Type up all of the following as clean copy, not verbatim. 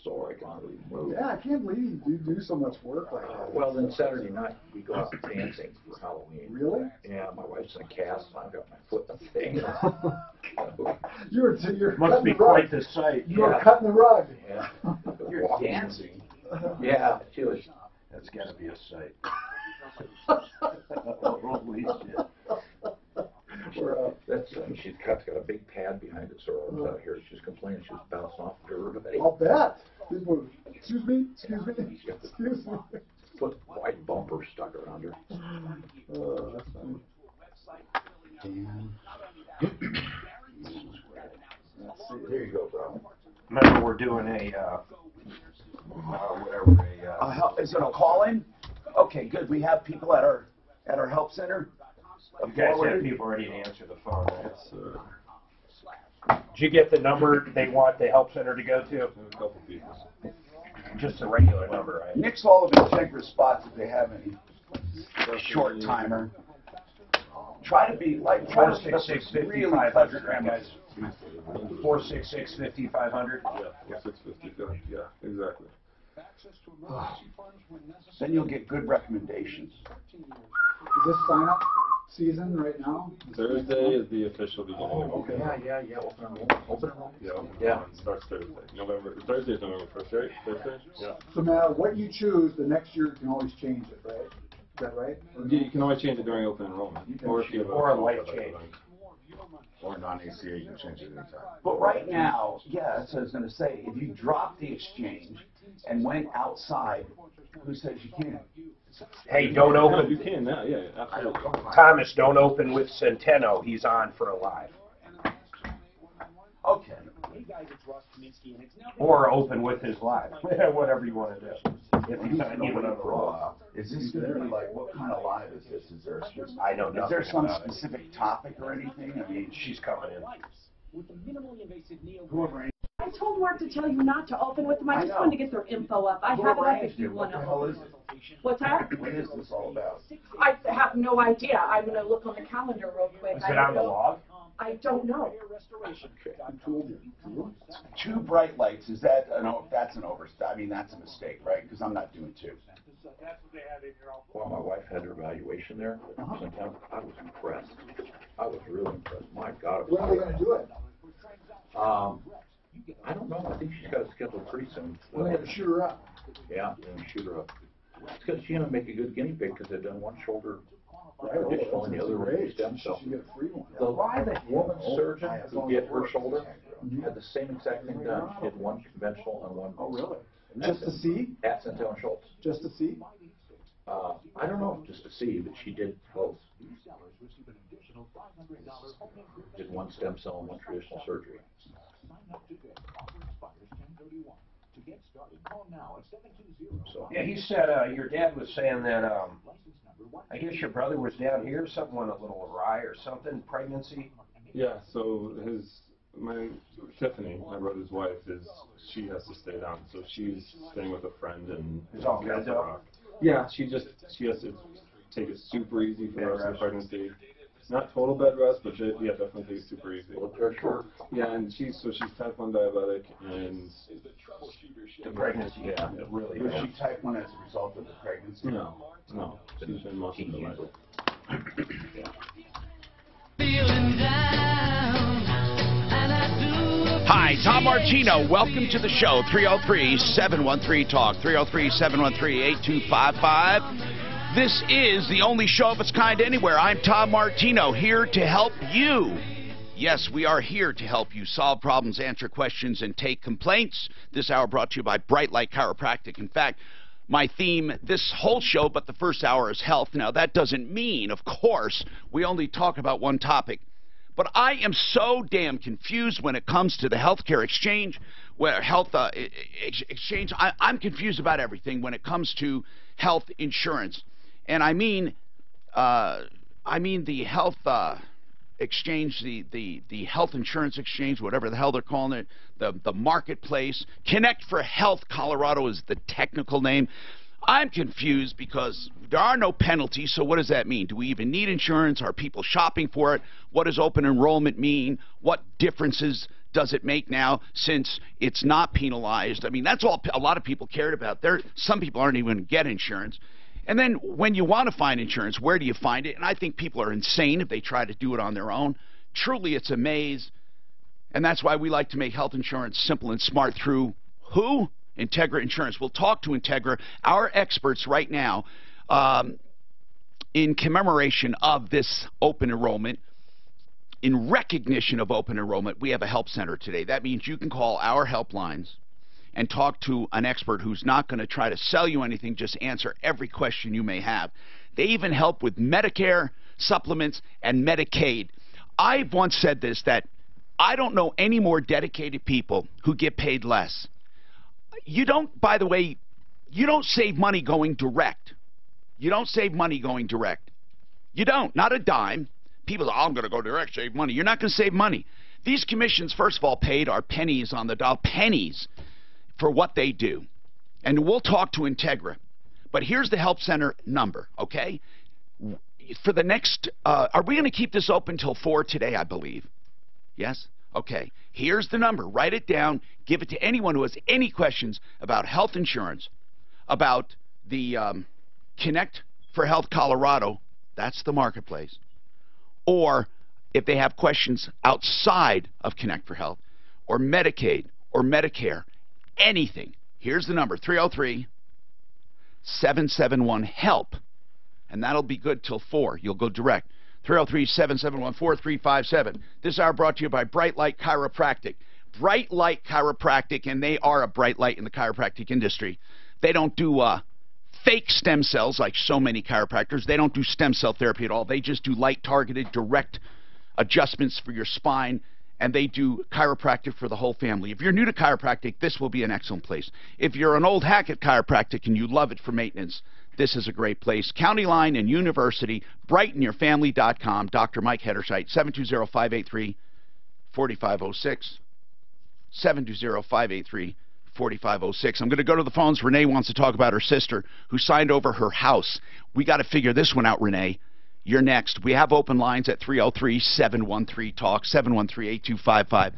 So I can really move. Yeah, I can't believe you do so much work like that. Well, then Saturday night, we go out dancing for Halloween. Really? Yeah, my wife's in a cast, and I've got my foot in the thing. You're Must be quite the sight. You're cutting the rug. Yeah. You're dancing. Yeah, she was. That's got to be a sight. Holy shit. She's got a big pad behind it, so I was out here. She's complaining she was bouncing off dirt. I'll bet. People, excuse me. Put white bumper stuck around her. That's funny. There you go, bro. Remember, we're doing is it a call-in? Okay, good. We have people at our help center. You guys have people ready to answer the phone. Did you get the number they want the help center to go to? A couple people. Just a regular number, right? Nix all of Integra spots if they have any. Short timer. Try to be like 466-5500, guys. 466-5500. Yeah, 650. Yeah, exactly. Then you'll get good recommendations. Is this sign-up season right now? Thursday is the official beginning. Okay. Yeah. Open enrollment. Yeah. Starts Thursday. Thursday is November 1st, right? Thursday? Yeah. So no matter what you choose, the next year you can always change it, right? Is that right? You can always change it during open enrollment. Or if you have a light change. Or non-ACA, you can change it anytime. But right now, yeah, that's what I was going to say. If you drop the exchange and went outside, who says you can't? Hey, don't open. You can now, yeah, absolutely. Thomas, don't open with Centeno. He's on for a live. Okay. Or open with his live. Whatever you want to do. If he's on even on the raw. Is this going to be like, what kind of live is this? Is there I don't know. Is there some specific topic or anything? I mean, she's coming in. Whoever. I told Mark to tell you not to open with them. I just wanted to get their info up. I have it up if you want to. What the hell is it? What's that? What is this all about? I have no idea. I'm going to look on the calendar real quick. Is it on the log? I don't know. Two bright lights, is that that's an oversight? I mean, that's a mistake, right? Because I'm not doing two. Well, my wife had her evaluation there. Sometimes I was impressed. I was really impressed. My God. When are they going to do it? I don't know. I think she's got it scheduled pretty soon. We're going to shoot her up. Yeah, they're going to shoot her up. It's because she's going to make a good guinea pig because they've done one shoulder traditional and the other one stem cell. The woman surgeon who did her shoulder had the same exact thing done. She did one conventional and one. Oh, really? Just to see? At Centeno and Schultz. Just to see? I don't know, just to see, but she did both. Did one stem cell and one traditional surgery. So. Yeah, he said your dad was saying that I guess your brother was down here, something went a little awry or something, pregnancy. Yeah, so Tiffany, my brother's wife, she has to stay down, so she's staying with a friend in Castle Rock. Yeah, she has to take it super easy for the rest of the pregnancy. Not total bed rest, but yeah, definitely take it super easy. Yeah, and she's type 1 diabetic, and the pregnancy, yeah, really. Was she type 1 as a result of the pregnancy? No. She's been most of the life. Hi, Tom Martino. Welcome to the show. 303-713-TALK. 303-713-8255. This is the only show of its kind anywhere. I'm Tom Martino, here to help you. Yes, we are here to help you solve problems, answer questions, and take complaints. This hour brought to you by Bright Light Chiropractic. In fact, my theme this whole show, but the first hour, is health. Now, that doesn't mean, of course, we only talk about one topic. But I am so damn confused when it comes to the healthcare exchange, exchange. I'm confused about everything when it comes to health insurance. And I mean the health exchange, the health insurance exchange, whatever the hell they're calling it, the marketplace. Connect for Health Colorado is the technical name. I'm confused because there are no penalties, so what does that mean? Do we even need insurance? Are people shopping for it? What does open enrollment mean? What differences does it make now since it's not penalized? I mean, that's all a lot of people cared about. Some people aren't even going to get insurance. And then when you want to find insurance, where do you find it? And I think people are insane if they try to do it on their own. Truly, it's a maze. And that's why we like to make health insurance simple and smart through who? Integra Insurance. We'll talk to Integra, our experts right now, in commemoration of this open enrollment. In recognition of open enrollment, we have a help center today. That means you can call our helplines and talk to an expert who's not going to try to sell you anything, just answer every question you may have. They even help with Medicare, supplements, and Medicaid. I've once said this, that I don't know any more dedicated people who get paid less. You don't, by the way, you don't save money going direct. You don't save money going direct. You don't, not a dime. People say, oh, I'm going to go direct, save money. You're not going to save money. These commissions, first of all, paid are pennies on the dollar, pennies for what they do. And we'll talk to Integra. But here's the help center number, okay? For the next, are we going to keep this open till 4 today, I believe? Yes? Okay. Here's the number. Write it down. Give it to anyone who has any questions about health insurance, about the Connect for Health Colorado. That's the marketplace. Or if they have questions outside of Connect for Health, or Medicaid, or Medicare, anything. Here's the number, 303-771-HELP. And that'll be good till 4. You'll go direct. 303-771-4357. This hour brought to you by Bright Light Chiropractic. Bright Light Chiropractic, and they are a bright light in the chiropractic industry. They don't do fake stem cells like so many chiropractors. They don't do stem cell therapy at all. They just do light-targeted, direct adjustments for your spine, and they do chiropractic for the whole family. If you're new to chiropractic, this will be an excellent place. If you're an old hack at chiropractic and you love it for maintenance, this is a great place. County Line and University, brightenyourfamily.com. Dr. Mike Hederscheit, 720-583-4506. 720-583-4506. I'm going to go to the phones. Renee wants to talk about her sister who signed over her house. We got to figure this one out, Renee. You're next. We have open lines at 303-713-TALK, 713-8255.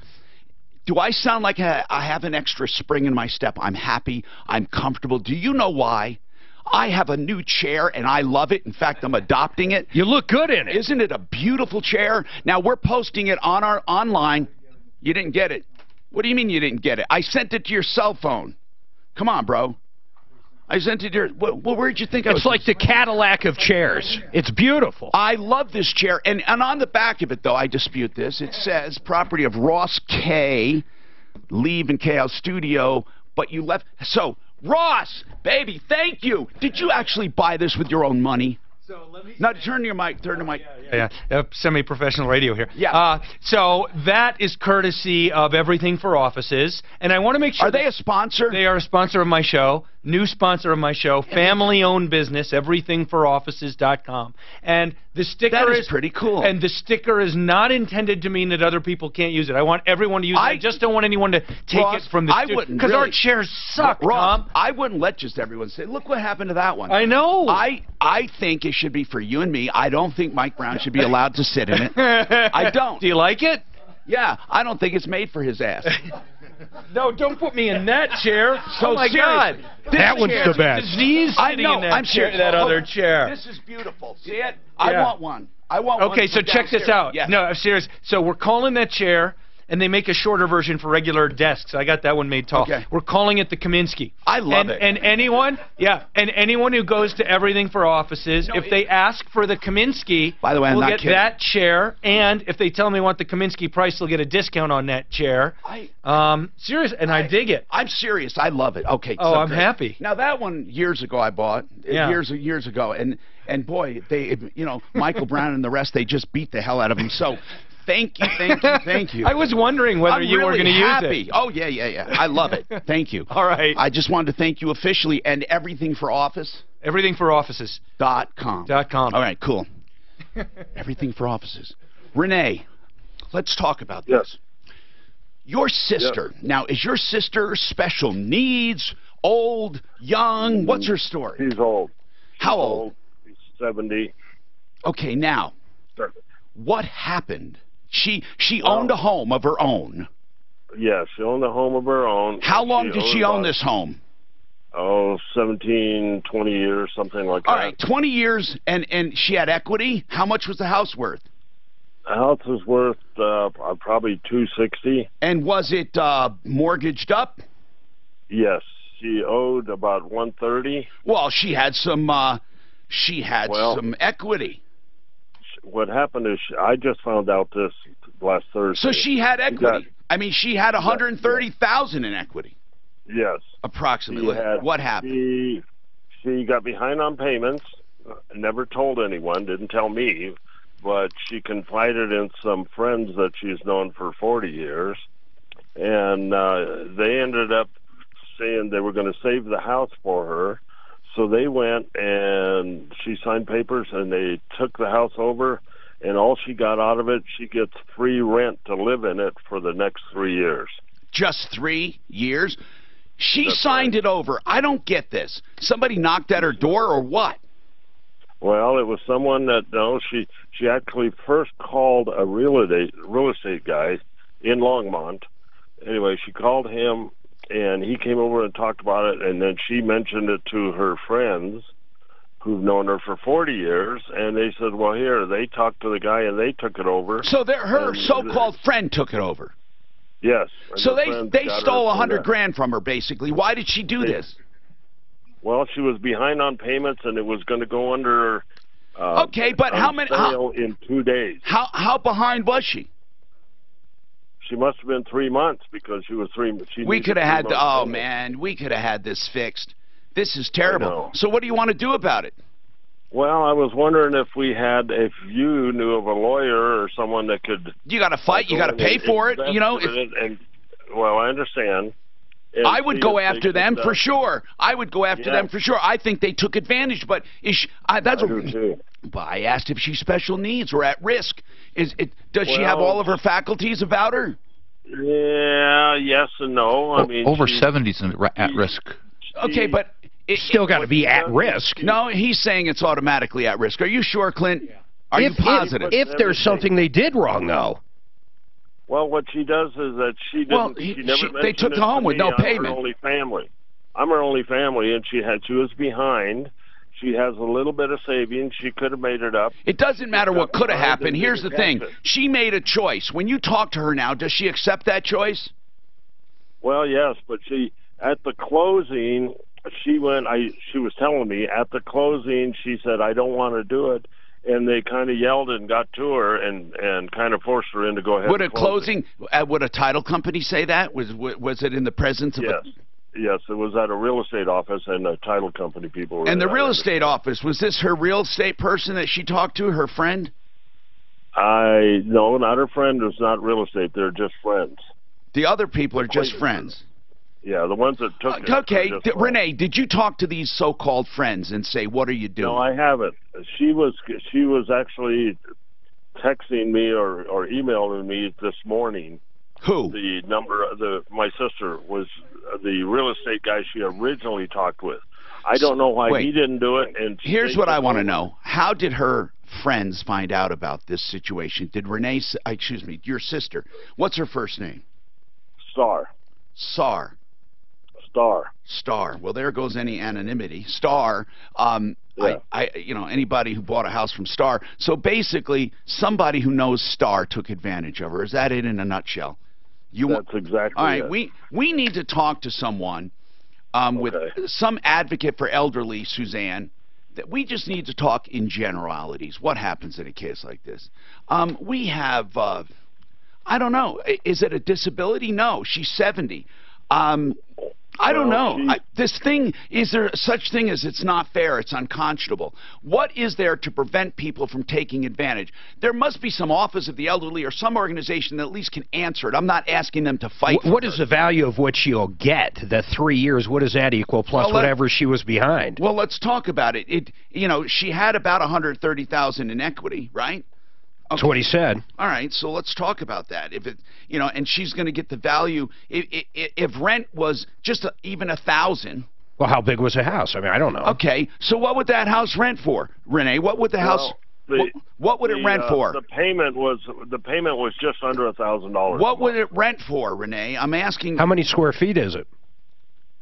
Do I sound like I have an extra spring in my step? I'm happy. I'm comfortable. Do you know why? I have a new chair, and I love it. In fact, I'm adopting it. You look good in it. Isn't it a beautiful chair? Now, we're posting it on our online. You didn't get it. What do you mean you didn't get it? I sent it to your cell phone. Come on, bro. I sent it to your... Well, where'd you think I was? It's like the Cadillac of chairs. It's beautiful. I love this chair. And on the back of it, though, I dispute this. It says, property of Ross K. Leave and K. Studio, but you left... So... Ross, baby, thank you. Did you actually buy this with your own money? So let me... Now, turn your mic, turn the mic. Yeah. Semi-professional radio here. Yeah. So that is courtesy of Everything for Offices, and I want to make sure... Are they a sponsor? They are a sponsor of my show, new sponsor of my show, family-owned business, everythingforoffices.com. And the sticker that is pretty cool. And the sticker is not intended to mean that other people can't use it. I want everyone to use it. I just don't want anyone to take Ross, it from the studio. Because our chairs suck, Ross, Tom. I wouldn't let just everyone say, look what happened to that one. I know. I think it should be for you and me. I don't think Mike Brown should be allowed to sit in it. I don't. Do you like it? Yeah, I don't think it's made for his ass. No, don't put me in that chair. So oh my God, that one's the best. Disease sitting in that chair, that other chair. This is beautiful. See it? I want one. I want one. Okay, so check this out. Yeah. No, I'm serious. So we're calling that chair, and they make a shorter version for regular desks. I got that one made tall. Okay. We're calling it the Kaminsky. I love it. And anyone, and anyone who goes to Everything for Offices, if they ask for the Kaminsky, by the way, I'm we'll not get kidding. that chair, and if they tell me they want the Kaminsky price, they'll get a discount on that chair. Serious, and I dig it. I'm serious. I love it. Okay. Oh, I'm happy. Now that one years ago I bought years ago, and boy, they Michael Brown and the rest, they just beat the hell out of him. So. Thank you. I was wondering whether you were going to use it. Oh, yeah. I love it. Thank you. All right. I just wanted to thank you officially, and Everything for Office. Everythingforoffices.com. All right, cool. Everything for Offices. Renee, let's talk about this. Yes. Your sister. Yes. Now, is your sister special needs, old, young? What's her story? She's old. How old? She's 70. Okay, now, what happened? She owned a home of her own. Yeah, she owned a home of her own. How long did she own this home? 17, 20 years, something like that. All right, 20 years, and she had equity. How much was the house worth? The house was worth probably $260. And was it mortgaged up? Yes, she owed about $130. Well, she had some some equity. What happened is I just found out this last Thursday. So she had equity. I mean, she had $130,000 in equity. Yes. Approximately. What happened? She got behind on payments. Never told anyone. Didn't tell me. But she confided in some friends that she's known for 40 years. And they ended up saying they were going to save the house for her. So they went and she signed papers and they took the house over. And all she got out of it, she gets free rent to live in it for the next 3 years. Just 3 years? She signed it over. I don't get this. Somebody knocked at her door or what? Well, it was someone that, no, she actually first called a real estate guy in Longmont. Anyway, she called him, and he came over and talked about it, and then she mentioned it to her friends who've known her for 40 years, and they said, well, here, they talked to the guy, and they took it over. So her so-called friend took it over? Yes. So they stole $100,000 from her, basically. Why did she do this? Well, she was behind on payments, and it was going to go under. Okay, but how many? In 2 days. How behind was she? She must have been 3 months because she was 3. We could have had. Oh man, we could have had this fixed. This is terrible. So what do you want to do about it? Well, I was wondering if you knew of a lawyer or someone that could. You got to fight. You got to pay for it. You know. Well, I understand. I would go after them for sure. I would go after them for sure. I think they took advantage, but that's I do too. But I asked if she's special needs or at risk. Does she have all of her faculties about her? Yeah, yes and no. I mean, over 70's at risk. Okay, but still got to be at risk. No, he's saying it's automatically at risk. Are you sure, Clint? Are you positive? If there's something they did wrong, though. Well, what she does is that she didn't. They took her home with no payment. I'm her only family, and she was behind. She has a little bit of savings. She could have made it up. It doesn't matter what could have happened. Here's the thing: she made a choice. When you talk to her now, does she accept that choice? Well, yes, but at the closing, she was telling me at the closing, she said, "I don't want to do it." And they kind of yelled and got to her and kind of forced her in to go ahead. Would would a title company say that? Was it in the presence of? Yes, it was at a real estate office, and the title company people were. And the real estate office, was this her real estate person that she talked to, her friend? No, not her friend. It was not real estate. They're just friends. The other people are just friends. Yeah, the ones that took it. Okay, Renee, did you talk to these so-called friends and say, what are you doing? No, I haven't. She was actually texting me or emailing me this morning. Who? The number, my sister was the real estate guy she originally talked with. I don't know why he didn't do it. And here's what I want to know. How did her friends find out about this situation? Did Renee, your sister, what's her first name? Star. Well, there goes any anonymity. Star. Anybody who bought a house from Star. So basically, somebody who knows Star took advantage of her. Is that it in a nutshell? That's exactly all right. it. We need to talk to someone with some advocate for elderly, Suzanne. That we just need to talk in generalities. What happens in a case like this? We have. I don't know. Is it a disability? No, she's 70. I don't know. Is there such thing as it's not fair, it's unconscionable? What is there to prevent people from taking advantage? There must be some office of the elderly or some organization that at least can answer it. I'm not asking them to fight for What is the value of what she'll get? The 3 years, what does that equal, plus whatever she was behind? Well, let's talk about it. She had about $130,000 in equity, right? That's what he said. All right, so let's talk about that. And she's going to get the value. If rent was just even $1,000. Well, how big was the house? I mean, I don't know. Okay, so what would that house rent for, Renee? What would the house? What would it rent for? The payment was just under $1,000. What would it rent for, Renee? I'm asking. How many square feet is it?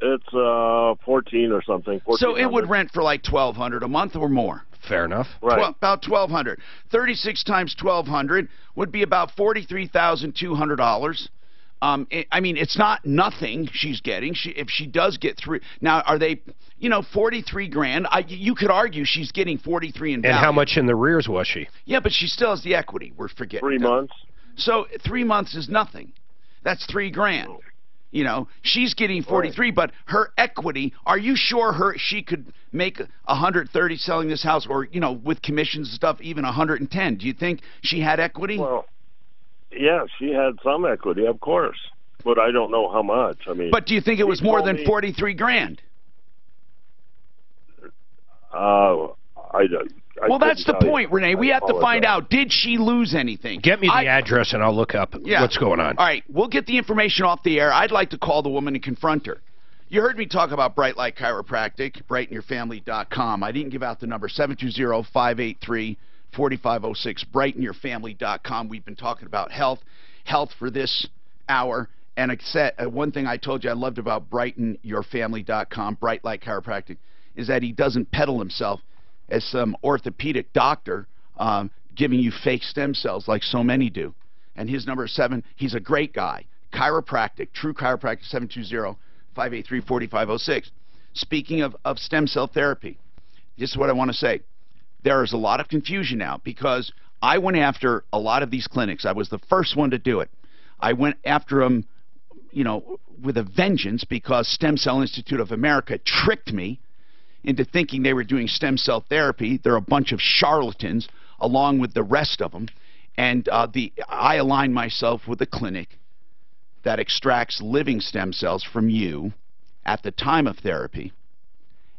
It's 14 or something. So it would rent for like $1,200 a month or more. Fair enough. Right. About $1,200. 36 times $1,200 would be about $43,200. I mean, it's not nothing she's getting. If she does get three, now are they, 43 grand? You could argue she's getting 43 in value. And how much in the rears was she? Yeah, but she still has the equity. We're forgetting 3 months. So 3 months is nothing. That's $3 grand. She's getting 43, but her equity. Are you sure she could make 130 selling this house, or with commissions and stuff, even 110? Do you think she had equity? Well, yeah, she had some equity, of course, but I don't know how much. I mean, but do you think it was more than 43 grand? Well, that's the point, Renee. We have to find out, did she lose anything? Get me the address and I'll look up what's going on. All right, we'll get the information off the air. I'd like to call the woman and confront her. You heard me talk about Bright Light Chiropractic, brightenyourfamily.com. I didn't give out the number, 720-583-4506, brightenyourfamily.com. We've been talking about health for this hour. And one thing I told you I loved about brightenyourfamily.com, Bright Light Chiropractic, is that he doesn't peddle himself as some orthopedic doctor giving you fake stem cells like so many do. And his number is 7. He's a great guy. Chiropractic, True Chiropractic, 720-583-4506. Speaking of stem cell therapy, this is what I want to say. There is a lot of confusion now because I went after a lot of these clinics. I was the first one to do it. I went after them, with a vengeance because Stem Cell Institute of America tricked me into thinking they were doing stem cell therapy. They're a bunch of charlatans along with the rest of them. And I aligned myself with a clinic that extracts living stem cells from you at the time of therapy,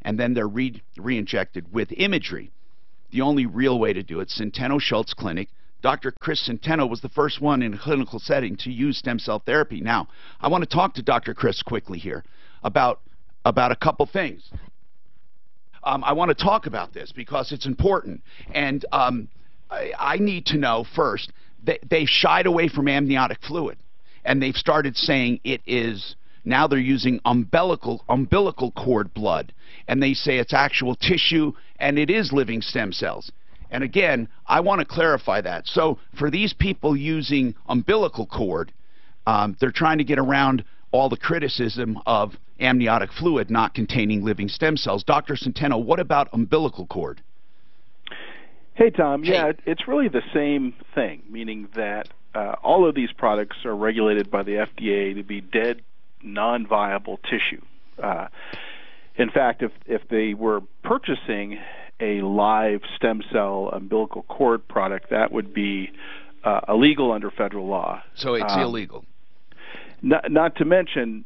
and then they're re-injected with imagery. The only real way to do it, Centeno Schultz Clinic. Dr. Chris Centeno was the first one in a clinical setting to use stem cell therapy. Now, I want to talk to Dr. Chris quickly here about a couple things. I want to talk about this because it's important. And I need to know first, they've shied away from amniotic fluid. And they've started saying it is, now they're using umbilical cord blood. And they say it's actual tissue and it is living stem cells. And again, I want to clarify that. So for these people using umbilical cord, they're trying to get around all the criticism of amniotic fluid not containing living stem cells. Dr. Centeno, what about umbilical cord? Hey, Tom. Yeah, it's really the same thing, meaning that all of these products are regulated by the FDA to be dead, non-viable tissue. In fact, if they were purchasing a live stem cell umbilical cord product, that would be illegal under federal law. So it's illegal. Not to mention,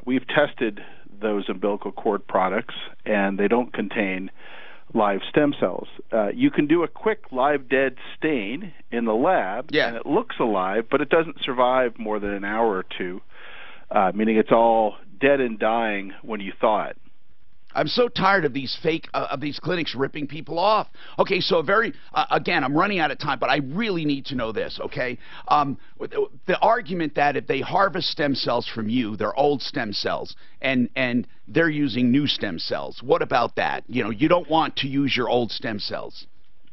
we've tested those umbilical cord products, and they don't contain live stem cells. You can do a quick live dead stain in the lab, and it looks alive, but it doesn't survive more than an hour or two, meaning it's all dead and dying when you thaw it. I'm so tired of these of these clinics ripping people off. Okay, so again, I'm running out of time, but I really need to know this, okay? The argument that if they harvest stem cells from you, they're old stem cells, and they're using new stem cells. What about that? You don't want to use your old stem cells.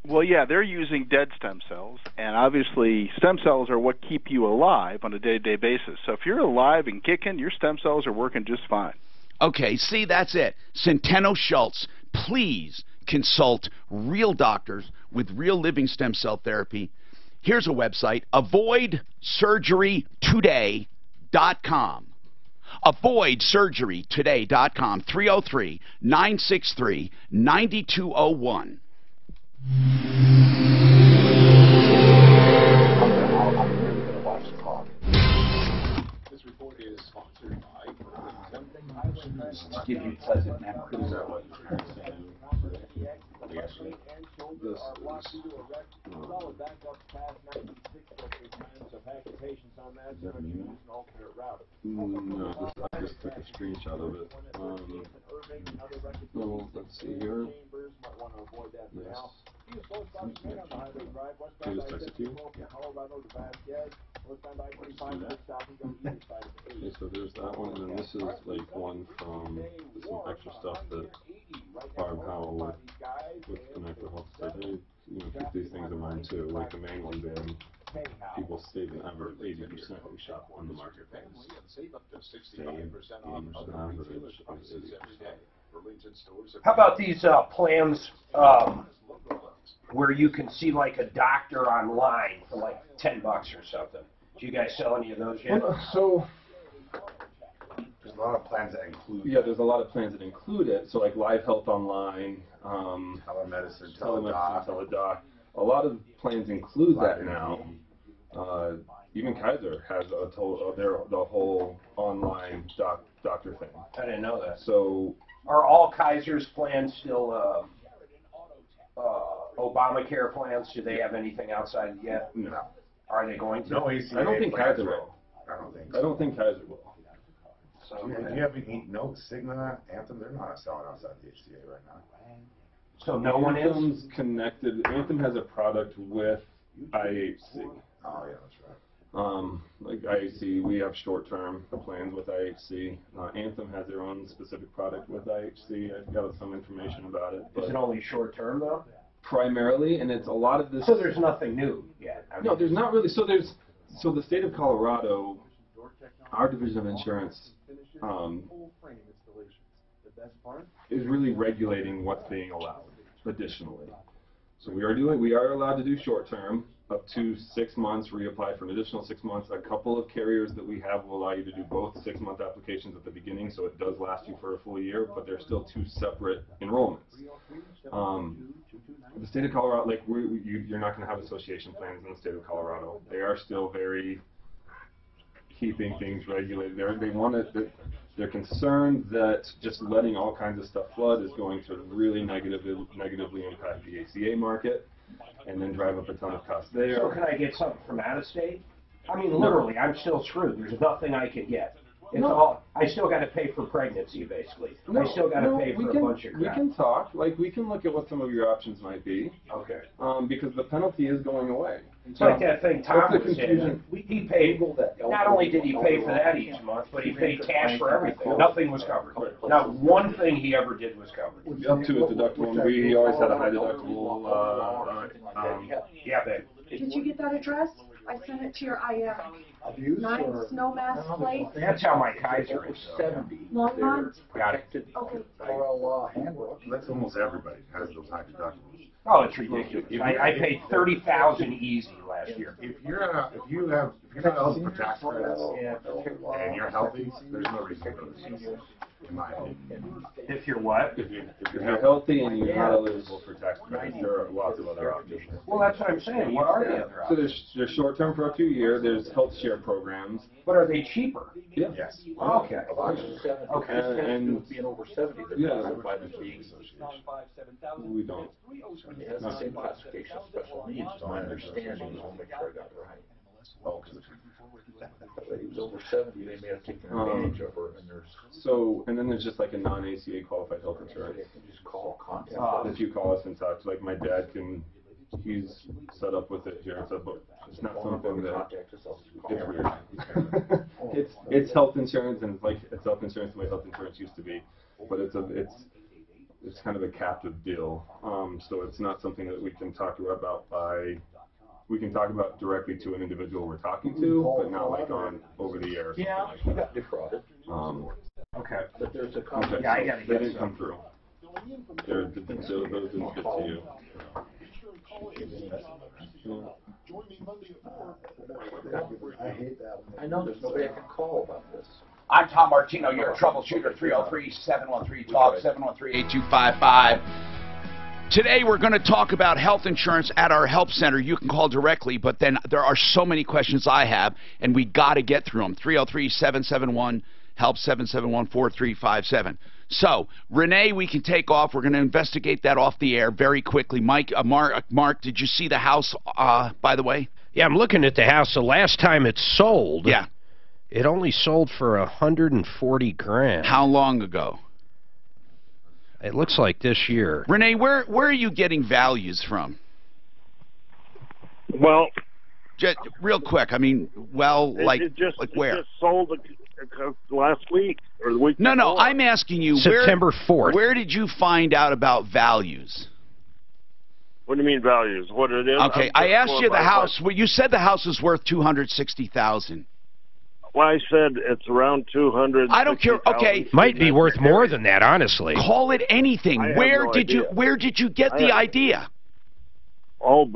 Well, yeah, they're using dead stem cells, and obviously stem cells are what keep you alive on a day-to-day basis. So if you're alive and kicking, your stem cells are working just fine. Okay, see, that's it. Centeno Schultz, please consult real doctors with real living stem cell therapy. Here's a website, avoidsurgerytoday.com. Avoidsurgerytoday.com, 303-963-9201. This report is sponsored by give you pleasant memories. No, I just took a screenshot of it. Let's see here. Yes. Can I just text it to you? Okay, so there's that one, and then this is like one from some extra stuff that Barb Howell with Connector Health said, hey, you know, keep these things in mind too. Like the main one being people save an average 80% we shop on the marketplace. Save 80% average of 80%. How about these plans where you can see like a doctor online for like $10 or something? Do you guys sell any of those yet? So there's a lot of plans that include. Yeah, there's a lot of plans that include it. So like Live Health Online, telemedicine, teledoc. A lot of plans include that now. Even Kaiser has the whole online doctor thing. I didn't know that. So are all Kaiser's plans still Obamacare plans? Do they have anything outside yet? No. Are they going to? No ACA I don't think Kaiser will. I don't think. I don't think Kaiser will. So, do you have any notes, Cigna, Anthem? They're not selling outside the HCA right now. So no one is? Anthem's connected. Anthem has a product with IHC. Oh yeah, that's right. Like IHC, we have short-term plans with IHC. Anthem has their own specific product with IHC. I've got some information about it. Is it only short-term though? Primarily, and it's a lot of this. So there's nothing new yet. No, there's not really. So the state of Colorado, our division of insurance, is really regulating what's being allowed additionally. So we are allowed to do short-term up to 6 months, reapply for an additional 6 months. A couple of carriers that we have will allow you to do both 6-month applications at the beginning, so it does last you for a full year, but they're still 2 separate enrollments. The state of Colorado, like you're not going to have association plans in the state of Colorado. They are still very keeping things regulated. They want it. They're concerned that just letting all kinds of stuff flood is going to really negatively impact the ACA market, and then drive up a ton of costs there. So can I get something from out of state? I mean, literally, I'm still screwed. There's nothing I can get. It's all. I still got to pay for pregnancy, basically. I still got to pay for a bunch of crap. We can talk. Like we can look at what some of your options might be. Okay. Because the penalty is going away. It's like that thing Tom was saying. He paid. Not only did he pay for that each month, but he paid cash for everything. Nothing was covered. Not one thing he ever did was covered. Up to a deductible. We always had a high deductible. Yeah, babe. Did you get that address? I sent it to your 9 Snowmass Place. That's how my Kaiser is. Longmont? Got it. Okay. That's almost everybody has those high deductibles. Oh, it's ridiculous. I paid $30,000 easy last year. If you're not eligible for tax credits and you're healthy, there's no reason to go to CCS, in my opinion. If you're what? If you're healthy and you're not eligible for tax credits, there are lots of other options. Well, that's what I'm saying. What are the other options? So there's short-term for up to a year. There's health share programs. But are they cheaper? Yeah. Yes. Okay. Okay. And being over 70, yeah, by the fee association. We don't. It has the same classification of special needs, is my understanding. I'll make sure I got it right. Oh, But he was over 70, they may have taken advantage of her, and there's. So, and then there's just like a non-ACA qualified health insurance. You can just call, contact. If you call us and talk, like my dad he's set up with it here, so, but it's not something that, it's weird. it's health insurance, and it's health insurance the way health insurance used to be, but it's kind of a captive deal, so it's not something that we can talk about we can talk about directly to an individual we're talking to, but not like on over the air. Yeah, you got defrauded. Okay. But there's a Okay, yeah, I gotta they get didn't some. come through. Those didn't get to you. I hate that. I know, there's nobody I can call about this. I'm Tom Martino, your troubleshooter, 303-713-TALK, 713-8255. Today we're going to talk about health insurance at our help center. You can call directly, but then there are so many questions I have, and we got to get through them. 303-771-HELP, 771-4357. So, Renee, we can take off. We're going to investigate that off the air very quickly. Mark, did you see the house, by the way? Yeah, I'm looking at the house. The last time it sold, yeah, it only sold for $140,000. How long ago? it looks like this year. Renee, where are you getting values from? Well, just real quick. I mean, like where? It just sold last week or the week. No, before. I'm asking you. September 4th. Where did you find out about values? What do you mean values? What it is? Okay, I asked you the house. Well, you said the house is worth $260,000. Well, I said it's around 200. I don't care. Okay, might be worth more than that, honestly. Call it anything. Where did you get the idea? Oh,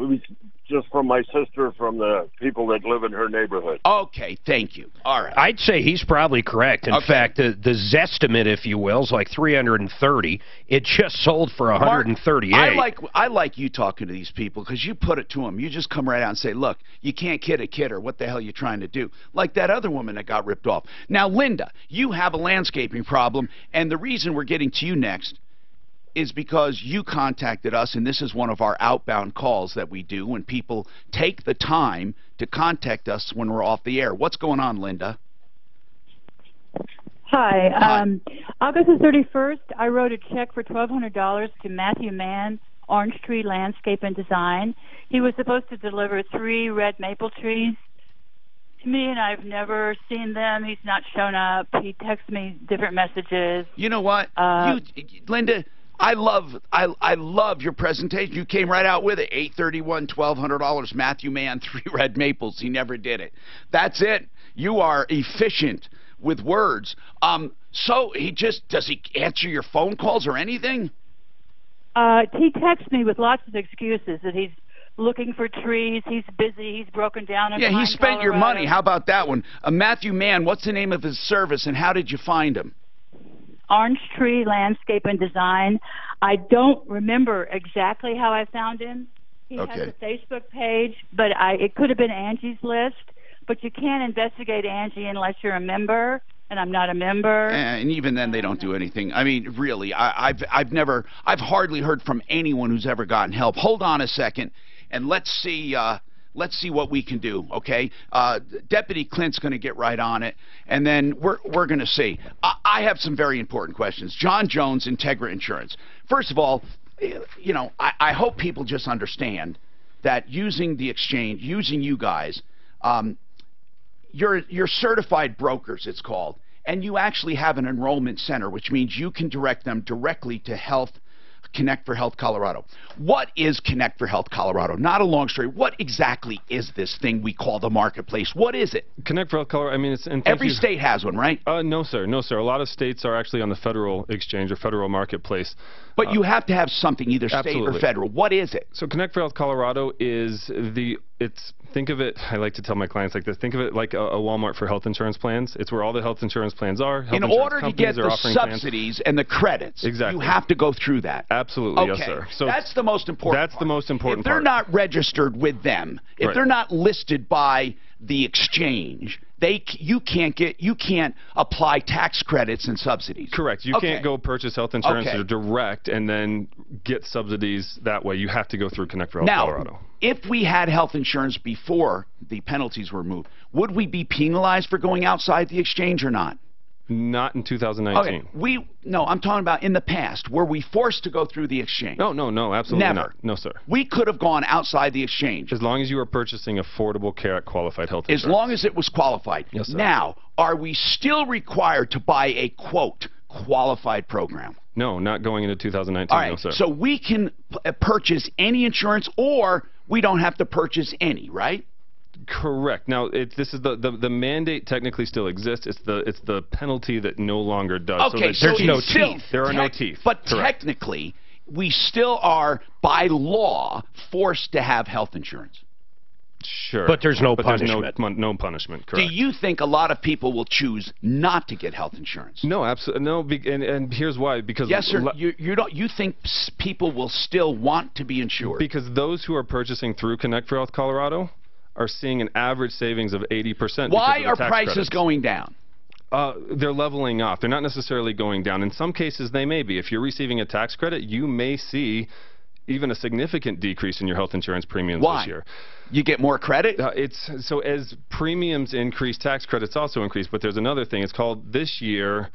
just from my sister, from the people that live in her neighborhood. Okay, thank you. All right. I'd say he's probably correct. In fact, the Zestimate, if you will, is like 330. It just sold for 138. I like you talking to these people because you put it to them. You just come right out and say, look, you can't kid a kidder. What the hell are you trying to do? Like that other woman that got ripped off. Now, Linda, you have a landscaping problem, and the reason we're getting to you next is because you contacted us, and this is one of our outbound calls that we do when people take the time to contact us when we're off the air. What's going on, Linda? Hi. August the 31st, I wrote a check for $1,200 to Matthew Mann, Orange Tree Landscape and Design. He was supposed to deliver 3 red maple trees to me, and I've never seen them. He's not shown up. He texts me different messages. You know what? Linda, I love your presentation. You came right out with it. $831, $1,200. Matthew Mann, 3 red maples. He never did it. That's it. You are efficient with words. So does he answer your phone calls or anything? He texts me with lots of excuses that he's looking for trees. He's busy. He's broken down in he spent your money. How about that one? Matthew Mann, what's the name of his service, and how did you find him? Orange Tree Landscape and Design. I don't remember exactly how I found him. He has a Facebook page, but it could have been Angie's List. But you can't investigate Angie unless you're a member, and I'm not a member. And even then, they don't do anything. I mean, really, I've hardly heard from anyone who's ever gotten help. Hold on a second, and let's see what we can do, okay? Deputy Clint's going to get right on it, and then we're going to see. I have some very important questions. John Jones, Integra Insurance. First of all, you know, I hope people just understand that using the exchange, using you guys, you're certified brokers, it's called, and you actually have an enrollment center, which means you can direct them directly to Connect for Health Colorado. What is Connect for Health Colorado? Not a long story. What exactly is this thing we call the marketplace? What is it? Connect for Health Colorado, I mean, every state has one, right? No, sir. No, sir. A lot of states are actually on the federal exchange or federal marketplace. But you have to have something, either state or federal. What is it? So Connect for Health Colorado is think of it, I like to tell my clients like this, think of it like a Walmart for health insurance plans. It's where all the health insurance plans are. In order to get the subsidies and the credits, you have to go through that. Absolutely, yes, sir. So that's the most important part. The most important part. If they're not registered with them, if they're not listed by the exchange, you can't apply tax credits and subsidies. Correct. You can't go purchase health insurance direct and then get subsidies that way. You have to go through Connect for Health Colorado. If we had health insurance before the penalties were removed, would we be penalized for going outside the exchange or not? Not in 2019. Okay. No, I'm talking about in the past. Were we forced to go through the exchange? No, absolutely Never. not. No, sir. We could have gone outside the exchange. As long as you were purchasing Affordable Care Act qualified health insurance. As long as it was qualified. Yes, sir. Now, are we still required to buy a, quote, qualified program? No, not going into 2019, All right. no, sir. So we can purchase any insurance, or we don't have to purchase any, right? Correct. Now, this is the mandate technically still exists. It's the penalty that no longer does. Okay, so there's no teeth. There are no teeth. But technically, we still are, by law, forced to have health insurance. Sure. But there's no punishment. There's no punishment, correct. Do you think a lot of people will choose not to get health insurance? No, absolutely. No, and here's why. Because yes, sir. You think people will still want to be insured? Because those who are purchasing through Connect for Health Colorado are seeing an average savings of 80%. Why are prices going down? They're leveling off. They're not necessarily going down. In some cases, they may be. If you're receiving a tax credit, you may see even a significant decrease in your health insurance premiums this year. You get more credit? So as premiums increase, tax credits also increase. But there's another thing. It's called last year,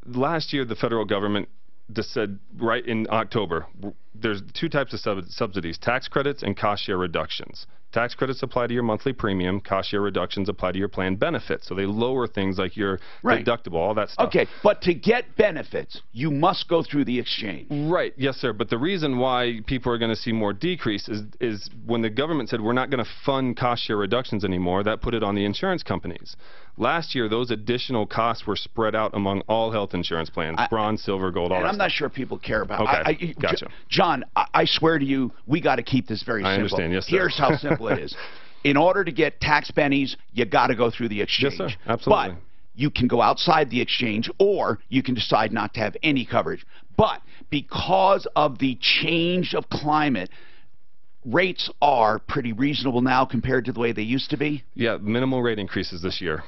the federal government just said right in October, there's two types of subsidies: tax credits and cost share reductions. Tax credits apply to your monthly premium. Cost share reductions apply to your plan benefits. So they lower things like your deductible, all that stuff. Okay, but to get benefits, you must go through the exchange. Right, yes, sir. But the reason why people are going to see more decrease is when the government said we're not going to fund cost share reductions anymore, that put it on the insurance companies. Last year, those additional costs were spread out among all health insurance plans, bronze, silver, gold, all that I'm not sure people care about it. Okay, gotcha. John, I swear to you, we got to keep this very simple. I understand, yes, sir. Here's how simple it is. In order to get tax bennies, you got to go through the exchange. Yes, sir. Absolutely. But you can go outside the exchange, or you can decide not to have any coverage. But because of the change of climate, rates are pretty reasonable now compared to the way they used to be. Yeah, minimal rate increases this year,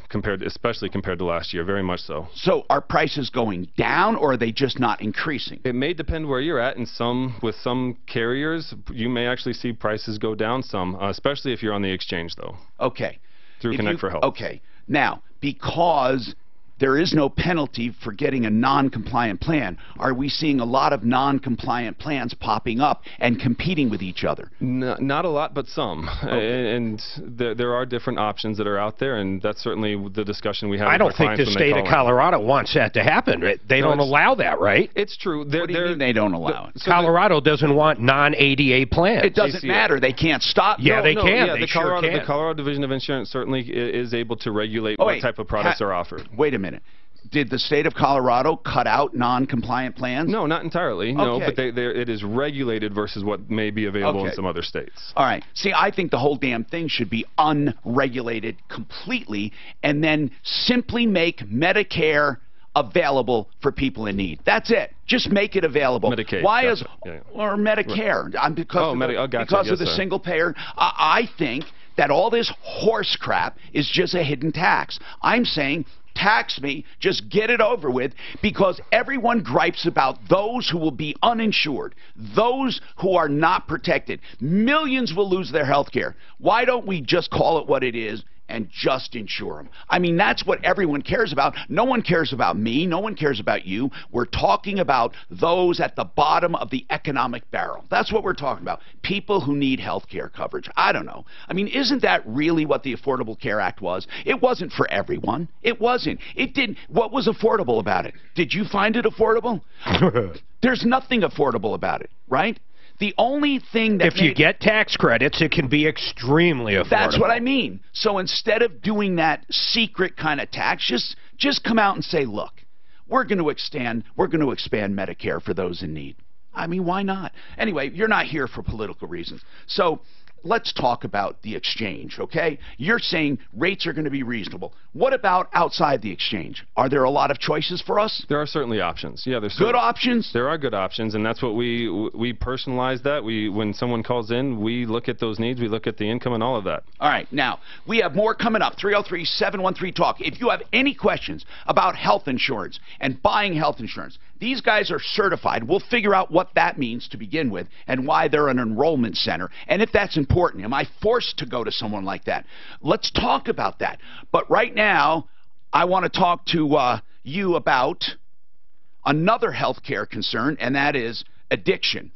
especially compared to last year, very much so. So are prices going down, or are they just not increasing? It may depend where you're at. With some carriers, you may actually see prices go down some, especially if you're on the exchange, though. Okay. Through Connect for Health. Okay. Now, because there is no penalty for getting a non-compliant plan, are we seeing a lot of non-compliant plans popping up and competing with each other? Not a lot, but some. Okay. And there are different options that are out there, and that's certainly the discussion we have. I don't think the state of Colorado wants that to happen. They don't allow that, right? It's true. What do you mean they don't allow it? Colorado doesn't want non-ADA plans. It doesn't matter. They can't stop. Yeah, they can. Yeah, they the Colorado Division of Insurance certainly is able to regulate what type of products are offered. Wait a minute. Did the state of Colorado cut out non-compliant plans? No, not entirely. No, Okay. but it is regulated versus what may be available in some other states. All right. See, I think the whole damn thing should be unregulated completely, and then simply make Medicare available for people in need. That's it. Just make it available. Medicaid. Why gotcha. or Medicare? Gotcha. Because of Yes, the sir. single payer. I think that all this horse crap is just a hidden tax. I'm saying tax me, just get it over with, because everyone gripes about those who will be uninsured, those who are not protected. Millions will lose their health care. Why don't we just call it what it is and just insure them? I mean, that's what everyone cares about. No one cares about me. No one cares about you. We're talking about those at the bottom of the economic barrel. That's what we're talking about. People who need health care coverage. I don't know. I mean, isn't that really what the Affordable Care Act was? It wasn't for everyone. It wasn't. It didn't. What was affordable about it? Did you find it affordable? There's nothing affordable about it, right? The only thing that if you get tax credits, it can be extremely affordable. That's what I mean. So instead of doing that secret kind of tax, just come out and say, look, we're going to expand Medicare for those in need. I mean, why not? Anyway, you're not here for political reasons. So let's talk about the exchange, okay? You're saying rates are going to be reasonable. What about outside the exchange? Are there a lot of choices for us? There are certainly options. Yeah, there's good options. There are good options, and that's what we personalize that. When someone calls in, we look at those needs, we look at the income and all of that. All right, now we have more coming up. 303-713-TALK. If you have any questions about health insurance and buying health insurance, these guys are certified. We'll figure out what that means to begin with and why they're an enrollment center. And if that's important, am I forced to go to someone like that? Let's talk about that. But right now, I want to talk to you about another healthcare concern, and that is addiction.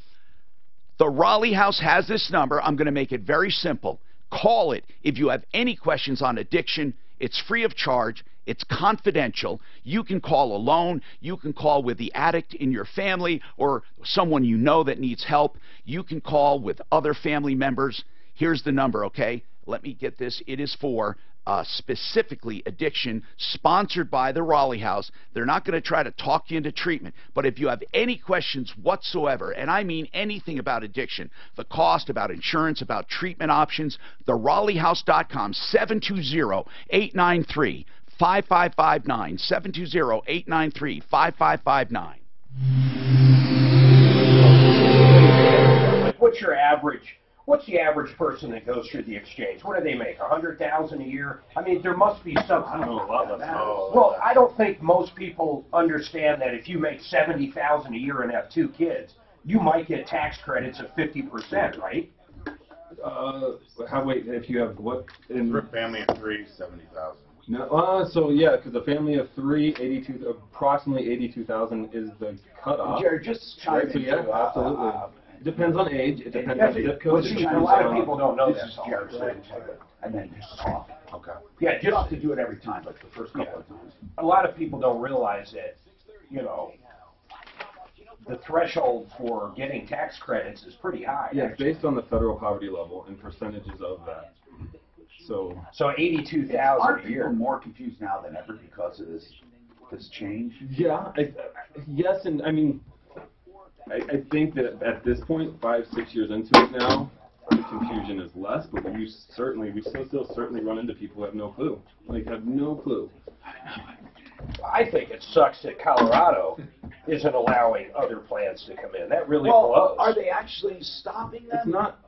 The Raleigh House has this number. I'm going to make it very simple. Call it if you have any questions on addiction. It's free of charge. It's confidential. You can call alone. You can call with the addict in your family or someone you know that needs help. You can call with other family members. Here's the number, okay? Let me get this. It is for specifically addiction, sponsored by the Raleigh House. They're not going to try to talk you into treatment, but if you have any questions whatsoever, and I mean anything about addiction, the cost, about insurance, about treatment options, theRaleighHouse.com, 720-893-5559, 720-893-5559. What's the average person that goes through the exchange? What do they make? $100,000 a year? I mean, there must be some. I don't know about that. Well, I don't think most people understand that if you make $70,000 a year and have 2 kids, you might get tax credits of 50%, right? Wait, if you have what? For a family of 3, 70,000. No, so yeah, because a family of three, approximately 82,000 is the cutoff. Jared, just chime in. So yeah, absolutely. It depends on age. It depends on zip code. A lot of people don't know that. And then just talk. Okay. Yeah, You don't have to do it every time, like the first couple of times. A lot of people don't realize that, you know, the threshold for getting tax credits is pretty high. Yeah, it's based on the federal poverty level and percentages of that. So 82,000 Aren't a year. people more confused now than ever because of this change? yeah, yes, and I mean, I think that at this point, 5-6 years into it now, the confusion is less. But we still certainly run into people who have no clue. Like have no clue. I think it sucks that Colorado isn't allowing other plans to come in. That really Well, blows. are they actually stopping them? It's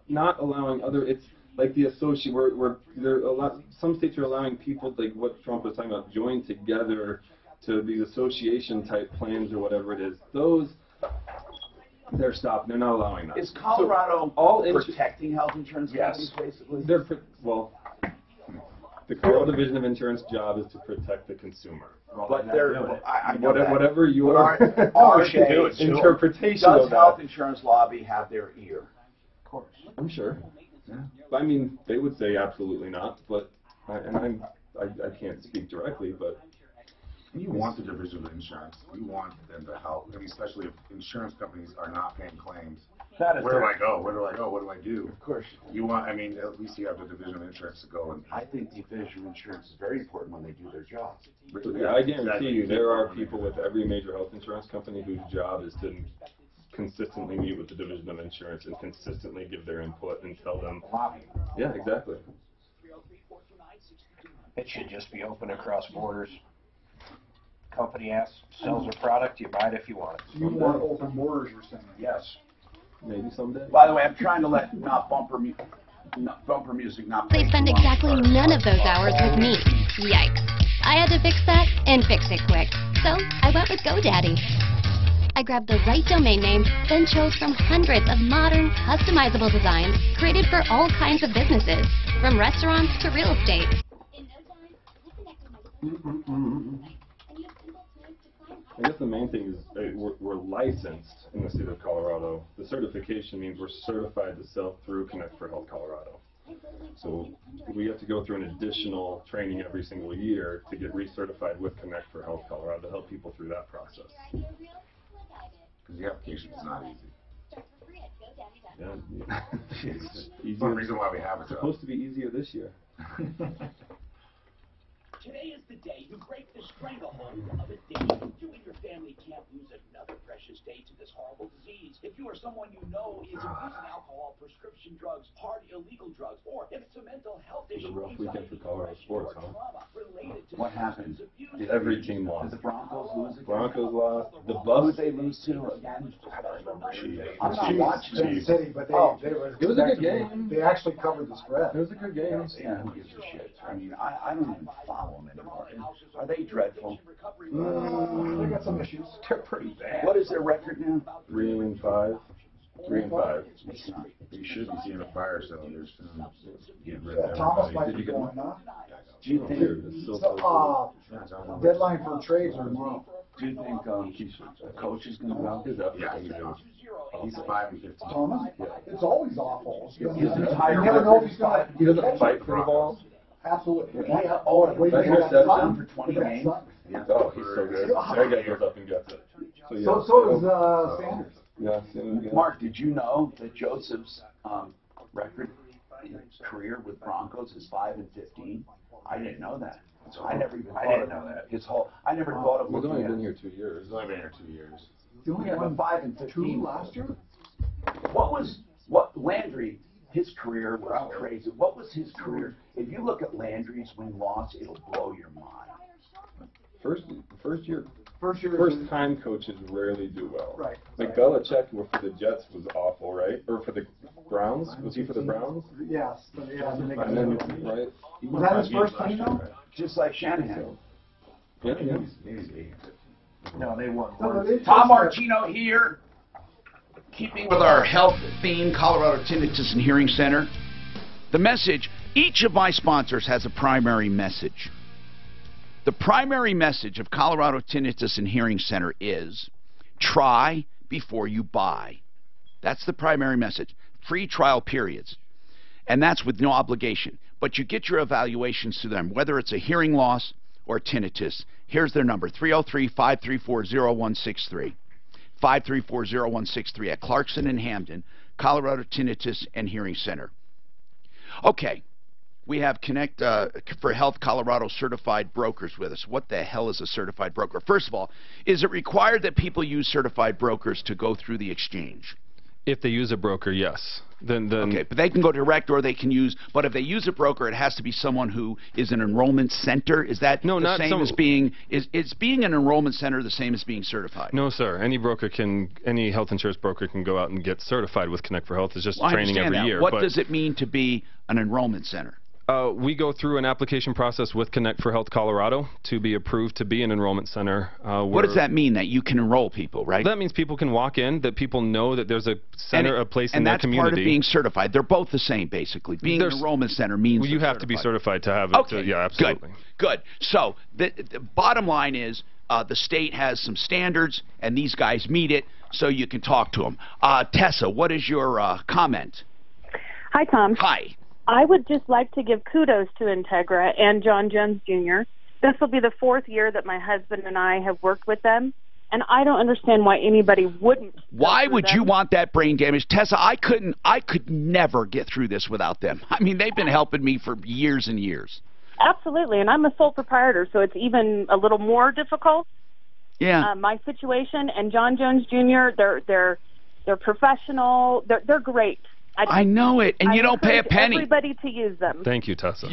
not allowing other. It's like the associate. Where there a lot. Some states are allowing people like what Trump was talking about, join together to these association type plans or whatever it is. Those they're stopped. They're not allowing that. Is Colorado protecting health insurance companies, basically? The Colorado Division of Insurance job is to protect the consumer. But they're Whatever your interpretation does of that. health insurance lobby have their ear? Of course, I'm sure. Yeah. I mean, they would say absolutely not, but I can't speak directly, but. You want the Division of Insurance. You want them to help, and especially if insurance companies are not paying claims. Where do I go? Where do I go? What do I do? Of course. You want, I mean, at least you have the Division of Insurance to go and. I think the Division of Insurance is very important when they do their job. Yeah, I guarantee you there are people with every major health insurance company whose job is to consistently meet with the Division of Insurance and consistently give their input and tell them. Yeah, exactly. It should just be open across borders. Company sells a product, you buy it if you want it. You want open borders, you're saying? Yes. Maybe someday. By the way, I'm trying to let bumper music not play. They spend exactly none of those hours with me. Yikes. I had to fix that and fix it quick. So I went with GoDaddy. I grabbed the right domain name, then chose from hundreds of modern, customizable designs created for all kinds of businesses, from restaurants to real estate. I guess the main thing is we're licensed in the state of Colorado. The certification means we're certified to sell through Connect for Health Colorado. So we have to go through an additional training every single year to get recertified with Connect for Health Colorado to help people through that process. Because the application is not easy. Yeah, it's That's one reason why we have it. It's supposed to be easier this year. Today is the day to break the stranglehold of addiction. You and your family can't lose another precious day to this horrible disease. If you or someone you know is abusing alcohol, prescription drugs, hard illegal drugs, or if it's a mental health issue, It was a rough weekend for Colorado sports, huh? What happened? Every team lost. Did the Broncos lose again? Broncos lost. The Who Bucks. did they lose to again? I'm not watching Kansas City, but they were. It was a good game. They actually covered the spread. It was a good game. Yeah, who gives a shit? I mean, I don't even follow them anymore. Are they dreadful? They got some issues. They're pretty bad. What is their record now? 3-5. 3-5. You should be seeing a fire cylinders soon. Get rid Yeah, of Thomas everybody. might be going up. Do you think? Deadline for trades are tomorrow. Do you think the coach is going to go? Yeah, he's 5-15. Thomas? Yeah. It's always awful. His entire You never know if record he's going to. He doesn't fight for the ball. Absolutely. Yeah. Wait, That you hair got says Sutton? for 20 Look at games. Sutton. Yeah. Oh, he's so good. That guy goes up and gets it. So, yeah. So does Sanders. Yeah, Sanders. Mark, did you know that Joseph's record career with Broncos is 5-15? I didn't know that. I never even thought of that. I never thought of He's looking only at been here 2 years. He's only been here 2 years. You only Yeah, had but 5-15. 2 last year? What Landry, his career was crazy. What was his career? If you look at Landry's win-loss, it'll blow your mind. First time coaches rarely do well. Right. Like Belichick for the Jets was awful, right? Or for the Browns? Was he for the Browns? Yes. But yeah, And then, right? was that his first time though? Just like Shanahan. Yeah. No, they won. Tom Martino here. Keeping with our health theme, Colorado Tinnitus and Hearing Center, the message, each of my sponsors has a primary message. The primary message of Colorado Tinnitus and Hearing Center is try before you buy. That's the primary message. Free trial periods. And that's with no obligation. But you get your evaluations through them, whether it's a hearing loss or tinnitus. Here's their number, 303-534-0163. 534-0163 at Clarkson and Hamden, Colorado Tinnitus and Hearing Center. Okay. We have Connect for Health Colorado certified brokers with us. What the hell is a certified broker? First of all, is it required that people use certified brokers to go through the exchange? If they use a broker, yes. Then okay, but they can go direct or they can use, but if they use a broker, it has to be someone who is an enrollment center. Is that the same as being, is being an enrollment center the same as being certified? No, sir. Any health insurance broker can go out and get certified with Connect for Health. It's just training every year. What does it mean to be an enrollment center? We go through an application process with Connect for Health Colorado to be approved to be an enrollment center. What does that mean, that you can enroll people, right? That means people can walk in, that people know that there's a center, a place in their community. And that's part of being certified. They're both the same, basically. Being an enrollment center means well, you have to be certified to have it. Okay, yeah, absolutely. Good. So the bottom line is the state has some standards, and these guys meet it, so you can talk to them. Tessa, what is your comment? Hi, Tom. Hi. I would just like to give kudos to Integra and John Jones Jr. This will be the 4th year that my husband and I have worked with them, and I don't understand why anybody wouldn't. Why would you want that brain damage? Tessa, I could never get through this without them. I mean, they've been helping me for years and years. Absolutely, and I'm a sole proprietor, so it's even a little more difficult. Yeah. My situation, and John Jones Jr., they're professional. They're great. I know it, and you don't pay a penny. Everybody to use them. Thank you, Tessa.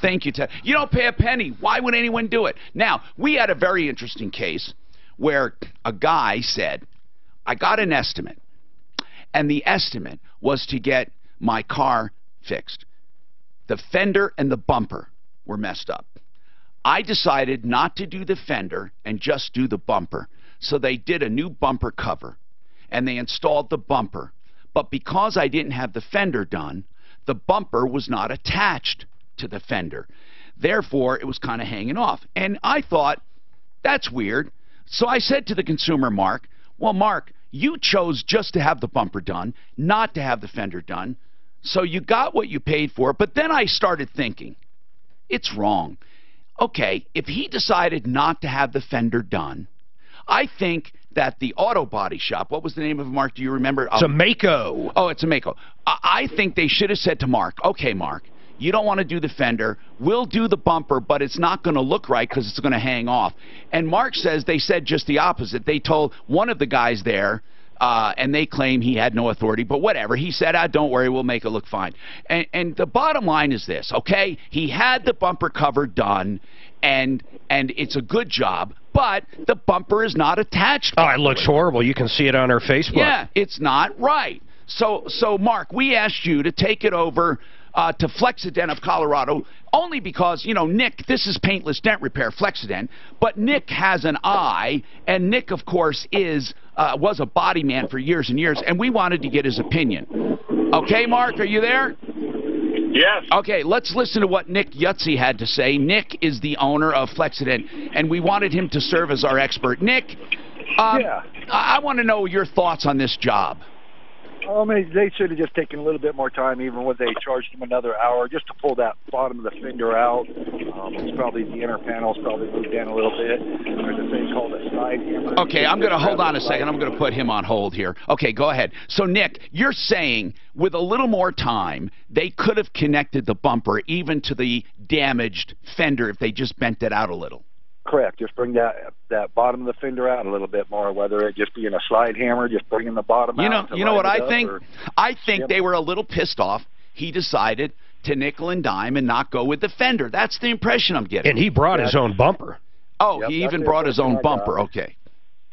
Thank you, Tessa. You don't pay a penny. Why would anyone do it? Now, we had a very interesting case where a guy said, I got an estimate, and the estimate was to get my car fixed. The fender and the bumper were messed up. I decided not to do the fender and just do the bumper. So they did a new bumper cover, and they installed the bumper. But because I didn't have the fender done, the bumper was not attached to the fender. Therefore, it was kind of hanging off. And I thought, that's weird. So I said to the consumer, Mark, well, Mark, you chose just to have the bumper done, not to have the fender done. So you got what you paid for. But then I started thinking, it's wrong. Okay, if he decided not to have the fender done, I think that the auto body shop, what was the name of it, Mark? Do you remember? It's a Mako. Oh, it's a Mako. I think they should have said to Mark, okay, Mark, you don't want to do the fender. We'll do the bumper, but it's not going to look right because it's going to hang off. And Mark says they said just the opposite. They told one of the guys there, and they claim he had no authority, but whatever. He said, don't worry, we'll make it look fine. And the bottom line is this, okay? He had the bumper cover done, and it's a good job, but the bumper is not attached. Oh, it looks horrible. You can see it on our Facebook. Yeah, it's not right. So Mark, we asked you to take it over to Flexident of Colorado, only because, you know, Nick, this is paintless dent repair, Flexident, but Nick has an eye, and Nick, of course, was a body man for years and years, and we wanted to get his opinion. Okay, Mark, are you there? Yes. Okay, let's listen to what Nick Yutzi had to say. Nick is the owner of Flexident, and we wanted him to serve as our expert. Nick, I want to know your thoughts on this job. I mean, they should have just taken a little bit more time, even when they charged him another hour, just to pull that bottom of the fender out. It's probably the inner panel's probably moved down a little bit. There's a thing called a side hammer. Okay, I'm going to hold on a second. I'm going to put him on hold here. Okay, go ahead. So, Nick, you're saying with a little more time, they could have connected the bumper even to the damaged fender if they just bent it out a little. Correct. Just bring that bottom of the fender out a little bit more, whether it just being a slide hammer, just bringing the bottom out. You know what I think? I think they were a little pissed off. He decided to nickel and dime and not go with the fender. That's the impression I'm getting. And he brought his own bumper. Oh, he even brought his own bumper. Okay.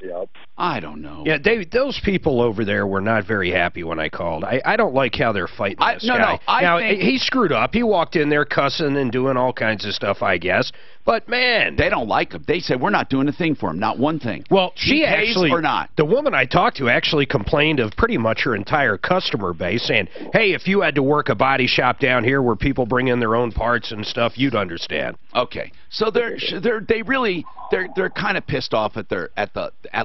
Yep. I don't know. Yeah, those people over there were not very happy when I called. I don't like how they're fighting this guy. I think he screwed up. He walked in there cussing and doing all kinds of stuff, I guess. But man, they don't like him. They said we're not doing a thing for him, not one thing. Well, she actually, or not. The woman I talked to actually complained of pretty much her entire customer base, saying, "Hey, if you had to work a body shop down here where people bring in their own parts and stuff, you'd understand." Okay, so they're kind of pissed off at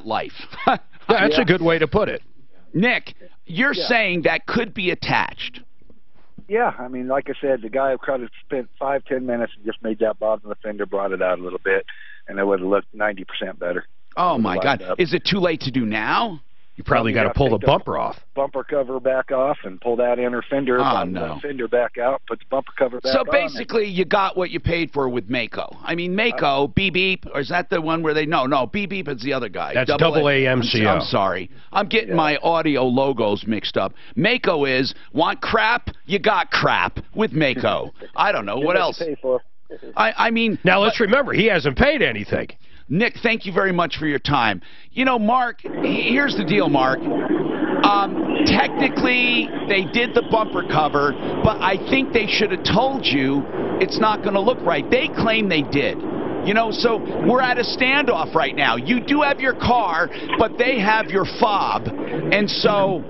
life. Yeah, that's a good way to put it. Nick, you're saying that could be attached. Yeah, I mean, like I said, the guy could have spent 5-10 minutes and just made that bottom of the fender, brought it out a little bit, and it would have looked 90% better. Oh, my God. Is it too late to do now? You probably got to pull the bumper off. Bumper cover back off and pull that inner fender, fender back out, put the bumper cover back on. So basically, you got what you paid for with Mako. I mean, Mako, Beep Beep, or is that the one where they... No, Beep Beep is the other guy. That's double AMCO. I'm sorry. I'm getting my audio logos mixed up. Mako is, want crap? You got crap with Mako. I don't know. What else? I mean... Now, let's remember, he hasn't paid anything. Nick, thank you very much for your time. You know, Mark, here's the deal, Mark. Technically, they did the bumper cover, but I think they should have told you it's not going to look right. They claim they did. You know, so we're at a standoff right now. You do have your car, but they have your fob. And so...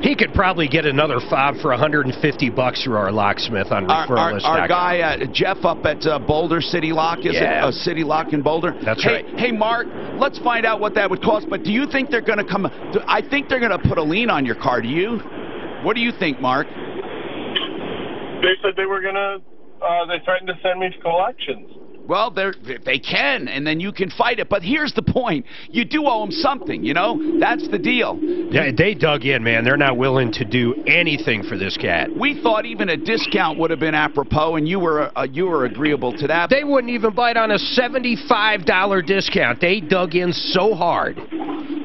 he could probably get another fob for $150 through our locksmith on referralist.com. Our guy, Jeff up at Boulder City Lock, is it? City Lock in Boulder? That's right. Hey, Mark, let's find out what that would cost. But do you think they're going to come... I think they're going to put a lien on your car. Do you? What do you think, Mark? They said they were going to... they threatened to send me to collections. Well, they can, and then you can fight it. But here's the point. You do owe them something, you know? That's the deal. Yeah, they dug in, man. They're not willing to do anything for this cat. We thought even a discount would have been apropos, and you were agreeable to that. They wouldn't even bite on a $75 discount. They dug in so hard.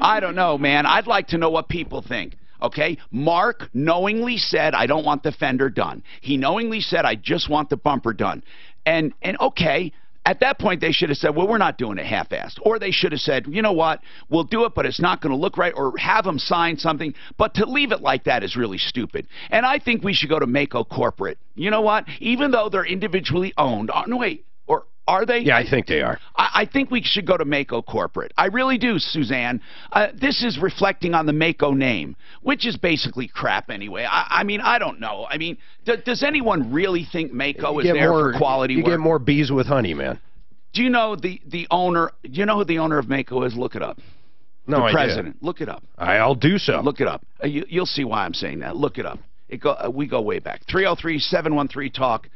I don't know, man. I'd like to know what people think. Okay, Mark knowingly said, I don't want the fender done. He knowingly said, I just want the bumper done. And okay, at that point, they should have said, well, we're not doing it half-assed. Or they should have said, you know what, we'll do it, but it's not going to look right, or have them sign something. But to leave it like that is really stupid. And I think we should go to Mako Corporate. You know what? Even though they're individually owned. No, wait. Or are they? Yeah, I think they are. I think we should go to Mako Corporate. I really do, Suzanne. This is reflecting on the Mako name, which is basically crap anyway. I mean, I don't know. I mean, does anyone really think Mako is there for quality work? You get more bees with honey, man. Do you know the owner? Do you know who the owner of Mako is? Look it up. No, the president. Look it up. I'll do so. Look it up. You'll see why I'm saying that. Look it up. We go way back. 303-713-TALK,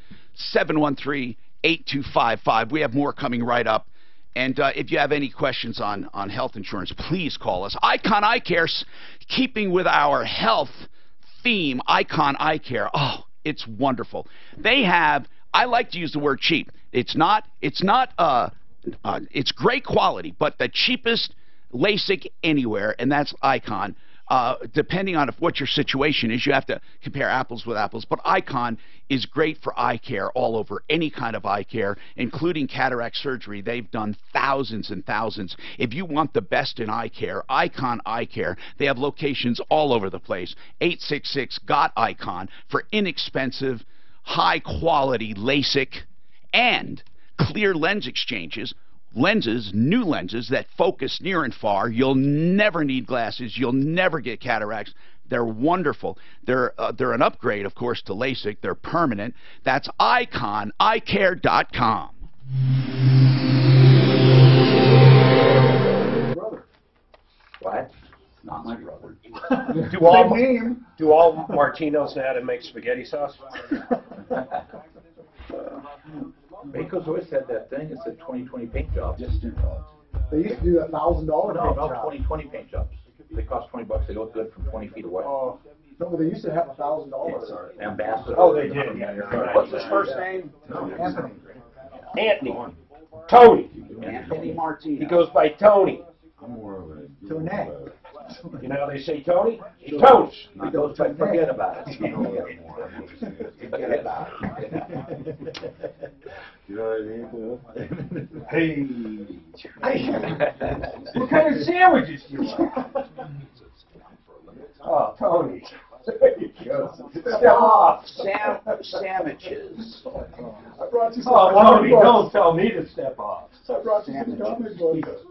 713-8255. We have more coming right up. And if you have any questions on health insurance, please call us. Icon Eye Care, keeping with our health theme, Icon Eye Care. Oh, it's wonderful. They have, I like to use the word cheap. It's great quality, but the cheapest LASIK anywhere, and that's Icon. Depending on what your situation is, you have to compare apples with apples. But Icon is great for eye care all over, any kind of eye care, including cataract surgery. They've done thousands and thousands. If you want the best in eye care, Icon Eye Care. They have locations all over the place. 866-GOT-ICON for inexpensive, high-quality LASIK and clear lens exchanges. Lenses, new lenses that focus near and far. You'll never need glasses. You'll never get cataracts. They're wonderful. They're an upgrade, of course, to LASIK. They're permanent. That's IconEyecare.com. Brother. What? Not my brother. Do all Martinos know how to make spaghetti sauce? Mako's always had that thing. It's a 2020 paint job. They used to do that $1,000 No, paint job. 2020 paint jobs. They cost $20. They look good from 20 feet away. Oh, no, but they used to have $1,000. Ambassador. Oh, they did. Yeah, What's his first name? Anthony. Anthony. Tony. Anthony Martino. He goes by Tony. I'm more of a... Tony. You know how they say Tony? Tony. He goes by forget about it. Forget about it. You know what I mean? Hey. What kind of sandwiches do you like? Oh, Tony. Step off. Sandwiches. I brought you some Tony, don't tell me to step off. I brought you some comic books.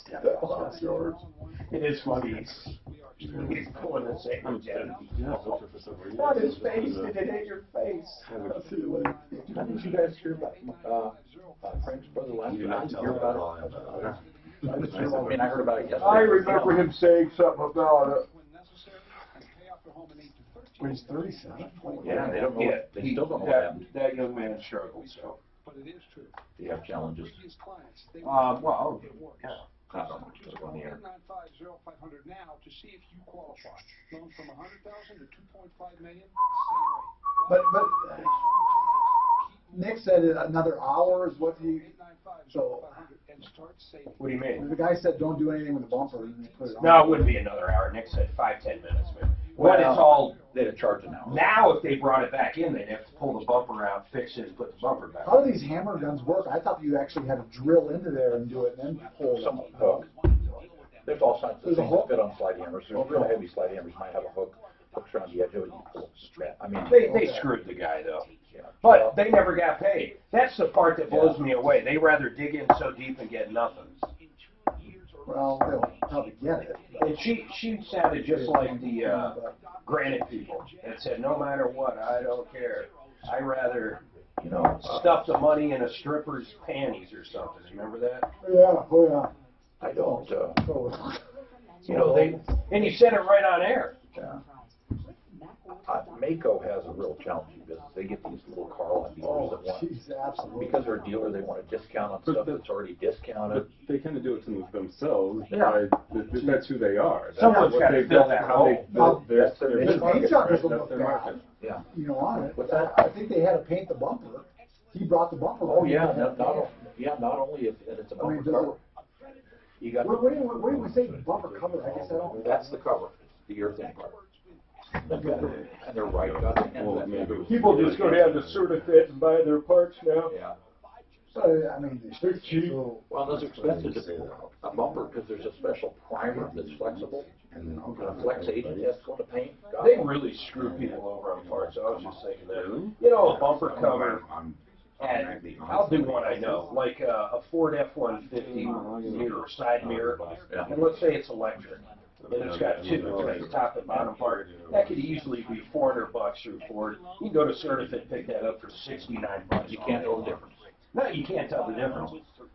Step off, George. It is funny. He's pulling the sandwich out. What his face? Did it hit your face? I'll see you later. How did you guys hear about Frank's brother last year? I didn't hear about it. I heard about it yesterday. I remember him saying something about it. When he's 37. Yeah, they don't know. Yeah, They still don't know what happened. that young man struggled. So. They have challenges. Well, yeah. I don't know. Just on the air. But Nick said another hour is what he. So. What do you mean? The guy said don't do anything with the bumper, and they put it on. No, it wouldn't be another hour. Nick said 5-10 minutes, man. Well, When it's all they'd have charged an hour. now, if they brought it back in, they'd have to pull the bumper out, fix it, and put the bumper back. How do these hammer guns work? I thought you actually had to drill into there and do it, and then pull Some it. hook. There's all kinds of There's a things hook? that fit on slide hammers. There's real heavy slide hammers might have a hook. Hooks around the edge of it. You pull the strap. I mean, They screwed the guy though. But they never got paid. That's the part that blows me away. They rather dig in so deep and get nothing. Well, they'll probably get it. And she sounded just like the granite people that said, no matter what, I don't care. I rather, stuff the money in a stripper's panties or something. Remember that? Yeah, oh yeah. I don't. And you said it right on air. Yeah. Mako has a real challenging business. They get these little car lot dealers that want, Geez, absolutely. because they're a dealer, they want a discount on stuff that's already discounted. But they kind of do it to themselves. Yeah. That's who they are. Someone's got to fill that how they role. build their The market, paint job right? doesn't That's look their bad, market. Yeah. on it. What's that? I think they had to paint the bumper. He brought the bumper. Oh, yeah, not only if it's a bumper cover. You got. What do we say? Bumper cover? I guess I don't. That's the cover, the urethane part. And they're right. People just go down to Certifit and buy their parts now. Yeah. I mean, They're cheap. Well, those are expensive. A bumper, because there's a special primer that's flexible. And a flex agent has to go into paint. They really screw people over on parts. I was just thinking that. A bumper cover. And I'll do one I know, like a Ford F-150 mirror, side mirror. And let's say it's electric. And it's got two, top and bottom part. That could easily be $400 through Ford. You can go to Certifit and pick that up for $69. You can't tell the difference. No, you can't tell the difference.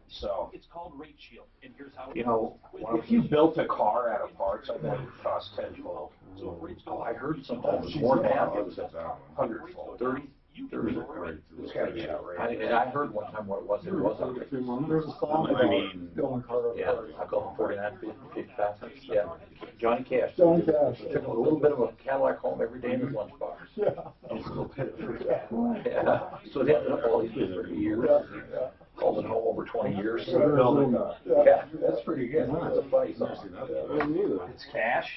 So, if you built a car out of parts, I bet it would cost tenfold. I heard sometimes it was more than that. It was $100-fold. 30. It's got to be outrageous. I heard one time what it was. It was outrageous. There's a song about Bill Carter. Yeah, I call him 49, 55. Yeah, Johnny Cash. Johnny Cash. Took a little bit of a Cadillac home every day in his lunchbox. Yeah. Just a little bit of free cash. Yeah. So they ended up all these 30 years. Called it home over 20 years. Yeah, that's pretty good. That's a funny song. It's cash.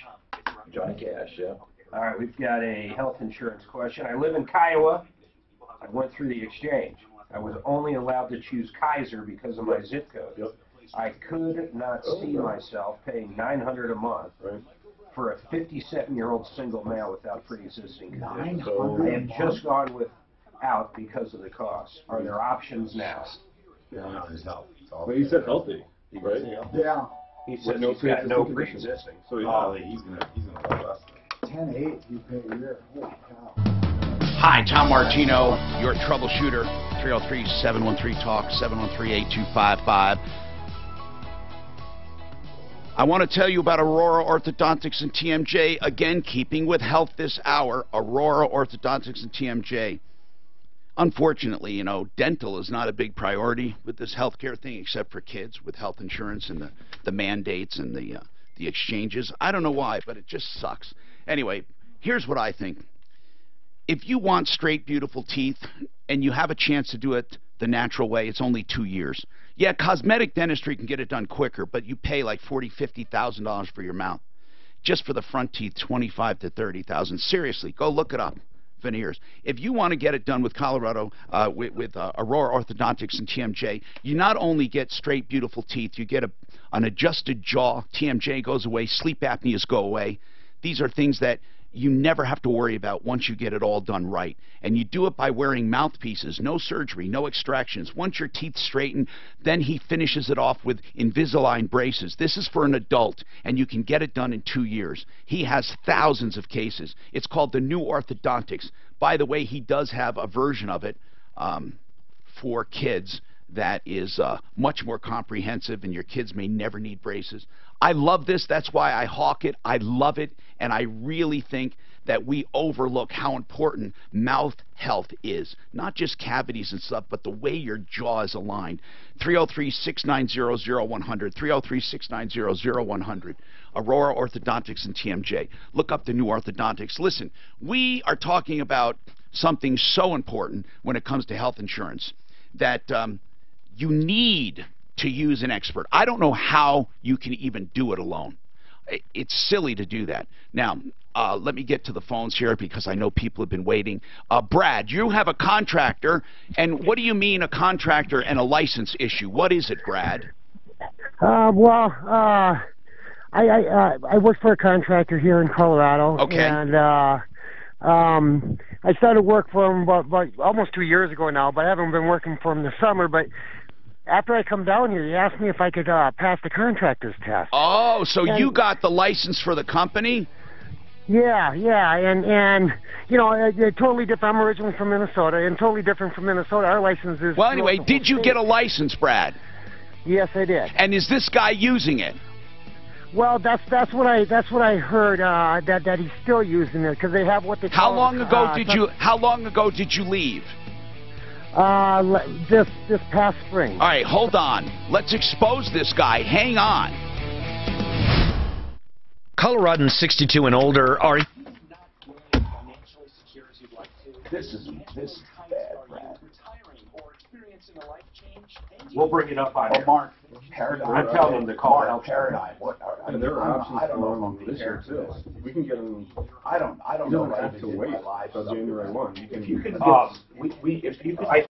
Johnny Cash, yeah. All right, we've got a health insurance question. I live in Kiowa. I went through the exchange. I was only allowed to choose Kaiser because of my zip code. I could not see myself paying $900 a month for a 57-year-old single male without pre-existing conditions. I have just gone without because of the cost. Are there options now? Well, you said healthy, right? Yeah. He said he's got no pre-existing. So he's gonna go less. 10.8 you pay a year. Holy cow. Hi, Tom Martino, your troubleshooter. 303-713-TALK, 713-8255. I want to tell you about Aurora Orthodontics and TMJ. Again, keeping with health this hour, Aurora Orthodontics and TMJ. Unfortunately, dental is not a big priority with this healthcare thing, except for kids with health insurance and the mandates and the exchanges. I don't know why, but it just sucks. Anyway, here's what I think. If you want straight, beautiful teeth, and you have a chance to do it the natural way, it's only 2 years. Yeah, cosmetic dentistry can get it done quicker, but you pay like $40,000, $50,000 for your mouth. Just for the front teeth, $25,000 to $30,000. Seriously, go look it up. Veneers. If you want to get it done with Colorado, with Aurora Orthodontics and TMJ, you not only get straight, beautiful teeth, you get an adjusted jaw. TMJ goes away. Sleep apneas go away. These are things that you never have to worry about once you get it all done right. And you do it by wearing mouthpieces, no surgery, no extractions. Once your teeth straighten, then he finishes it off with Invisalign braces. This is for an adult, and you can get it done in 2 years. He has thousands of cases. It's called the New Orthodontics. By the way, he does have a version of it for kids that is much more comprehensive, and your kids may never need braces. I love this. That's why I hawk it. I love it, and I really think that we overlook how important mouth health is. Not just cavities and stuff, but the way your jaw is aligned. 303-690-0100, 303-690-0100. Aurora Orthodontics and TMJ. Look up the New Orthodontics. Listen, we are talking about something so important when it comes to health insurance that you need to use an expert. I don't know how you can even do it alone. It's silly to do that. Now, let me get to the phones here because I know people have been waiting. Brad, you have a contractor, and what do you mean a contractor and a license issue? What is it, Brad? I work for a contractor here in Colorado. Okay. And I started work for him about almost 2 years ago now, but I haven't been working for him this summer. But after I come down here, he asked me if I could pass the contractor's test. Oh, so you got the license for the company? Yeah, and you know, totally different. I'm originally from Minnesota, and totally different from Minnesota. Our license is... Well, anyway, did you get a license, Brad? Yes, I did. And is this guy using it? Well, that's what I heard that he's still using it because they have what they call. How long ago did you leave? This past spring. All right, hold on. Let's expose this guy. Hang on. Coloradans 62 and older are... This is bad, Brad. We'll bring it up on Oh, Mark, Paradigm. I'm telling them to call Mark, out Paradigm. What? There are options I don't for know him if this year too. We can get him. I don't You know don't if I have even to did wait my live till stuff. January 1. If you can get, if you can,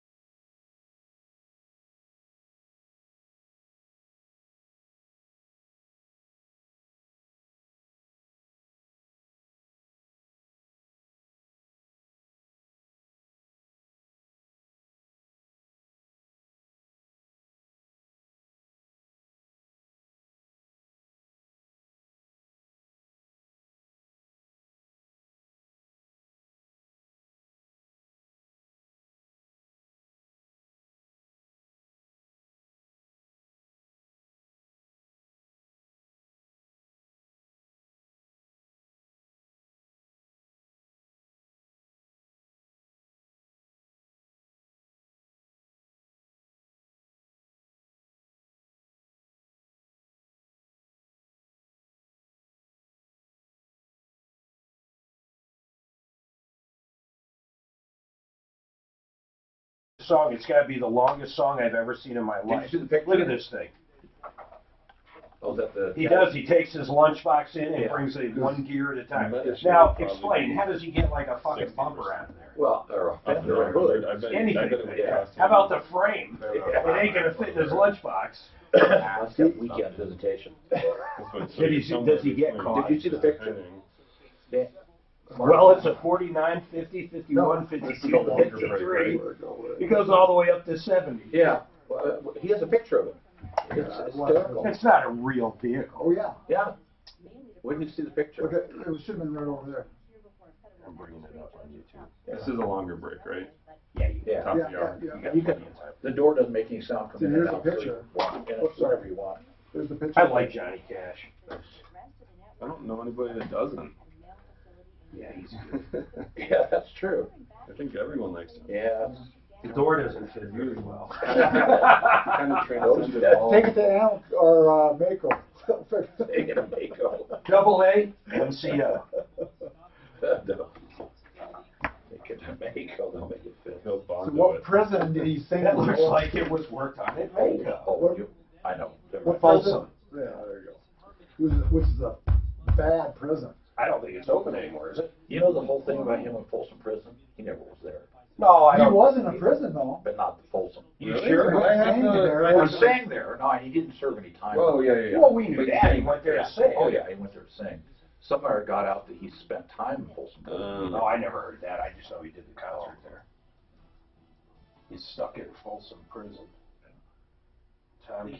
song. It's got to be the longest song I've ever seen in my life. Did you see the picture? Look at this thing. Oh, is that the... He does. He takes his lunchbox in and brings it one gear at a time. Now, explain. How does he get like a fucking bumper out of there? Well, or a fender or a hood. Anything. How about the frame? It ain't going to fit in his lunchbox. That's got weekend visitation. Does he get caught? Did you see the picture? Yeah. Well, it's a 49, 50, 51, 52, 53. He goes all the way up to 70. Yeah. Well, he has a picture of it. It's hysterical. It's not a real vehicle. Oh, yeah. Yeah. When did you see the picture? Okay, it should have been right over there. I'm bringing it up on YouTube. This is a longer break, right? Yeah. Top of the hour. You can, the door doesn't make any sound coming in Here's and a out. So picture. you walk in it wherever you want. There's the picture. I like Johnny Cash. I don't know anybody that doesn't. Yeah, he's good. Yeah, that's true. I think everyone likes him. Yeah. The door doesn't fit very well. Kind of transcended all. Take it to Al or Mako. Take it to Mako. Double A, MCO. No. Take it to Mako, they'll make it fit. He'll bond So to what it. prison did he sing? That looks like it was worked on at Mako. I know. What Folsom. prison? Yeah, there you go. Which is a bad prison. I don't think it's open anymore, is it? You know the whole thing about him in Folsom Prison? He never was there. No, I He don't. was in a prison, though. But not the Folsom. You Really? sure? I have He to- He was staying there. No, he didn't serve any time. Oh, yeah. Well, we knew that. He went there to sing. Oh, yeah, he went there to sing. Somewhere got out that he spent time in Folsom Prison. No, I never heard that. I just know he did the concert there. He's stuck in Folsom Prison.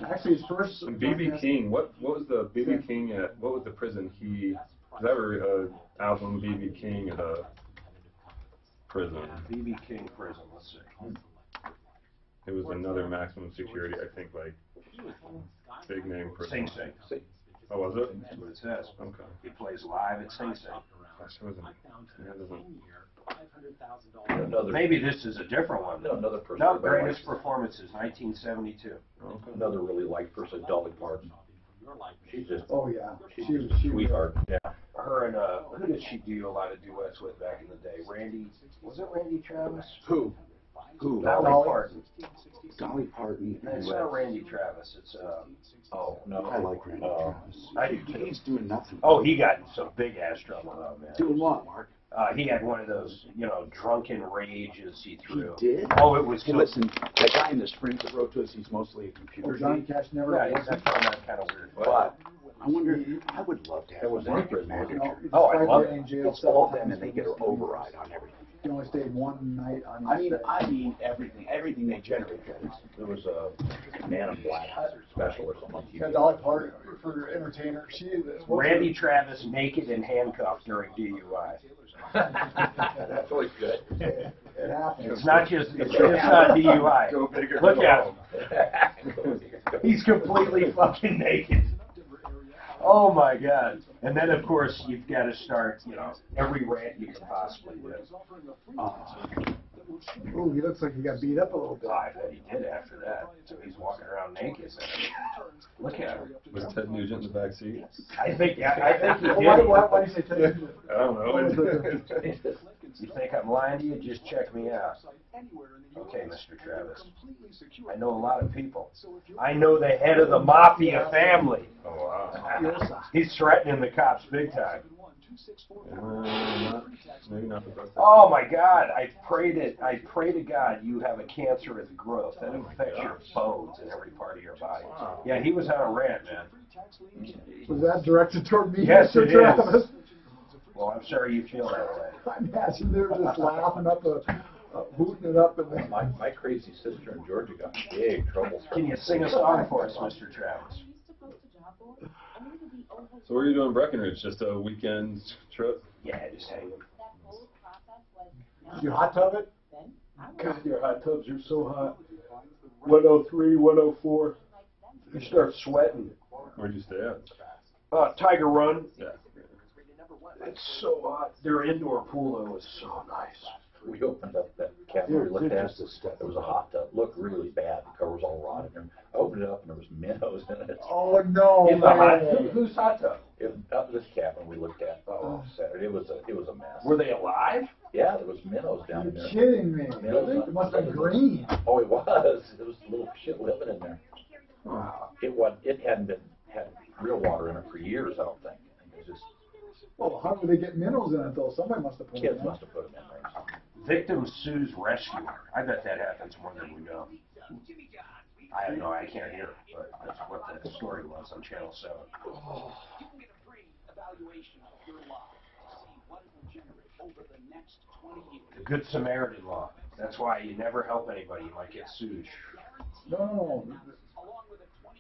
Actually, his first. B.B. King. What was the B.B. King at? What was the prison he? Was ever album B.B. King at a prison? B.B. King prison. Let's see. It was another maximum security. I think like big name prison. Sing Sing. Oh, was it? That's what it says. Okay. He plays live at Sing Sing. Maybe this is a different one. No, another person. No, greatest performances, 1972. Okay. Another really liked person, Dolly Parton. She's just. Oh yeah. She's a sweetheart. Yeah. Her and who did she do a lot of duets with back in the day? Randy. Was it Randy Travis? Who? Dolly Parton. Dolly Parton. No, it's not Randy Travis. It's Oh no. I like Randy Travis. I do too. He's doing nothing. Oh, he got in some big ass trouble though, man. Doing what, Mark? He had one of those, drunken rages he threw. He did? Oh, it was. Hey, listen, that guy in the Springs that wrote to us, he's mostly a computer. Johnny Cash never. Yeah, I found that kind of weird. But I wonder, I would love to have a prison manager. Oh, I love it. It's all them, and they get an override on everything. You only stayed one night on. I mean everything they generate. There was a Man in Black special or something on TV. Yeah, Dolly Parton for entertainer. Randy Travis naked and handcuffed during DUI. That's always good. It happens. It's not just DUI. Go bigger. Look at him. He's completely fucking naked. Oh my God. And then of course you've got to start, every rant you can possibly do. Oh, he looks like he got beat up a little bit. I bet he did after that. So he's walking around naked. Look at him. Was Ted Nugent in the back seat? I think he did. Why do you say Ted Nugent? I don't know. You think I'm lying to you? Just check me out. Okay, Mr. Travis. I know a lot of people. I know the head of the mafia family. Oh, wow. He's threatening the cops big time. Maybe not the best. Oh my God! I pray to God you have a cancerous growth that affects your bones in every part of your body. Wow. Yeah, he was on a rant, man. Was that directed toward me, Yes, Mr. it Travis? is. Well, I'm sorry you feel that way. I imagine they were just laughing up, hooting it up, and then. My crazy sister in Georgia got in big trouble. Can you sing a song for us, Mr. Travis? So what are you doing in Breckenridge? Just a weekend trip? Yeah, just hanging. Did you hot tub it? God, your hot tubs are so hot. 103, 104. You start sweating. Where'd you stay at? Tiger Run. Yeah. It's so hot. Their indoor pool, though, is so nice. We opened up that cabin we looked at. There was a hot tub. Looked really bad. The cover was all rotted. And I opened it up and there was minnows in it. Oh no! In the hot tub? Whose hot tub? Up this cabin we looked at Saturday. It was a mess. Were they alive? Yeah, there was minnows down in there. You're kidding me. Really? It must have been green. Oh, it was. There was little shit living in there. It hadn't had real water in it for years. I don't think. It was just. Well, how did they get minnows in it though? Somebody must have put Kids them in. must have put them in there. Victim sues rescuer. I bet that happens more than we know. I know I can't hear it, but that's what that story was on Channel 7. Oh. The Good Samaritan law. That's why you never help anybody. You might get sued. No.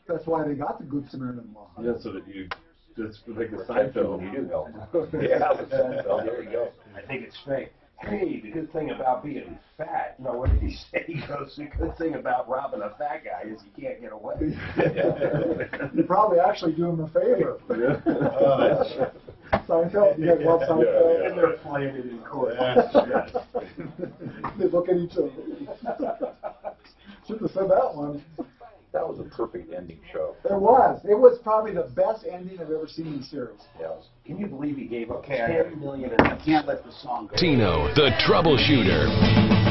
That's why they got the Good Samaritan law. Yeah, so that you, it's like the Seinfeld. You do help. Yeah, the Seinfeld. There you go. I think it's fake. Hey, the good thing about being fat, what did he say? He goes, the good thing about robbing a fat guy is you can't get away. You probably actually do him a favor. Seinfeld, you guys love Seinfeld? Yeah. And they're playing it in court. Yes. They look at each other. Should have said that one. That was a perfect ending show. It was. It was probably the best ending I've ever seen in the series. Yes. Can you believe he gave up $10 million and I can't let the song go? Tino, the Troubleshooter.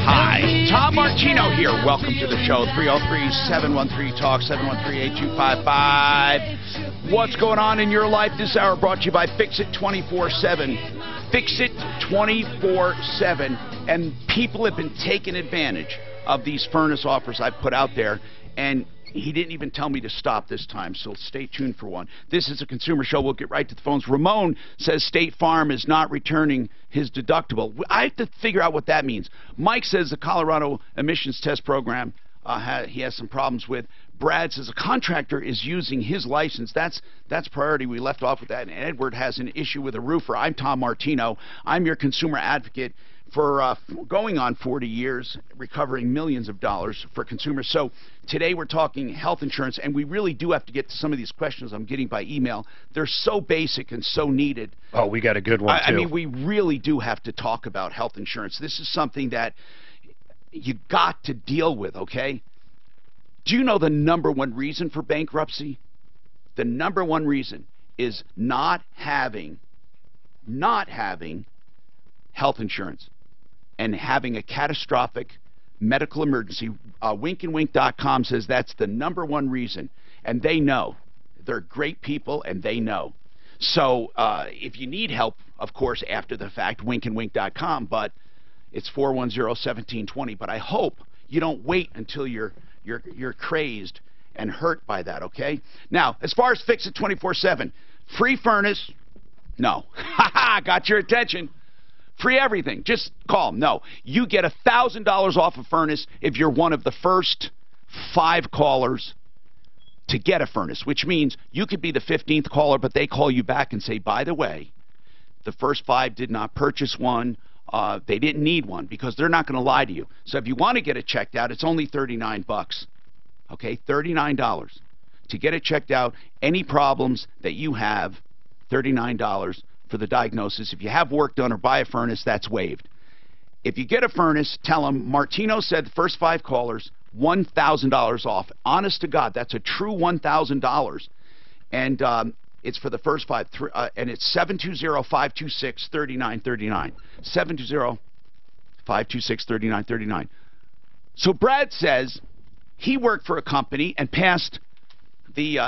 Hi, Tom Martino here. Welcome to the show. 303-713-TALK, 713-8255. What's going on in your life this hour? Brought to you by Fix It 24/7. Fix It 24/7. And people have been taking advantage of these furnace offers I've put out there. And He didn't even tell me to stop this time, so stay tuned for one. This is a consumer show. We'll get right to the phones. Ramon says State Farm is not returning his deductible. I have to figure out what that means. Mike says the Colorado emissions test program he has some problems with. Brad says a contractor is using his license. That's priority. We left off with that. And Edward has an issue with a roofer. I'm Tom Martino. I'm your consumer advocate for going on 40 years, recovering millions of dollars for consumers. So today we're talking health insurance, and we really do have to get to some of these questions I'm getting by email. They're so basic and so needed. Oh, we got a good one, too. I mean, we really do have to talk about health insurance. This is something that you got to deal with, okay? Do you know the #1 reason for bankruptcy? The #1 reason is not having health insurance and having a catastrophic medical emergency. Winkandwink.com says that's the #1 reason, and they know. They're great people, and they know. So if you need help, of course, after the fact, winkandwink.com, but it's 410-1720. But I hope you don't wait until you're crazed and hurt by that, okay? Now, as far as Fix It 24/7, free furnace, no. Ha-ha, got your attention. Free everything. Just call them. No. You get $1,000 off a furnace if you're one of the first 5 callers to get a furnace, which means you could be the 15th caller, but they call you back and say, by the way, the first 5 did not purchase one. They didn't need one, because they're not going to lie to you. So if you want to get it checked out, it's only $39. Okay, $39 to get it checked out. Any problems that you have, $39 for the diagnosis. If you have work done or buy a furnace, that's waived. If you get a furnace, tell them Martino said the first 5 callers, $1,000 off. Honest to God, that's a true $1,000. And it's for the first 5, and it's 720-526-3939. 720-526-3939. So Brad says he worked for a company and passed the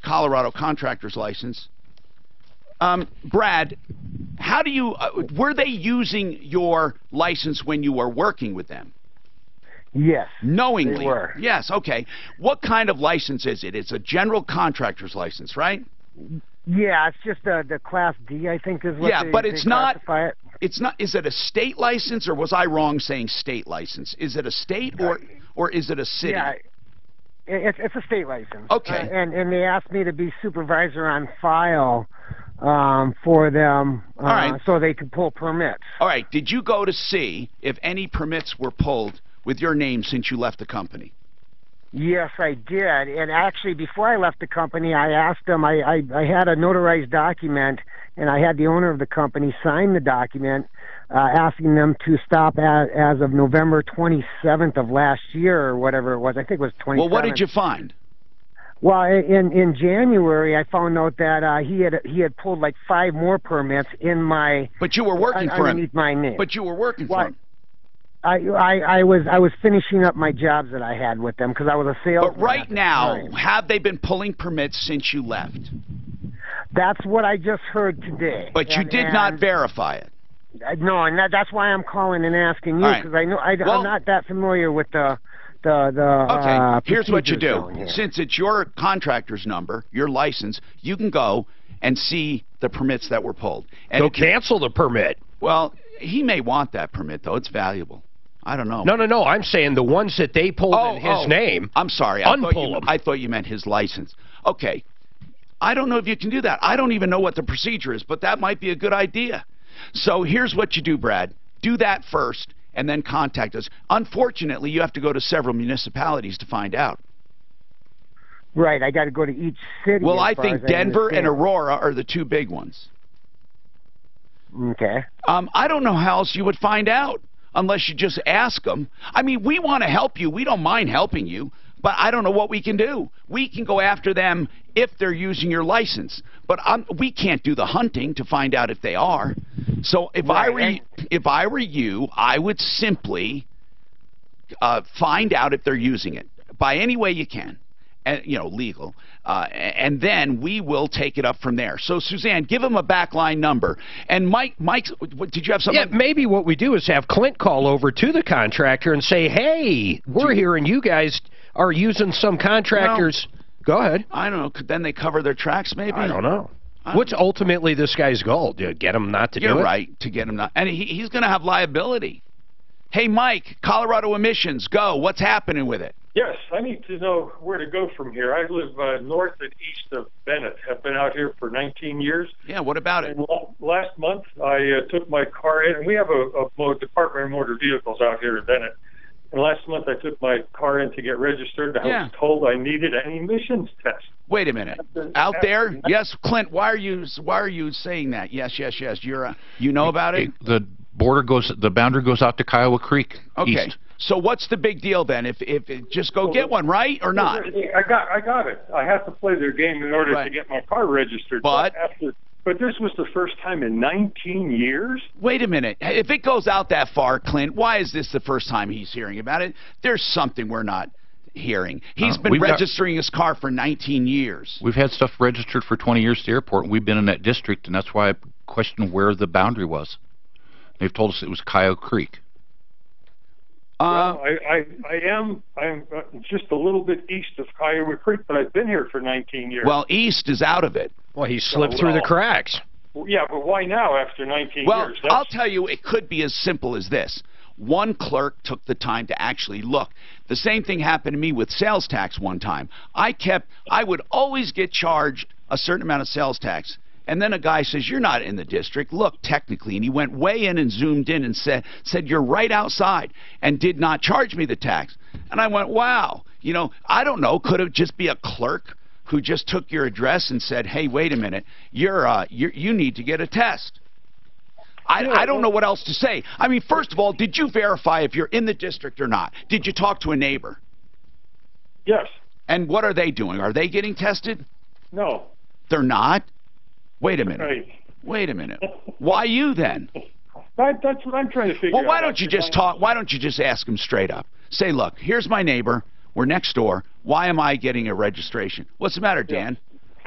Colorado contractor's license. Brad, how do you, were they using your license when you were working with them? Yes. Knowingly? They were. Yes, okay. What kind of license is it? It's a general contractor's license, right? Yeah, it's just the Class D, I think is what but they it's not, it. It's not, is it a state license, or was I wrong saying state license? Is it a state or is it a city? Yeah, it's a state license. Okay. And they asked me to be supervisor on file for them so they could pull permits. All right. Did you go to see if any permits were pulled with your name since you left the company? Yes, I did. And actually, before I left the company, I asked them, I had a notarized document, and I had the owner of the company sign the document asking them to stop as of November 27th of last year, or whatever it was. I think it was 27th. Well, what did you find? Well, in January, I found out that he had pulled like 5 more permits in my... But you were working for him. Underneath my name. But you were working for him. I was finishing up my jobs that I had with them because I was a salesman. But right now, have they been pulling permits since you left? That's what I just heard today. But you did not verify it. No, and that's why I'm calling and asking you, because I know I'm not that familiar with the okay, here's what you do. Here. Since it's your contractor's number, your license, you can go and see the permits that were pulled. And go cancel the permit. Well, he may want that permit, though. It's valuable. I don't know. No. I'm saying the ones that they pulled in his name. I'm sorry. Unpull them. I thought you meant his license. Okay. I don't know if you can do that. I don't even know what the procedure is, but that might be a good idea. So here's what you do, Brad. Do that first, and then contact us. Unfortunately, you have to go to several municipalities to find out. Right. I got to go to each city. Well, I think Denver and Aurora are the 2 big ones. Okay. I don't know how else you would find out unless you just ask them. I mean, we want to help you. We don't mind helping you, but I don't know what we can do. We can go after them if they're using your license, but we can't do the hunting to find out if they are. So if I were you, I would simply find out if they're using it by any way you can. Legal, and then we will take it up from there. So, Suzanne, give him a backline number. And Mike, did you have something? Yeah, maybe what we do is have Clint call over to the contractor and say, hey, we're hearing you guys are using some contractors. Go ahead. I don't know. Could then they cover their tracks, maybe? I don't know. What's ultimately this guy's goal? To get him not to do it? You're right, to get him not. And he's going to have liability. Hey, Mike, Colorado emissions, go. What's happening with it? Yes, I need to know where to go from here. I live north and east of Bennett. I've been out here for 19 years. Yeah, what about it? And last month, I took my car in. And we have a Department of Motor Vehicles out here in Bennett. And last month, I took my car in to get registered. I was told I needed an emissions test. Wait a minute. Out there? Yes, Clint. Why are you saying that? Yes. You're you know about it? The boundary goes out to Kiowa Creek. Okay. East. So what's the big deal then? If just go get one, right, or not? I got it. I have to play their game in order to get my car registered. But this was the first time in 19 years. Wait a minute. If it goes out that far, Clint, why is this the first time he's hearing about it? There's something we're not hearing. He's been registering his car for 19 years. We've had stuff registered for 20 years at the airport, and we've been in that district, and that's why I questioned where the boundary was. They've told us it was Kiowa Creek. Well, I'm just a little bit east of Kiowa Creek, but I've been here for 19 years. Well, east is out of it. Well, he slipped through the cracks. Yeah, but why now after 19 years? Well, I'll tell you, it could be as simple as this. One clerk took the time to actually look. The same thing happened to me with sales tax one time. I would always get charged a certain amount of sales tax. And then a guy says, you're not in the district. Look, technically. And he went way in and zoomed in and said, you're right outside, and did not charge me the tax. And I went, wow. You know, I don't know. Could it just be a clerk who just took your address and said, hey, wait a minute, you need to get a test? I don't know what else to say. I mean, first of all, did you verify if you're in the district or not? Did you talk to a neighbor? Yes. And what are they doing? Are they getting tested? No. They're not? Wait a minute. Right. Wait a minute. Why you then? That's what I'm trying to figure out. Well, why don't you just talk? Why don't you just ask him straight up? Say, look, here's my neighbor. We're next door. Why am I getting a registration? What's the matter, Dan?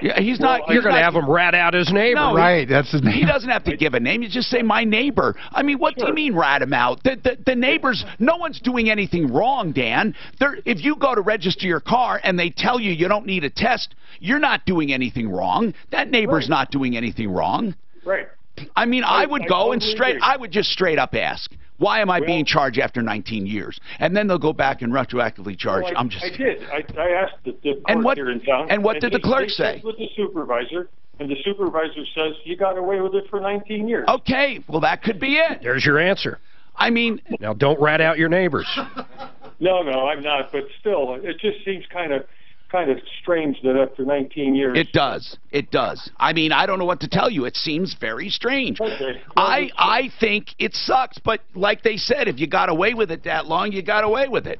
Yeah, he's not. You're going to have him rat out his neighbor, no, right? That's his name. He doesn't have to give a name. You just say my neighbor. I mean, what do you mean rat him out? The neighbors. No one's doing anything wrong, Dan. If you go to register your car and they tell you you don't need a test, you're not doing anything wrong. That neighbor's not doing anything wrong. Right. I mean, I would go and I would just straight up ask, why am I being charged after 19 years? And then they'll go back and retroactively charge. Well, I did. I asked the clerk here in town. And what did the clerk say? With the supervisor, and the supervisor says you got away with it for 19 years. Okay, well that could be it. There's your answer. I mean, now don't rat out your neighbors. No, I'm not. But still, it just seems kind of strange that after 19 years. It does. I mean, I don't know what to tell you. It seems very strange. Okay. I think it sucks, but like they said, if you got away with it that long, you got away with it.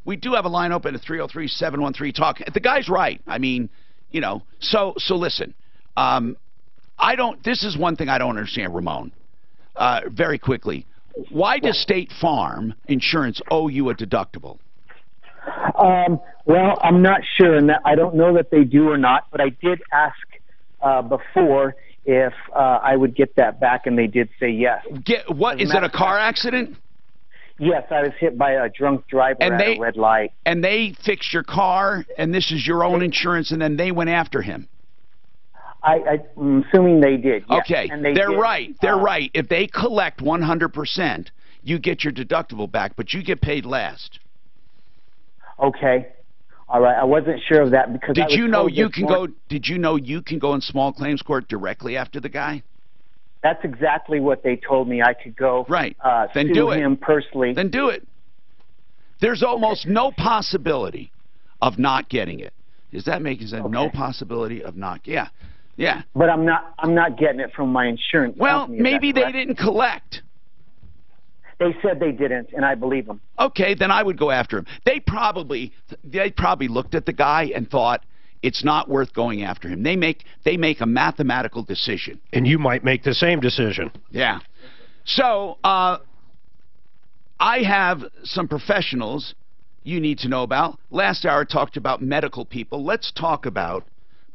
We do have a line open at 303-713-TALK. The guy's right. I mean, you know, so listen. This is one thing I don't understand, Ramon. Very quickly. Why does State Farm Insurance owe you a deductible? Well, I'm not sure, and I don't know that they do or not, but I did ask before if I would get that back, and they did say yes. Is it a car accident? Yes, I was hit by a drunk driver at a red light. And they fixed your car, and this is your own insurance, and then they went after him. I'm assuming they did. Yes. Okay, and they're right. They're right. If they collect 100%, you get your deductible back, but you get paid last. Okay. All right. I wasn't sure of that because Did you know you can go in small claims court directly after the guy? That's exactly what they told me. I could go then sue do it. him personally. Then do it. There's almost no possibility of not getting it. Does that make sense? No possibility of not. Yeah. But I'm not getting it from my insurance company. Well, maybe they didn't collect. They said they didn't, and I believe them. Okay, then I would go after him. They probably looked at the guy and thought it's not worth going after him. They make a mathematical decision. And you might make the same decision. Yeah. So I have some professionals you need to know about. Last hour I talked about medical people. Let's talk about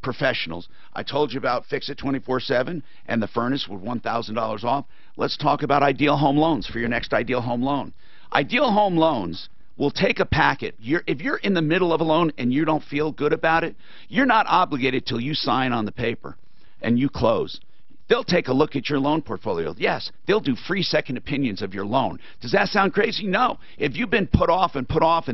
professionals. I told you about Fix It 24/7 and the furnace with $1,000 off. Let's talk about Ideal Home Loans for your next Ideal Home Loan. Ideal Home Loans will take a packet. If you're in the middle of a loan and you don't feel good about it, you're not obligated till you sign on the paper and you close. They'll take a look at your loan portfolio. Yes, they'll do free second opinions of your loan. Does that sound crazy? No. If you've been put off and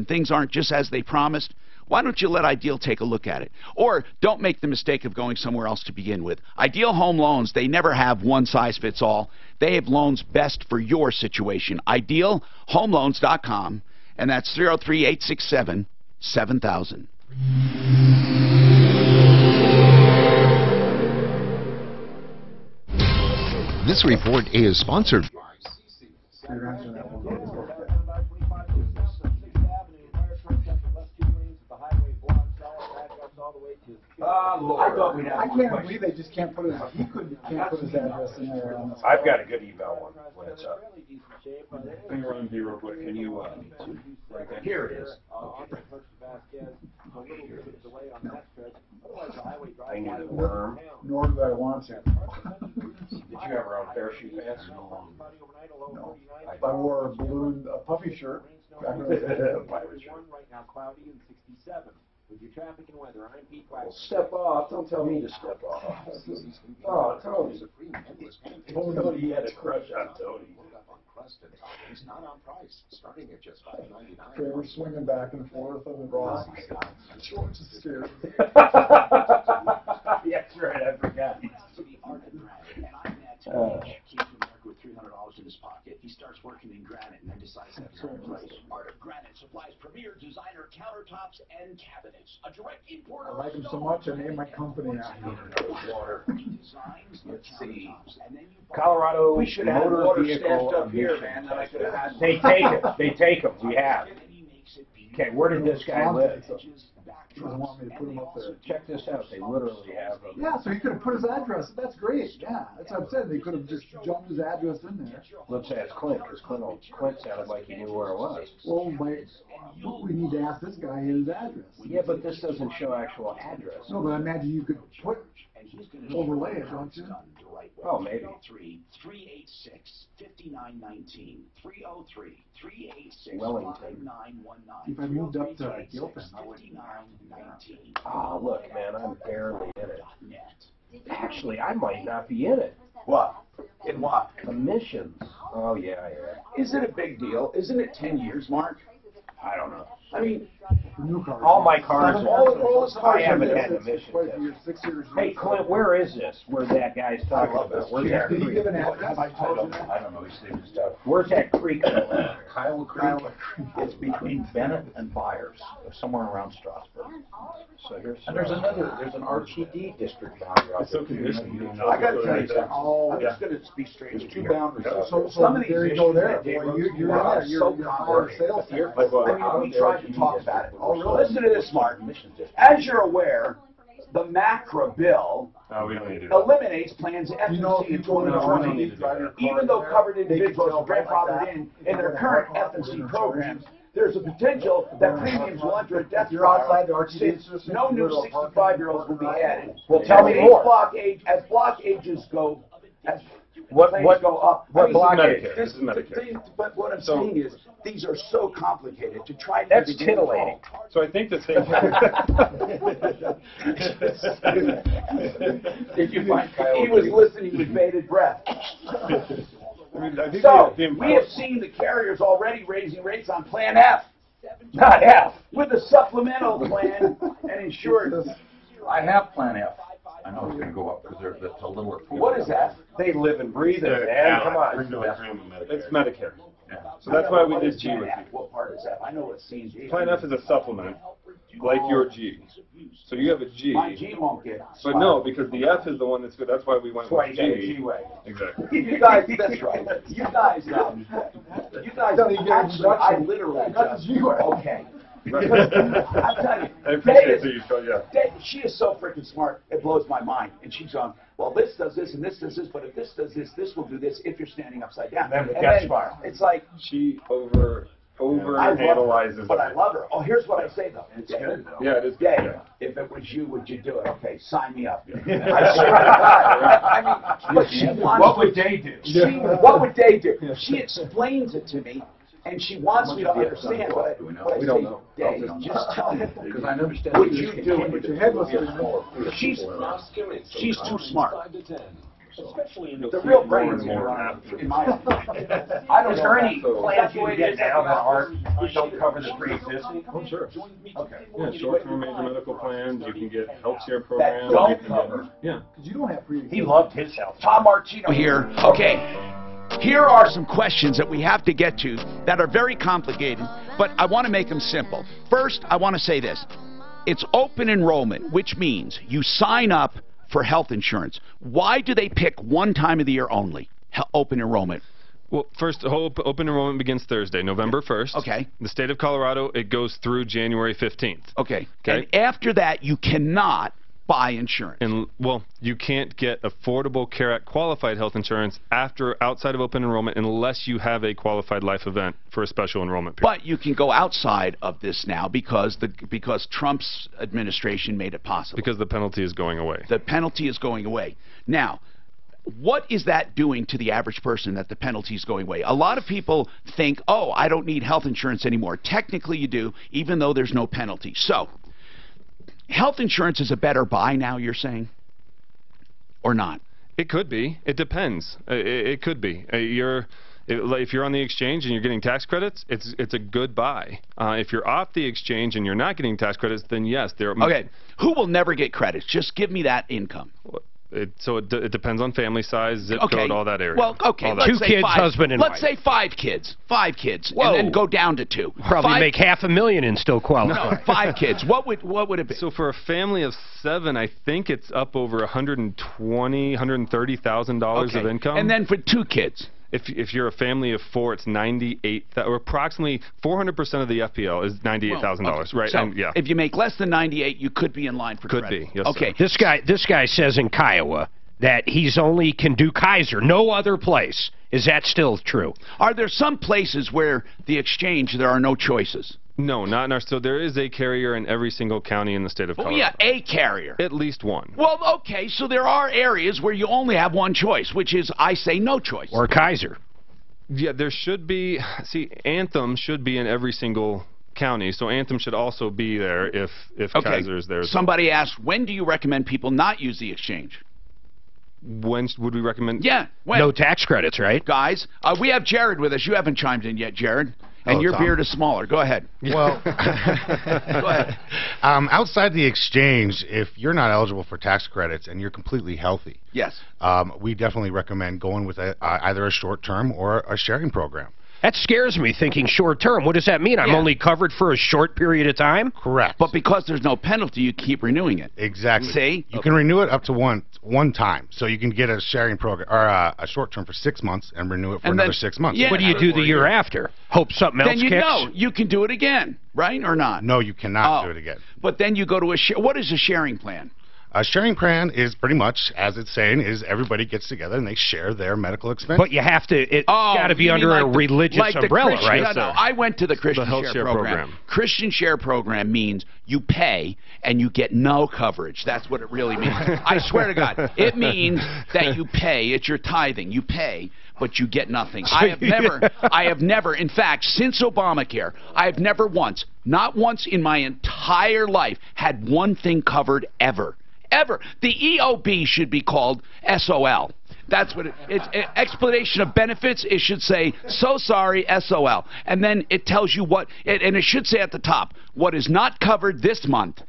things aren't just as they promised, why don't you let Ideal take a look at it? Or don't make the mistake of going somewhere else to begin with. Ideal Home Loans, they never have one size fits all. They have loans best for your situation. IdealHomeLoans.com, and that's 303-867-7000. This report is sponsored. I can't believe they just can't put his, can't put his address in there. I've got a good email one when it's up. Hang around here real quick. Can you, here it is. I knew the worm. Nor do I want to. Did you ever own parachute pants? No. I wore a puffy shirt. Back when I was right now, cloudy and 67. With your traffic and weather, I'm Pete Waxman. Well, step off. Don't tell me to step off. Oh, Tony. Tony, he had a crush on Tony. It's not on price, starting at just $5.99. They were swinging back and forth on the rock. George is scared. That's right, I forgot. Came to America with $300 in his pocket. He starts working in granite and then decides to have his own place. Art of Granite supplies premier designer countertops and cabinets. A direct importer. I like him so much, I named my company after him. Water. Let's see. Colorado We should have motor water vehicle stashed up here, emissions. man, that I could have had. They take it. They take them. We have. Okay, where did this guy live? He doesn't want me to put him up there. Check this out. They literally have them. Yeah, so he could have put his address. That's great. Yeah, that's what I'm saying. They could have just jumped his address in there. Let's ask Clint, because Clint sounded like he knew where it was. Well, we need to ask this guy his address. Yeah, but this doesn't show actual address. No, but I imagine you could overlay it, don't you? Oh, maybe. 386-5919. 303-386-5919. Wellington. If I moved up to Gilpin, I would. Ah, look, man, I'm barely in it. Actually, I might not be in it. What? In what? Emissions. Oh, yeah. Is it a big deal? Isn't it 10 years, Mark? I don't know. I mean, all my cars are. All his cars I haven't are had an emission test. Hey, Clint, where is this? Where that guy's talking about? Where's that Did he creek? give an address? I don't know. He's saving stuff. Where's that creek? Kyle Creek. It's between Bennett and Byers, somewhere around Strasburg. So here's. And there's an RTD district boundary out It's so there. conditioned. I got to tell you something. I'm Yeah. just going to be straight. There's two Yeah. boundaries out So there. Some of these there you go issues there. that Dave Boy, Rose you're brought there. up You're so higher complicated. sales tax. But I mean, we tried to talk about it. Listen to this, Mark. As you're aware, the MACRA bill Oh, we don't need to do that. eliminates plans FMC You know, if in you go in 2020, even though covered individuals are grandfathered in their current FMC FMC programs. There's a potential that premiums will enter a death You're outside the spiral RTD since no new 65-year-olds will be added. Well, tell me more. As block ages go, as What claims go up. what I mean, block Medicare. age? This is Medicare. But what I'm saying is, these are so complicated to try to That's begin titillating. So I think the thing. Did you find he was listening with bated breath? I mean, I think So, the we have seen the carriers already raising rates on Plan F, not F, with a supplemental plan and insured. I have Plan F. I know it's going to go up because that's a little. What is F? They live and breathe it, man. Yeah, Come on. It's Medicare. So that's why we did G with you. What part is F? I know what C and G. Plan F is a supplement, like your G. So you have a G. My G won't get. But no, because the F is the one that's good. That's why we went That's why with you got a G. G-way. Exactly. You guys, that's right. You guys, actually, I literally just, okay. I'm telling I you, appreciate that you told you. She is so freaking smart, it blows my mind. And she's on, well, this does this and this does this, but if this does this, this will do this if you're standing upside down. Then the And death then spiral. it's like, She over analyzes. but I love her. Oh, here's what I say though. It's good though. Yeah, it is. Dave, Yeah. if it was you, would you do it? Okay, sign me up. I swear to God. I mean, but she wants What would they do? What would they do? She explains it to me And she wants me to understand, but I say, Dave, just tell me. Because I understand. Would you do it? But your head must be She's too smart. Especially in The real brains are in my opinion. Is there any plans you can get now that don't cover the pre-existing? Oh, sure. Okay. Yeah, short-term major medical plans. You can get health share programs. Don't cover. Yeah. Because you don't have pre. He loved his health. Tom Martino Here. Okay. Here are some questions that we have to get to that are very complicated, but I want to make them simple. First, I want to say this. It's open enrollment, which means you sign up for health insurance. Why do they pick one time of the year only, open enrollment? Well, first, open enrollment begins Thursday, November 1st. Okay. The state of Colorado, it goes through January 15th. Okay. And after that, you cannot buy insurance. And, well, you can't get Affordable Care Act qualified health insurance outside of open enrollment unless you have a qualified life event for a special enrollment period. But you can go outside of this now because Trump's administration made it possible. Because the penalty is going away. The penalty is going away. Now, what is that doing to the average person that the penalty is going away? A lot of people think, oh, I don't need health insurance anymore. Technically you do, even though there's no penalty. So, health insurance is a better buy now, you're saying? Or not? It could be. It depends. It could be. If you're on the exchange and you're getting tax credits, it's a good buy. If you're off the exchange and you're not getting tax credits, then yes. Okay. Who will never get credits? Just give me that income. It depends on family size, zip code, all that area. Well, okay, let's say 5. Husband and let's wife. say 5 kids. 5 kids. Whoa. And then go down to 2. Probably make $500,000 and still qualify. No, 5 kids. What would it be? So for a family of 7, I think it's up over $130,000 of income. And then for 2 kids. If you're a family of 4, it's or approximately 400% of the FPL is $98,000, right? So and, yeah. if you make less than 98, you could be in line for credit. Could be, yes. Okay. Sir. This guy says in Kiowa that he's only can do Kaiser, no other place. Is that still true? Are there some places where the exchange there are no choices? No, not in our. So there is a carrier in every single county in the state of Colorado. Oh yeah, a carrier. At least one. Well, okay, so there are areas where you only have one choice, which is, I say, no choice. Or Kaiser. Yeah, there should be. See, Anthem should be in every single county, so Anthem should also be there if Kaiser is there. Somebody asked, when do you recommend people not use the exchange? When would we recommend? Yeah, when? No tax credits, right? Guys, we have Jared with us. You haven't chimed in yet, Jared. And your Tom. beard is smaller. Go ahead. Well, go ahead. Outside the exchange, if you're not eligible for tax credits and you're completely healthy, yes, we definitely recommend going with either a short-term or a sharing program. That scares me, thinking short-term. What does that mean? I'm only covered for a short period of time? Correct. But because there's no penalty, you keep renewing it. Exactly. See? You can renew it up to one time. So you can get a sharing program or a short-term for 6 months and renew it for another 6 months. Yeah, what do you do the year after? Hope something else kicks? Then you know you can do it again, right, or not? No, you cannot do it again. But then you go to what is a sharing plan? A sharing plan is pretty much, as it's saying, is everybody gets together and they share their medical expenses. But you have to, it's got to be under a religious umbrella, right? No, I went to the Christian Health Share program. Christian Share program means you pay and you get no coverage. That's what it really means. I swear to God. It means that you pay. It's your tithing. You pay, but you get nothing. I have never, in fact, since Obamacare, I have never once, not once in my entire life, had one thing covered ever. Ever. The EOB should be called SOL. That's what it's explanation of benefits. It should say, so sorry, SOL. And then it tells you what, and it should say at the top, what is not covered this month.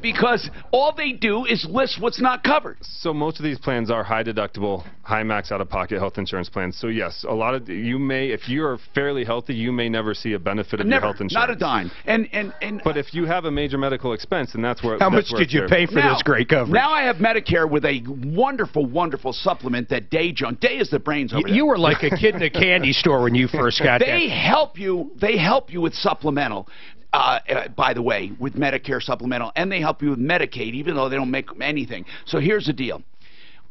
Because all they do is list what's not covered. So most of these plans are high deductible, high max out-of-pocket health insurance plans. So yes, a lot of you may, if you are fairly healthy, you may never see a benefit of your health insurance. Not a dime. But if you have a major medical expense, then that's where. How much did you pay for this great coverage? Now I have Medicare with a wonderful, wonderful supplement that Day is the brains over there. You were like a kid in a candy store when you first got that. They help you with supplemental. By the way, with Medicare supplemental, and they help you with Medicaid, even though they don't make anything. So here's the deal.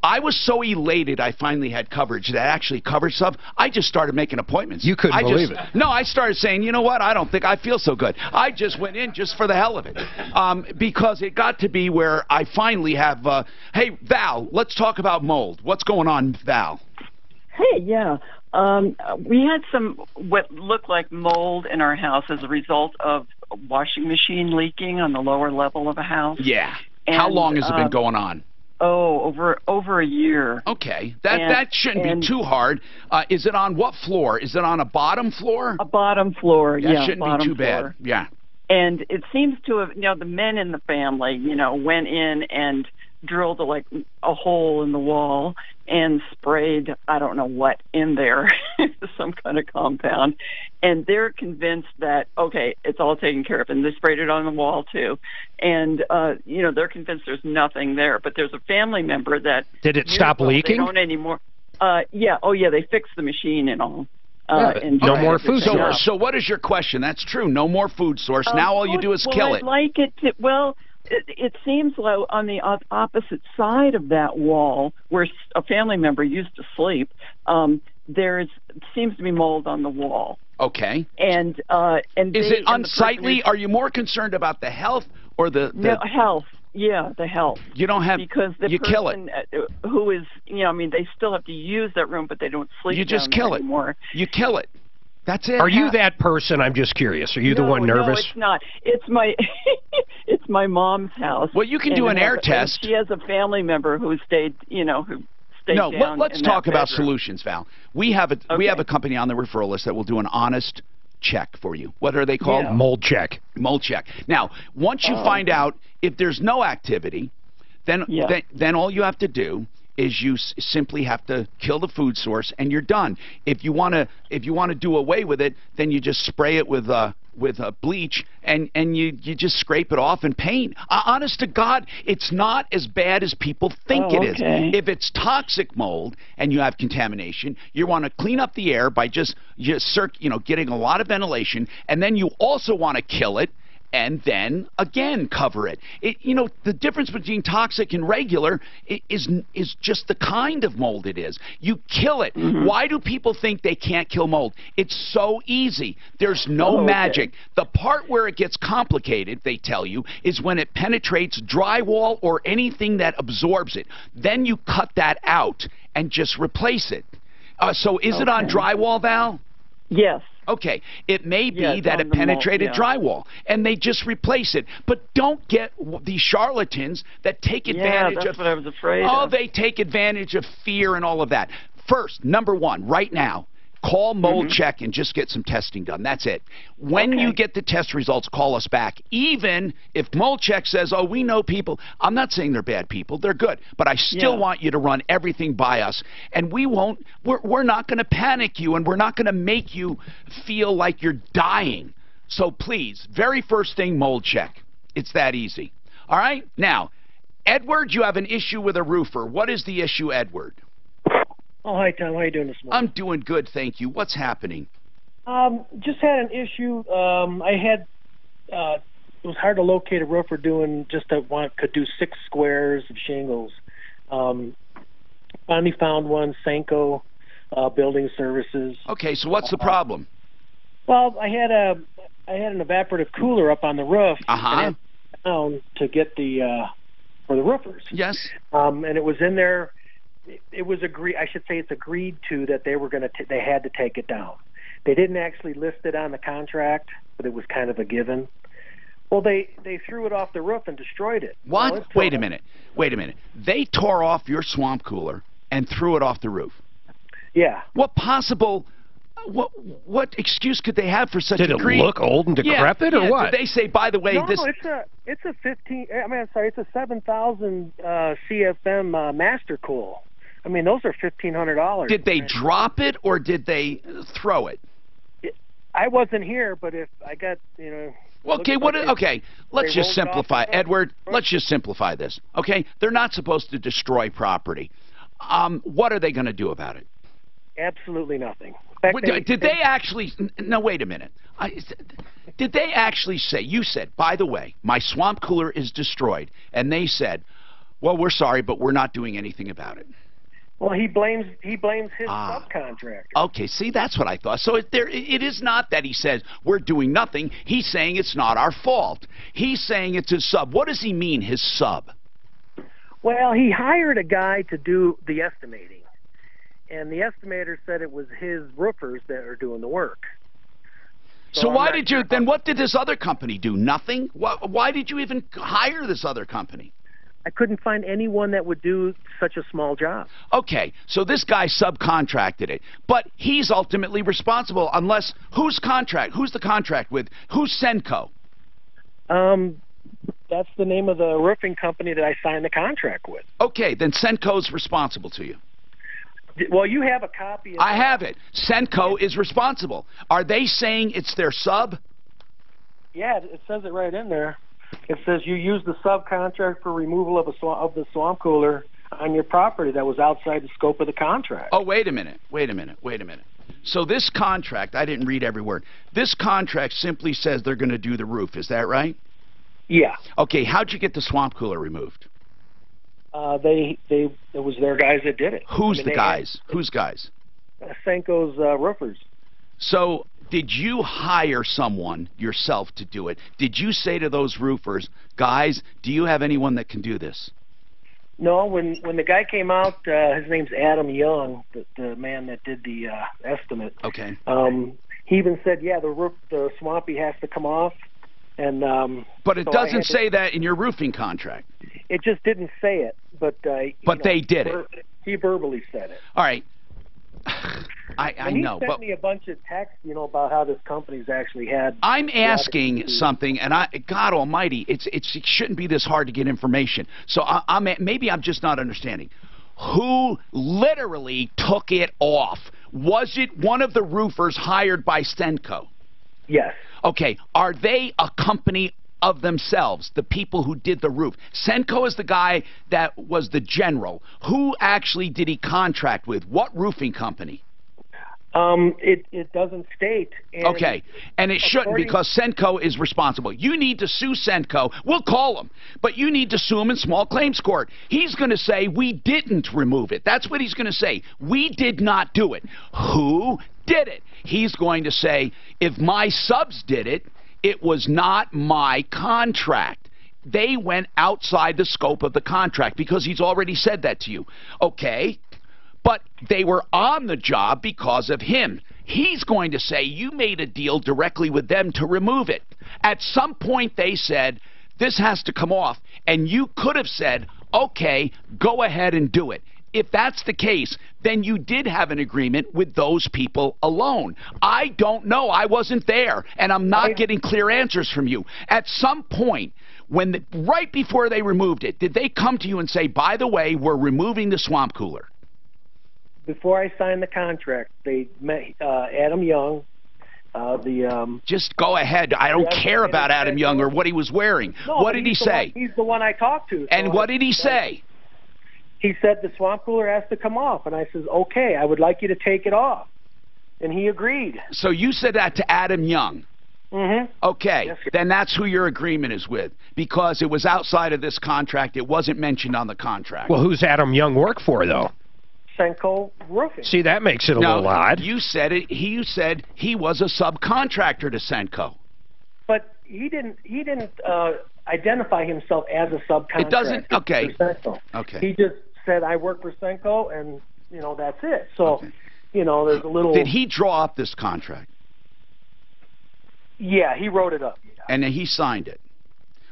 I was so elated I finally had coverage that actually covered stuff. I just started making appointments. You couldn't believe it. No, I started saying, you know what, I don't think I feel so good. I just went in just for the hell of it. Because it got to be where I finally have, hey, Val, let's talk about mold. What's going on, Val? Hey, yeah. We had some what looked like mold in our house as a result of a washing machine leaking on the lower level of a house. Yeah. And, how long has it been going on? Oh, over a year. Okay, that shouldn't be too hard. Is it on what floor? Is it on a bottom floor? A bottom floor, That yeah. shouldn't bottom be too floor. bad. Yeah. And it seems to have, the men in the family, went in and drilled a hole in the wall and sprayed, I don't know what, in there, some kind of compound. And they're convinced that, okay, it's all taken care of. And they sprayed it on the wall, too. And, they're convinced there's nothing there. But there's a family member that... Did it stop leaking? They don't anymore. Yeah. Oh, yeah, they fixed the machine and all. No more food source. So what is your question? That's true. No more food source. Now all you do is kill it. I'd like it to... Well... It seems like on the opposite side of that wall, where a family member used to sleep, there seems to be mold on the wall. Okay. And is it unsightly? Are you more concerned about the health or the health? Yeah, the health. You don't have because the person kill it. Who is they still have to use that room, but they don't sleep. You just kill it anymore. You kill it. That's it. Are you that person? I'm just curious. Are you the one nervous? No, it's not. It's my it's my mom's house. Well, you can do an air test. She has a family member who stayed, who stayed down. No, let's talk about bedroom. solutions, Val. We have a company on the referral list that will do an honest check for you. What are they called? Yeah. Mold check. Mold check. Now, once you find out if there's no activity, then all you have to do is you simply have to kill the food source and you're done. If you want to do away with it, then you just spray it with bleach and you just scrape it off and paint. Honest to God, it's not as bad as people think it is. If it's toxic mold and you have contamination, you want to clean up the air by just getting a lot of ventilation, and then you also want to kill it and then again cover it. The difference between toxic and regular is just the kind of mold it is. You kill it. Why do people think they can't kill mold? It's so easy. There's no magic. The part where it gets complicated, they tell you, is when it penetrates drywall or anything that absorbs it. Then you cut that out and just replace it. So is it on drywall, Val? Yes. Okay, it may be that it penetrated drywall, and they just replace it. But don't get these charlatans that take advantage of... that's what I was afraid of. They take advantage of fear and all of that. First, number one, right now, call Mold Check and just get some testing done. That's it. When you get the test results, call us back. Even if Mold Check says, oh, we know people. I'm not saying they're bad people. They're good. But I still want you to run everything by us. And we're not going to panic you, and we're not going to make you feel like you're dying. So please, very first thing, Mold Check. It's that easy. All right? Now, Edward, you have an issue with a roofer. What is the issue, Edward? Oh, hi, Tom. How are you doing this morning? I'm doing good, thank you. What's happening? Just had an issue. It was hard to locate a roofer could do 6 squares of shingles. Finally found one, Senko Building Services. Okay, so what's the problem? Well, I had an evaporative cooler up on the roof. And down to get for the roofers. Yes. And it was in there. It was agreed. I should say it's agreed to that they were they had to take it down. They didn't actually list it on the contract, but it was kind of a given. Well, they threw it off the roof and destroyed it. What? Well, Wait a minute. They tore off your swamp cooler and threw it off the roof. Yeah. What excuse could they have for such Did a it look old and decrepit or what? Did they say, by the way, no, it's a 7,000 CFM Master Cool. I mean, those are $1,500. Did they drop it or did they throw it? I wasn't here, but if I got, Okay, let's just simplify, Edward. Let's just simplify this. Okay, they're not supposed to destroy property. What are they going to do about it? Absolutely nothing. Did they actually? No, wait a minute. Did they actually say? You said, by the way, my swamp cooler is destroyed, and they said, "Well, we're sorry, but we're not doing anything about it." Well, he blames his subcontractor. Okay, see, that's what I thought. So it is not that he says we're doing nothing. He's saying it's not our fault. He's saying it's his sub. What does he mean, his sub? Well, he hired a guy to do the estimating, and the estimator said it was his roofers that are doing the work. So why did you, then what did this other company do? Nothing? Why did you even hire this other company? I couldn't find anyone that would do such a small job. Okay, so this guy subcontracted it, but he's ultimately responsible unless, who's the contract with? Who's Senco? That's the name of the roofing company that I signed the contract with. Okay, then Senco's responsible to you. Well, you have a copy of I have it. Senco is responsible. Are they saying it's their sub? Yeah, it says it right in there. It says you used the subcontract for removal of the swamp cooler on your property that was outside the scope of the contract. Oh, wait a minute. So this contract, I didn't read every word. This contract simply says they're going to do the roof. Is that right? Yeah. Okay, how'd you get the swamp cooler removed? It was their guys that did it. Who's the guys? Whose guys? Senco's roofers. So did you hire someone yourself to do it? Did you say to those roofers, guys, do you have anyone that can do this? No, when the guy came out, his name's Adam Young, the man that did the estimate. Okay. He even said, yeah, the swampy has to come off. And but it doesn't say that in your roofing contract. It just didn't say it, but they did it. He verbally said it. All right. I know, he sent me a bunch of texts, about how this company's actually had. I'm asking something, and God Almighty, it shouldn't be this hard to get information. So maybe I'm just not understanding. Who literally took it off? Was it one of the roofers hired by Senco? Yes. Okay. Are they a company of themselves, the people who did the roof? Senco is the guy that was the general. Who actually did he contract with? What roofing company? It doesn't state. Okay, and it shouldn't, because Senco is responsible. You need to sue Senco. We'll call him, but you need to sue him in small claims court. He's going to say, we didn't remove it. That's what he's going to say. We did not do it. Who did it? He's going to say, if my subs did it, it was not my contract. They went outside the scope of the contract, because he's already said that to you. Okay, but they were on the job because of him. He's going to say you made a deal directly with them to remove it. At some point they said, this has to come off, and you could have said, okay, go ahead and do it. If that's the case, then you did have an agreement with those people alone. I don't know. I wasn't there, and I'm not getting clear answers from you. At some point, right before they removed it, did they come to you and say, by the way, we're removing the swamp cooler? Before I signed the contract, they met Adam Young. Just go ahead. I don't care about Adam Young or what he was wearing. No, what did he say? He's the one I talked to. And what did he say? He said the swamp cooler has to come off. And I says, okay, I would like you to take it off. And he agreed. So you said that to Adam Young? Mm-hmm. Okay, yes, then that's who your agreement is with, because it was outside of this contract. It wasn't mentioned on the contract. Well, who's Adam Young work for, though? Senco Roofing. See, that makes it a little odd. You said it. You said he was a subcontractor to Senco. But he didn't identify himself as a subcontractor. It doesn't. Okay. For Senco. Okay. He just said, I work for Senco, and that's it. So, there's a little. Did he draw up this contract? Yeah, he wrote it up. Yeah. And then he signed it.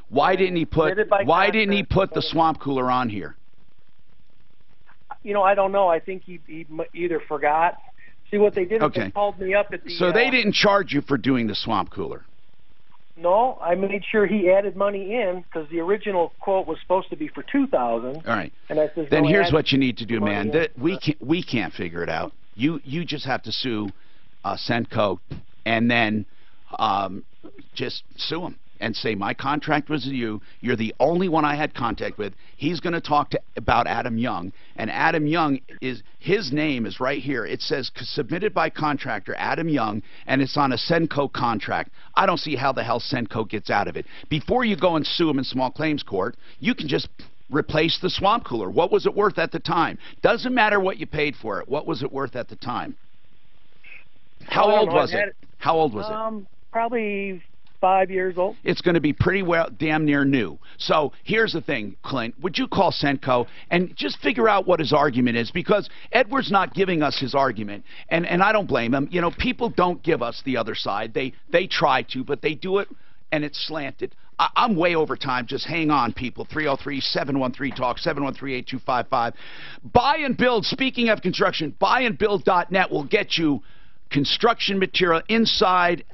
Why didn't he put the swamp cooler on here? I don't know. I think he either forgot. See, what they did is they called me up at the... So they didn't charge you for doing the swamp cooler? No, I made sure he added money in, because the original quote was supposed to be for $2,000. All right. And I said, then here's what you need to do, man. We can't figure it out. You just have to sue Senco, and then just sue him and say, my contract was with you. You're the only one I had contact with. He's going to talk about Adam Young, and Adam Young his name is right here. It says submitted by contractor Adam Young, and it's on a Senco contract. I don't see how the hell Senco gets out of it. Before you go and sue him in small claims court, you can just replace the swamp cooler. What was it worth at the time? Doesn't matter what you paid for it. What was it worth at the time? How old was it? How old was it? Probably 5 years old. It's going to be pretty well damn near new. So here's the thing, Clint. Would you call Senko and just figure out what his argument is? Because Edward's not giving us his argument, and I don't blame him. You know, people don't give us the other side. They try to, but they do it, and it's slanted. I'm way over time. Just hang on, people. 303-713-TALK, 713-8255. Buy and build. Speaking of construction, buyandbuild.net will get you construction material inside,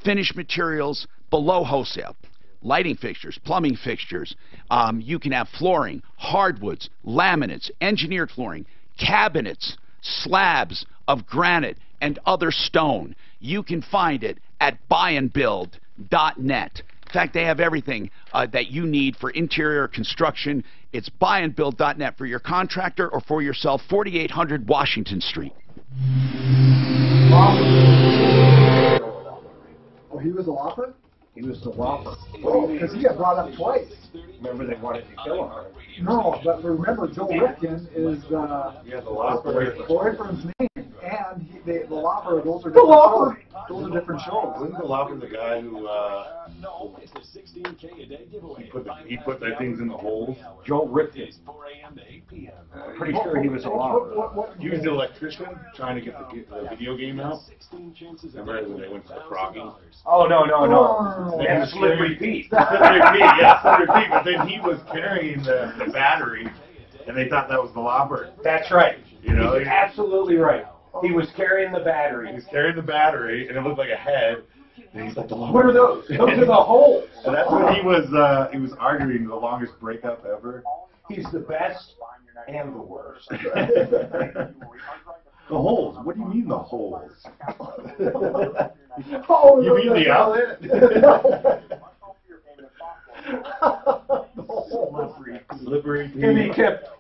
finished materials below wholesale. Lighting fixtures, plumbing fixtures. You can have flooring, hardwoods, laminates, engineered flooring, cabinets, slabs of granite, and other stone. You can find it at buyandbuild.net. In fact, they have everything that you need for interior construction. It's buyandbuild.net for your contractor or for yourself, 4800 Washington Street. Oh, he was a whopper? He was the whopper. Oh, because he got brought up twice. Remember, they wanted to kill him. No, but remember, Joe Rifkin is the Whopper. boyfriend's name, and the Whopper. Those are different shows. Those are different shows. Wasn't the Whopper the guy who he put the things in the holes? Joe Rifkin. I'm pretty sure he was a Whopper. He was the electrician trying to get the video game out. Remember when they went to the frogging? Oh, no. They had Slippery Pete. Slippery Pete, yeah, Slippery Pete. But then he was carrying the battery, and they thought that was the Whopper. That's right. You know, he's absolutely right. He was carrying the battery. He was carrying the battery, and it looked like a head. And he's like, what are those? Those are the holes. And that's when he was arguing the longest breakup ever. He's the best and the worst. The holes. What do you mean the holes? Oh, you mean the outlet? Slippery. And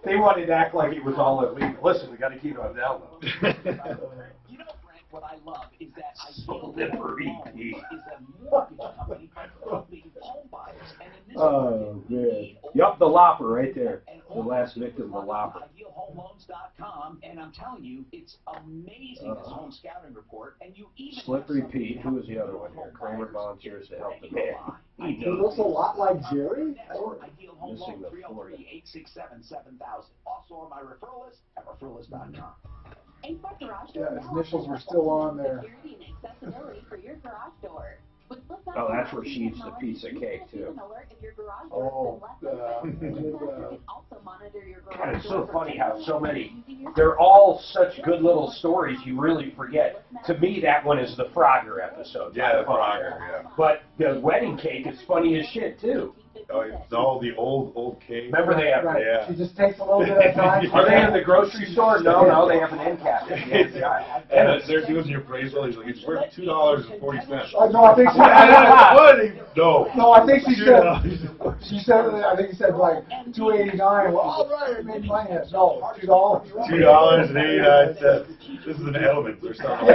they wanted to act like it was all illegal. Listen, we got to keep it on down low. What I love is that Slippery Pete. is a mortgage company helping home buyers. And in this Oh, man. Yup, the Lopper right there. The last victim, the Lopper. idealhomeloans.com, and I'm telling you, it's amazing, this home scouting report, and you even Slippery Pete. Who was the other one here? Kramer volunteers to help them. He looks a lot like Jerry. Ideal Home Loan, 303-867-7000. Also on my referral list at referralis.com. Yeah, his initials were still on there. Oh, that's where she eats the piece of cake, too. Oh, God, it's so funny how so many, they're all such good little stories you really forget. To me, that one is the Frogger episode. Yeah, the Frogger, yeah. But the wedding cake is funny as shit, too. Oh, it's all the old cake. Remember they have, yeah. She just takes a little bit of time. Are they in the grocery store? No, they have an end cap. And they're doing your appraisal. He's like, it's worth $2.40. Oh, no, I think she No, I think she said, I think he said like $2.89. Well, all right, I made money. No, $2. $2.89. This is an element or something.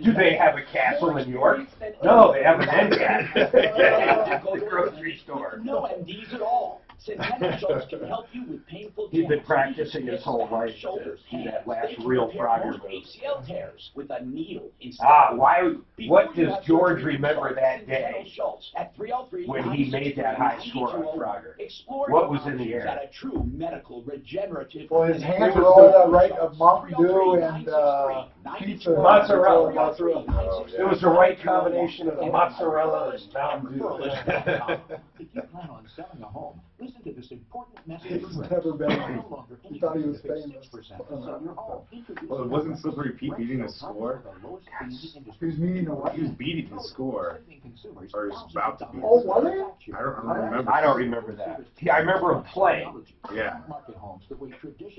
Do they have a castle in York? No, they have an end cap. The grocery store. No MDs at all. Synthetic Schultz can help you with painful He's been practicing his whole life to do that last real Frogger move. ACL tears with a needle instead. What does George remember that day when he made that high score on Frogger? What was in the air? A true medical regenerative. Well, his hands were all right of Mountain Dew and pizza. Mozzarella. It was the right combination of mozzarella and Mountain Dew. If you plan on selling a home, listen to this important message. He's never been. He thought he was famous. Well, wasn't Slippery Pete beating his score? He was meaning a what? He was beating his score. Or he was about to beat Oh, was he? I don't remember. I don't remember that. Yeah, I remember him playing. Yeah.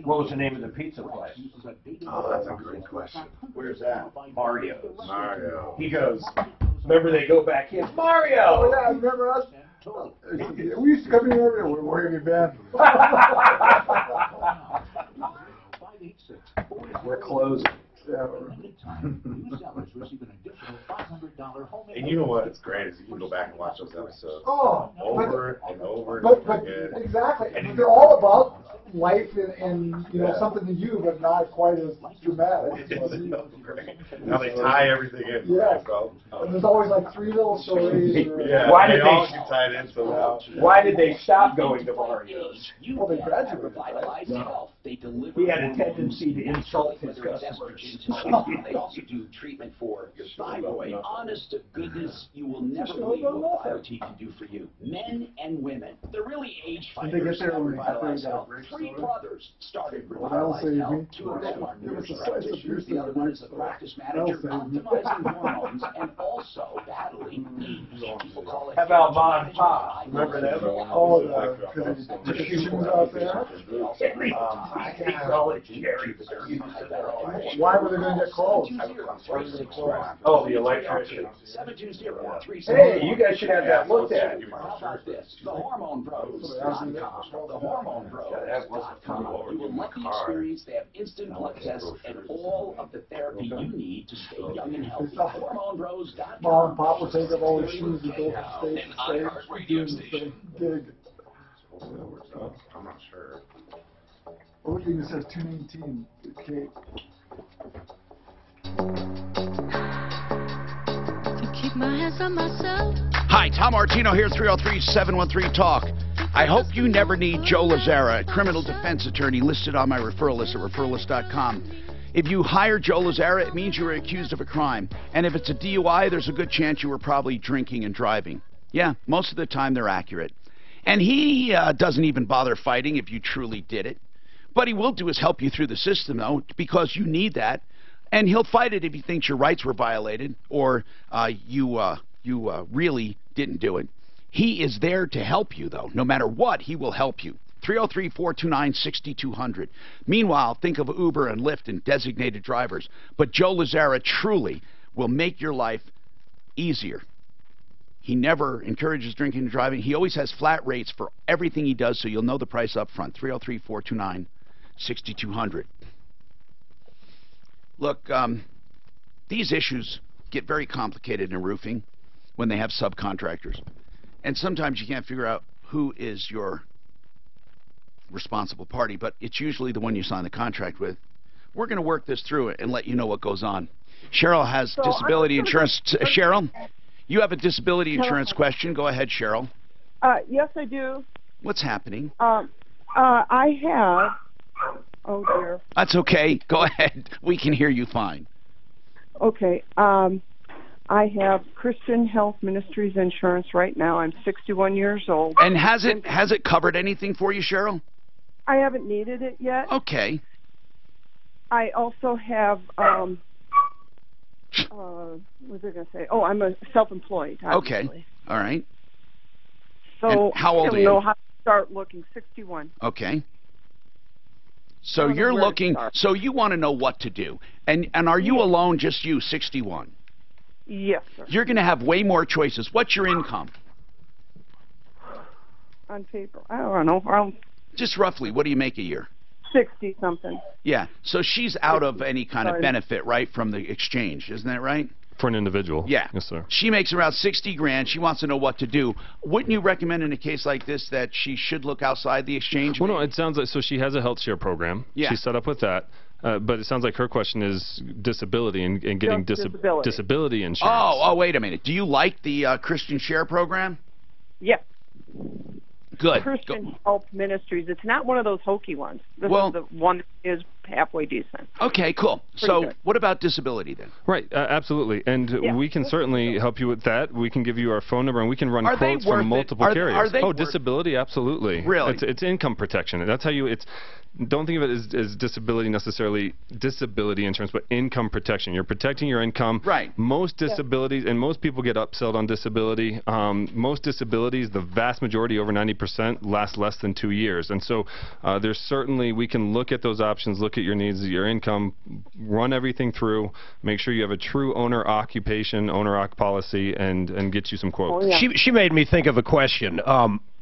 What was the name of the pizza place? Oh, that's a great question. Where's that? Mario's. Mario. He goes, remember they go back in, Mario! Oh, yeah, remember us? We used to come in here. Where have you been? We're closing. And you know what? It's great is you can go back and watch those episodes Oh, over and over but again. exactly. And they're all about life and you know, something to you, but not quite as dramatic. Now they tie everything in. Yeah. And there's always like 3 little stories. Why did all get tied in somehow. Why did they stop going to Mario's? Well, they graduated. Revitalize health. They deliver. He had a tendency to insult his customers. They also do treatment for your thyroid. Honest to goodness, you will never believe what BioT can do for you. Men and women. They're really age fighters. Revitalize Health. 3 brothers started Revitalize Health. 2 of them are nurse practitioners. The other one is a practice manager, optimizing hormones and also battling age. People call it. How about Mom and Pop? Remember them? Oh, the shoes out there. Why were they going to get closed? Oh, the electrician. Hey, you guys should have that looked at. How about this? The Hormone Bros.com. The Hormone Bros.com. You will love the experience. They have instant blood tests and all of the therapy you need to stay young and healthy. The Hormone Bros.com. Mom and Pop will take up all their shoes and go from state to state. Gig. I'm not sure. Oh, you just says 219. Okay. Keep my hands on myself. Hi, Tom Martino here, 303-713-TALK. I hope you never need Joe Lazzara, a criminal defense attorney listed on my referral list at referralist.com. If you hire Joe Lazzara, it means you were accused of a crime. And if it's a DUI, there's a good chance you were probably drinking and driving. Yeah, most of the time they're accurate. And he doesn't even bother fighting if you truly did it. But he will do is help you through the system, though, because you need that. And he'll fight it if he thinks your rights were violated or you really didn't do it. He is there to help you, though. No matter what, he will help you. 303-429-6200. Meanwhile, think of Uber and Lyft and designated drivers. But Joe Lazzara truly will make your life easier. He never encourages drinking and driving. He always has flat rates for everything he does, so you'll know the price up front. 303-429-6200. Look, these issues get very complicated in roofing when they have subcontractors. And sometimes you can't figure out who is your responsible party, but it's usually the one you sign the contract with. We're going to work this through and let you know what goes on. Cheryl has disability insurance. Cheryl, you have a disability insurance question. Go ahead, Cheryl. Yes, I do. What's happening? I have. Oh, dear. That's okay. Go ahead. We can hear you fine. Okay. I have Christian Health Ministries insurance right now. I'm 61 years old. And has it covered anything for you, Cheryl? I haven't needed it yet. Okay. I also have, what was I going to say? Oh, I'm a self-employed, obviously. Okay. All right. So and how old are you? I don't know how to start looking. 61. Okay. So you're looking, so you want to know what to do. And are you alone, just you, 61? Yes, sir. You're going to have way more choices. What's your income? On paper. I don't know. Around just roughly, what do you make a year? 60-something. Yeah. So she's out of any kind of benefit, right, from the exchange. Isn't that right? For an individual. Yeah. Yes, sir. She makes around 60 grand. She wants to know what to do. Wouldn't you recommend in a case like this that she should look outside the exchange? Well, no, it sounds like, so she has a health share program. Yeah. She's set up with that. But it sounds like her question is disability and getting disability insurance. Oh, wait a minute. Do you like the Christian Share program? Yes. Good. Christian Health Ministries. It's not one of those hokey ones. This is the one that is halfway decent. Okay, cool. So what about disability then? Right, absolutely. And we can certainly help you with that. We can give you our phone number and we can run quotes from multiple carriers. Disability, absolutely. Really? It's income protection. That's how you, don't think of it as disability necessarily, disability insurance, but income protection. You're protecting your income. Right. Most disabilities, and most people get upsold on disability, most disabilities, the vast majority, over 90%, last less than 2 years. And so there's certainly, we can look at those options, look at your needs, your income, run everything through, make sure you have a true owner-occupation, owner-occ policy, and get you some quotes. Oh, yeah. She made me think of a question.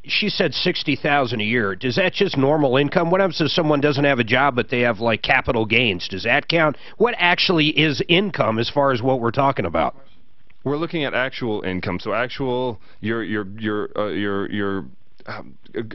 She said $60,000 a year. Does that just normal income? What happens if someone doesn't have a job but they have like capital gains? Does that count? What actually is income as far as what we're talking about? We're looking at actual income. So actual your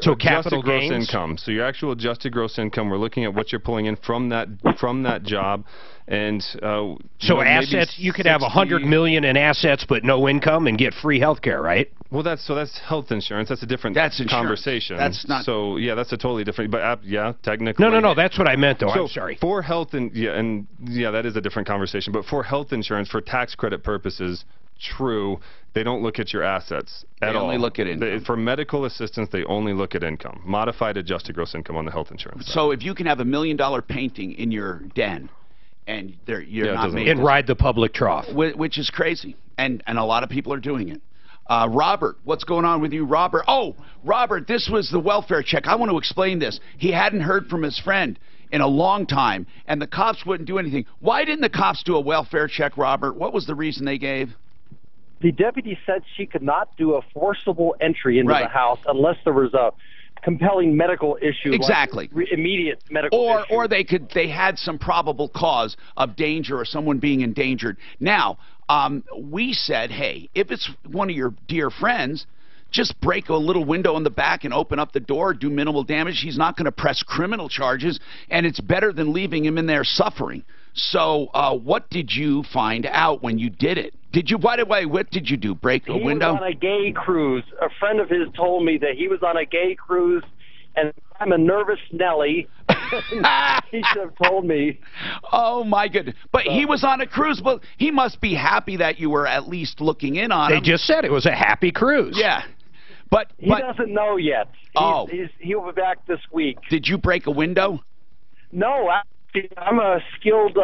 So capital adjusted gross gains? income. So your actual adjusted gross income, we're looking at what you're pulling in from that job, and so assets. You could have $100 million in assets but no income and get free health care, right? Well, that's health insurance. That's a different conversation. That's not. So yeah, that's a totally different. But yeah, technically. No. That's what I meant, though. So I'm sorry. For health and that is a different conversation. But for health insurance, for tax credit purposes, true, they don't look at your assets at all. They only look at income. For medical assistance, they only look at income, modified adjusted gross income on the health insurance side. So if you can have $1 million painting in your den, and you're not made and ride the public trough, which is crazy, and a lot of people are doing it. Robert, what's going on with you, Robert? Oh, Robert, this was the welfare check. I want to explain this. He hadn't heard from his friend in a long time, and the cops wouldn't do anything. Why didn't the cops do a welfare check, Robert? What was the reason they gave? The deputy said she could not do a forcible entry into the house unless there was a compelling medical issue. Exactly. Like immediate medical issue. Or they had some probable cause of danger or someone being endangered. Now, we said, hey, if it's one of your dear friends, just break a little window in the back and open up the door, do minimal damage. He's not going to press criminal charges, and it's better than leaving him in there suffering. So what did you find out when you did it? By the way, what did you do? Break a window? He was on a gay cruise. A friend of his told me that he was on a gay cruise, and I'm a nervous Nelly. He should have told me. Oh, my goodness. But he was on a cruise. Well, he must be happy that you were at least looking in on him. They just said it was a happy cruise. Yeah. But he doesn't know yet. He'll be back this week. Did you break a window? No, I'm a skilled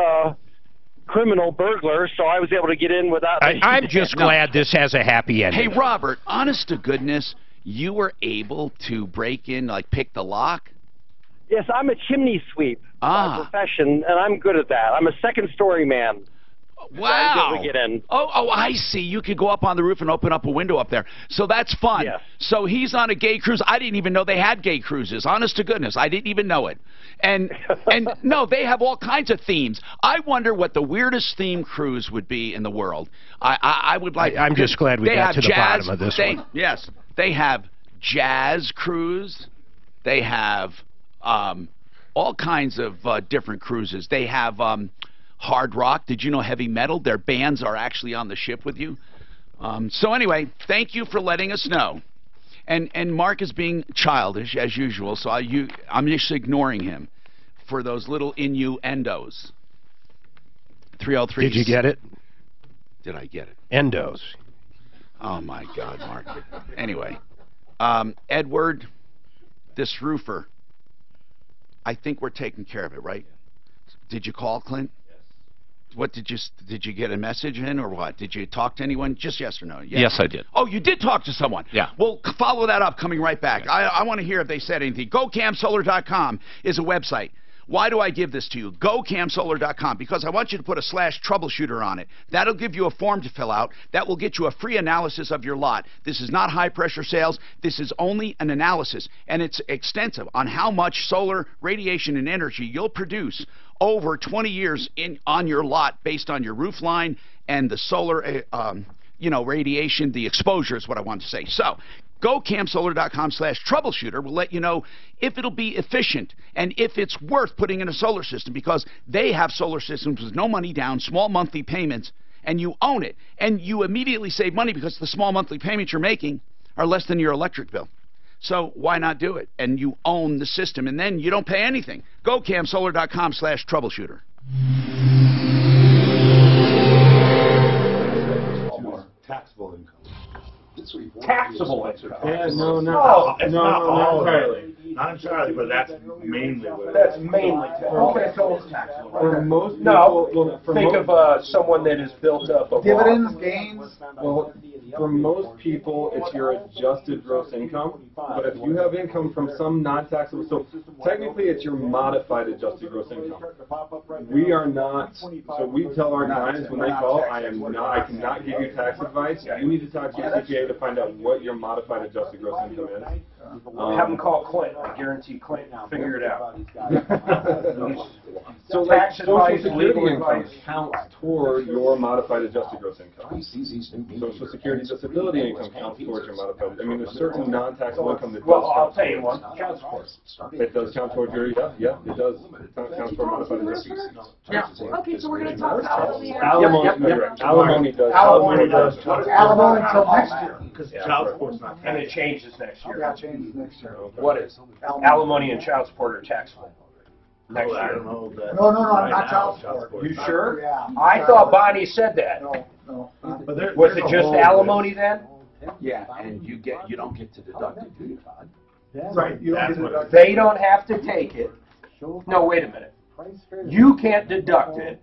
criminal burglar, so I was able to get in without... I'm just glad this has a happy ending. Hey, Robert, honest to goodness, you were able to break in, like pick the lock? Yes, I'm a chimney sweep by profession, and I'm good at that. I'm a second-story man. Wow. So get in. Oh, I see. You could go up on the roof and open up a window up there. So that's fun. Yeah. So he's on a gay cruise. I didn't even know they had gay cruises. Honest to goodness, I didn't even know it. And no, they have all kinds of themes. I wonder what the weirdest theme cruise would be in the world. I would like. I'm just glad we got to the bottom of this one. Yes, they have jazz cruise. They have all kinds of different cruises. They have hard rock. Did you know heavy metal? Their bands are actually on the ship with you. So anyway, thank you for letting us know. And Mark is being childish as usual, so I'm just ignoring him for those little innuendos. 303. Did you get it? Did I get it? Endos. Oh my God, Mark. Anyway, Edward, this roofer. I think we're taking care of it, right? Did you call Clint? What did you get a message in or what? Did you talk to anyone? Just yes or no? Yes, I did. Oh, you did talk to someone? Yeah. Well, follow that up coming right back. I want to hear if they said anything. GoCamSolar.com is a website. Why do I give this to you? GoCamSolar.com, because I want you to put a /troubleshooter on it. That'll give you a form to fill out. That will get you a free analysis of your lot. This is not high-pressure sales. This is only an analysis, and it's extensive on how much solar radiation and energy you'll produce over 20 years on your lot based on your roof line and the solar radiation, the exposure is what I want to say. So GoCamSolar.com/troubleshooter will let you know if it'll be efficient and if it's worth putting in a solar system, because they have solar systems with no money down, small monthly payments, and you own it. And you immediately save money because the small monthly payments you're making are less than your electric bill. So why not do it? And you own the system, and then you don't pay anything. GoCamSolar.com/troubleshooter. Taxable income. Taxable income. Yeah, no, not entirely. Not entirely, but that's mainly what it is. That's mainly taxable. Okay, so it's taxable. For most people, think of someone that has built up a dividends, gains. Well, for most people, it's your adjusted gross income. But if you have income from some non-taxable, so technically it's your modified adjusted gross income. We are not. So we tell our clients when they call, I cannot give you tax advice. You need to talk to your CPA to find out what your modified adjusted gross income is. Have them call Clint. I guarantee Clint will figure it out. So like Tax Social advice, Security legal income advice. counts toward your modified adjusted gross income. Social Security disability income counts towards your modified. I mean, there's certain non-taxable income that does Well, I'll count tell you towards- one. Child support. It does count towards your, yeah, it does. It counts toward modified adjusted. Yeah. Okay, so we're going to talk about it. Alimony does. Alimony does. Alimony until next year. Because child support's not. And it changes next year. Yeah, it changes next year. What is? Alimony and child support are taxable. Next I year. don't know that. No, Right not now, child support. You sure? Yeah. I thought Bonnie said that. No. But Was there's it a just whole alimony then? Yeah, and you don't get to deduct it, do you, Todd? Right, you don't get deducted. They don't have to take it. No, wait a minute. You can't deduct it.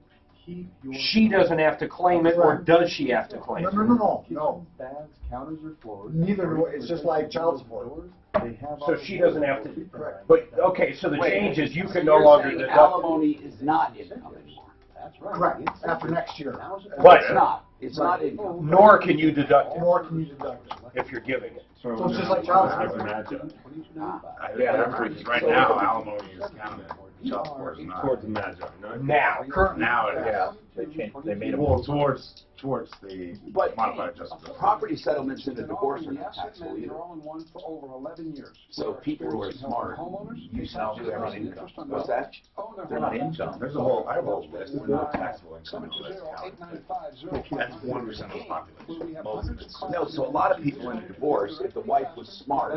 She doesn't have to claim it, or does she have to claim it? No. Neither, it's just like child support. So she doesn't have to. Correct. But, okay, so the Wait, change is you so can no you're longer saying deduct it. alimony is not income anymore. Correct, after next year. But It's not. It's not income. Nor can you deduct it Nor can you deduct it. if you're giving it. So it's just like child support. Right now, alimony is counted. Child support is not. Towards the magi. Now. Now it is. Yeah, they made it. Well, towards the But modified adjustment. property settlements in a divorce are not taxable either. So people who are smart use No, they're not income. What's that? They're not income. There's a whole, I have a whole list of not taxable income list counted. That's 1% of the population. Most of it's. No, so a lot of people in a divorce, if the wife was smart,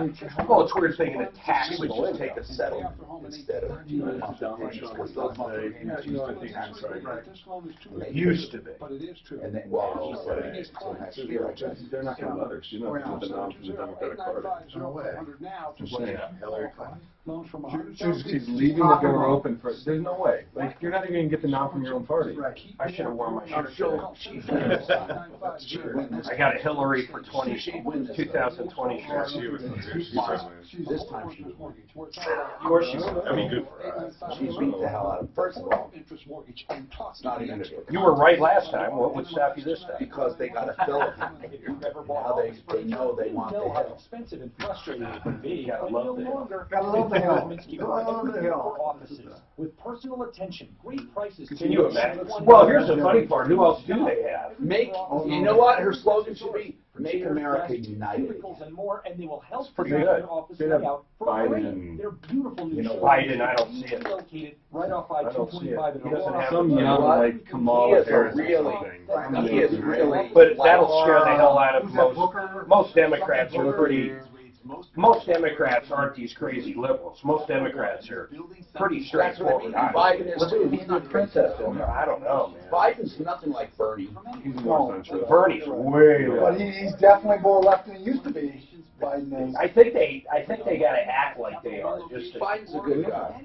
Well, it's weird thinking a tax she would just take a settlement instead of monthly payments, because those monthly payments used to be tax free. Used to be. And then, well, she said it until next year, I guess. They're not going to let her. She's not going to the nom from the Democratic Party. No way. Just saying. Hillary Clinton. She's leaving the door open for. There's no way. Like you're not even going to get the nom from your own party. I should have worn my shirt. She I got a Hillary for 2020 shirt. This time she was. Of course she's. I mean, good for her. She beat the hell out of. First of all, it's not even. You were right last time. What would stop you this time? Because they got a fill of him. Now they know they want the hill. Expensive and frustrating it can be. Gotta love the hill. Gotta love the hill. Offices with personal attention, great prices. Can you imagine? Well, here's the funny part. Who else do they have? You know what her slogan should be? Make America United. And more, and they will help pretty design good. your office Should have layout for Biden. They're beautiful new showrooms. Biden, I don't see it. Located right off I don't see it. I-225 in He doesn't Aurora. have Some it. young like Kamala Harris or something. He is really. But that'll scare the hell out of most Democrats. Are pretty. Most Democrats aren't these crazy liberals. Most Democrats are pretty straightforward. Biden is too. He's not princess. I don't know, man. Biden's nothing like Bernie. He's more centrist. Bernie's way. But he's definitely more left than he used to be. Biden is. I think they got to act like they are. Just to, Biden's a good guy.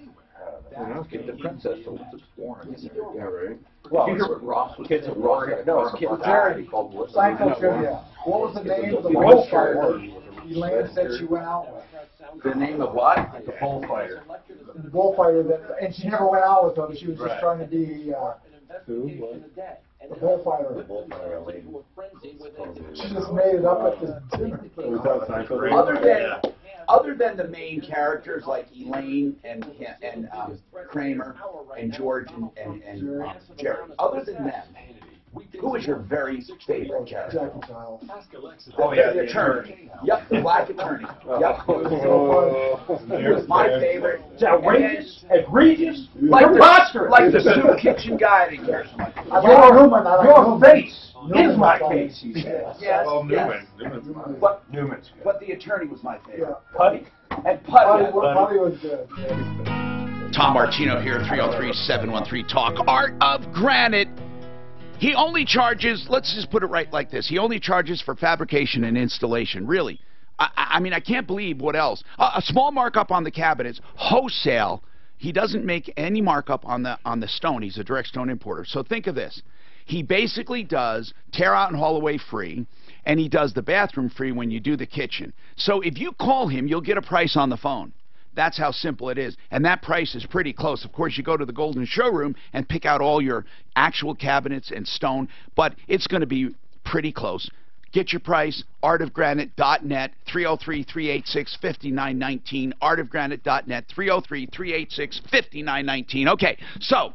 Get the princess to live foreign. Yeah, right. well, Here's what Ross was kids at war. No, it's kids. Jerry, Seinfeld trivia. What was the name of the bullfighter Elaine said she went out with? The name of what? The bullfighter. The bullfighter that, and she never went out with him. She was just trying to be Who? the bullfighter. She just made it up at the dinner. Was that Seinfeld? Other than the main characters like Elaine and Kramer and George and Jerry, other than them, who is your very favorite character? Oh yeah, the attorney. Yep, the black attorney. Yep. My favorite. It's outrageous, egregious, Like preposterous. like the soup kitchen guy that cares so much. Your face is my case, he says. Yes, Oh, yes. Newman's But Newman's good. but the attorney was my favorite. Putty. And Putty. Putty was good. Tom Martino here, 303-713-TALK. Art of Granite. He only charges, let's just put it right like this, he only charges for fabrication and installation, really. I mean, I can't believe what else. A small markup on the cabinets, wholesale. He doesn't make any markup on the stone. He's a direct stone importer. So think of this. He basically does tear out and haul away free, and he does the bathroom free when you do the kitchen. So if you call him, you'll get a price on the phone. That's how simple it is. And that price is pretty close. Of course, you go to the Golden Showroom and pick out all your actual cabinets and stone, but it's going to be pretty close. Get your price, artofgranite.net, 303-386-5919, artofgranite.net, 303-386-5919. Okay, so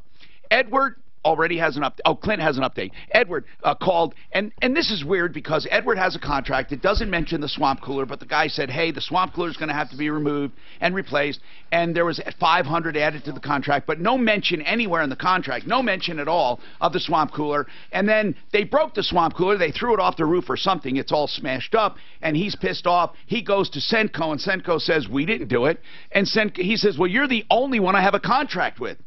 Edward already has an update. Oh, Clint has an update. Edward called, and this is weird because Edward has a contract. It doesn't mention the swamp cooler, but the guy said, hey, the swamp cooler is going to have to be removed and replaced, and there was 500 added to the contract, but no mention anywhere in the contract, no mention at all of the swamp cooler. And then they broke the swamp cooler. They threw it off the roof or something. It's all smashed up, and he's pissed off. He goes to Senco, and Senco says, we didn't do it. And he says, well, you're the only one I have a contract with.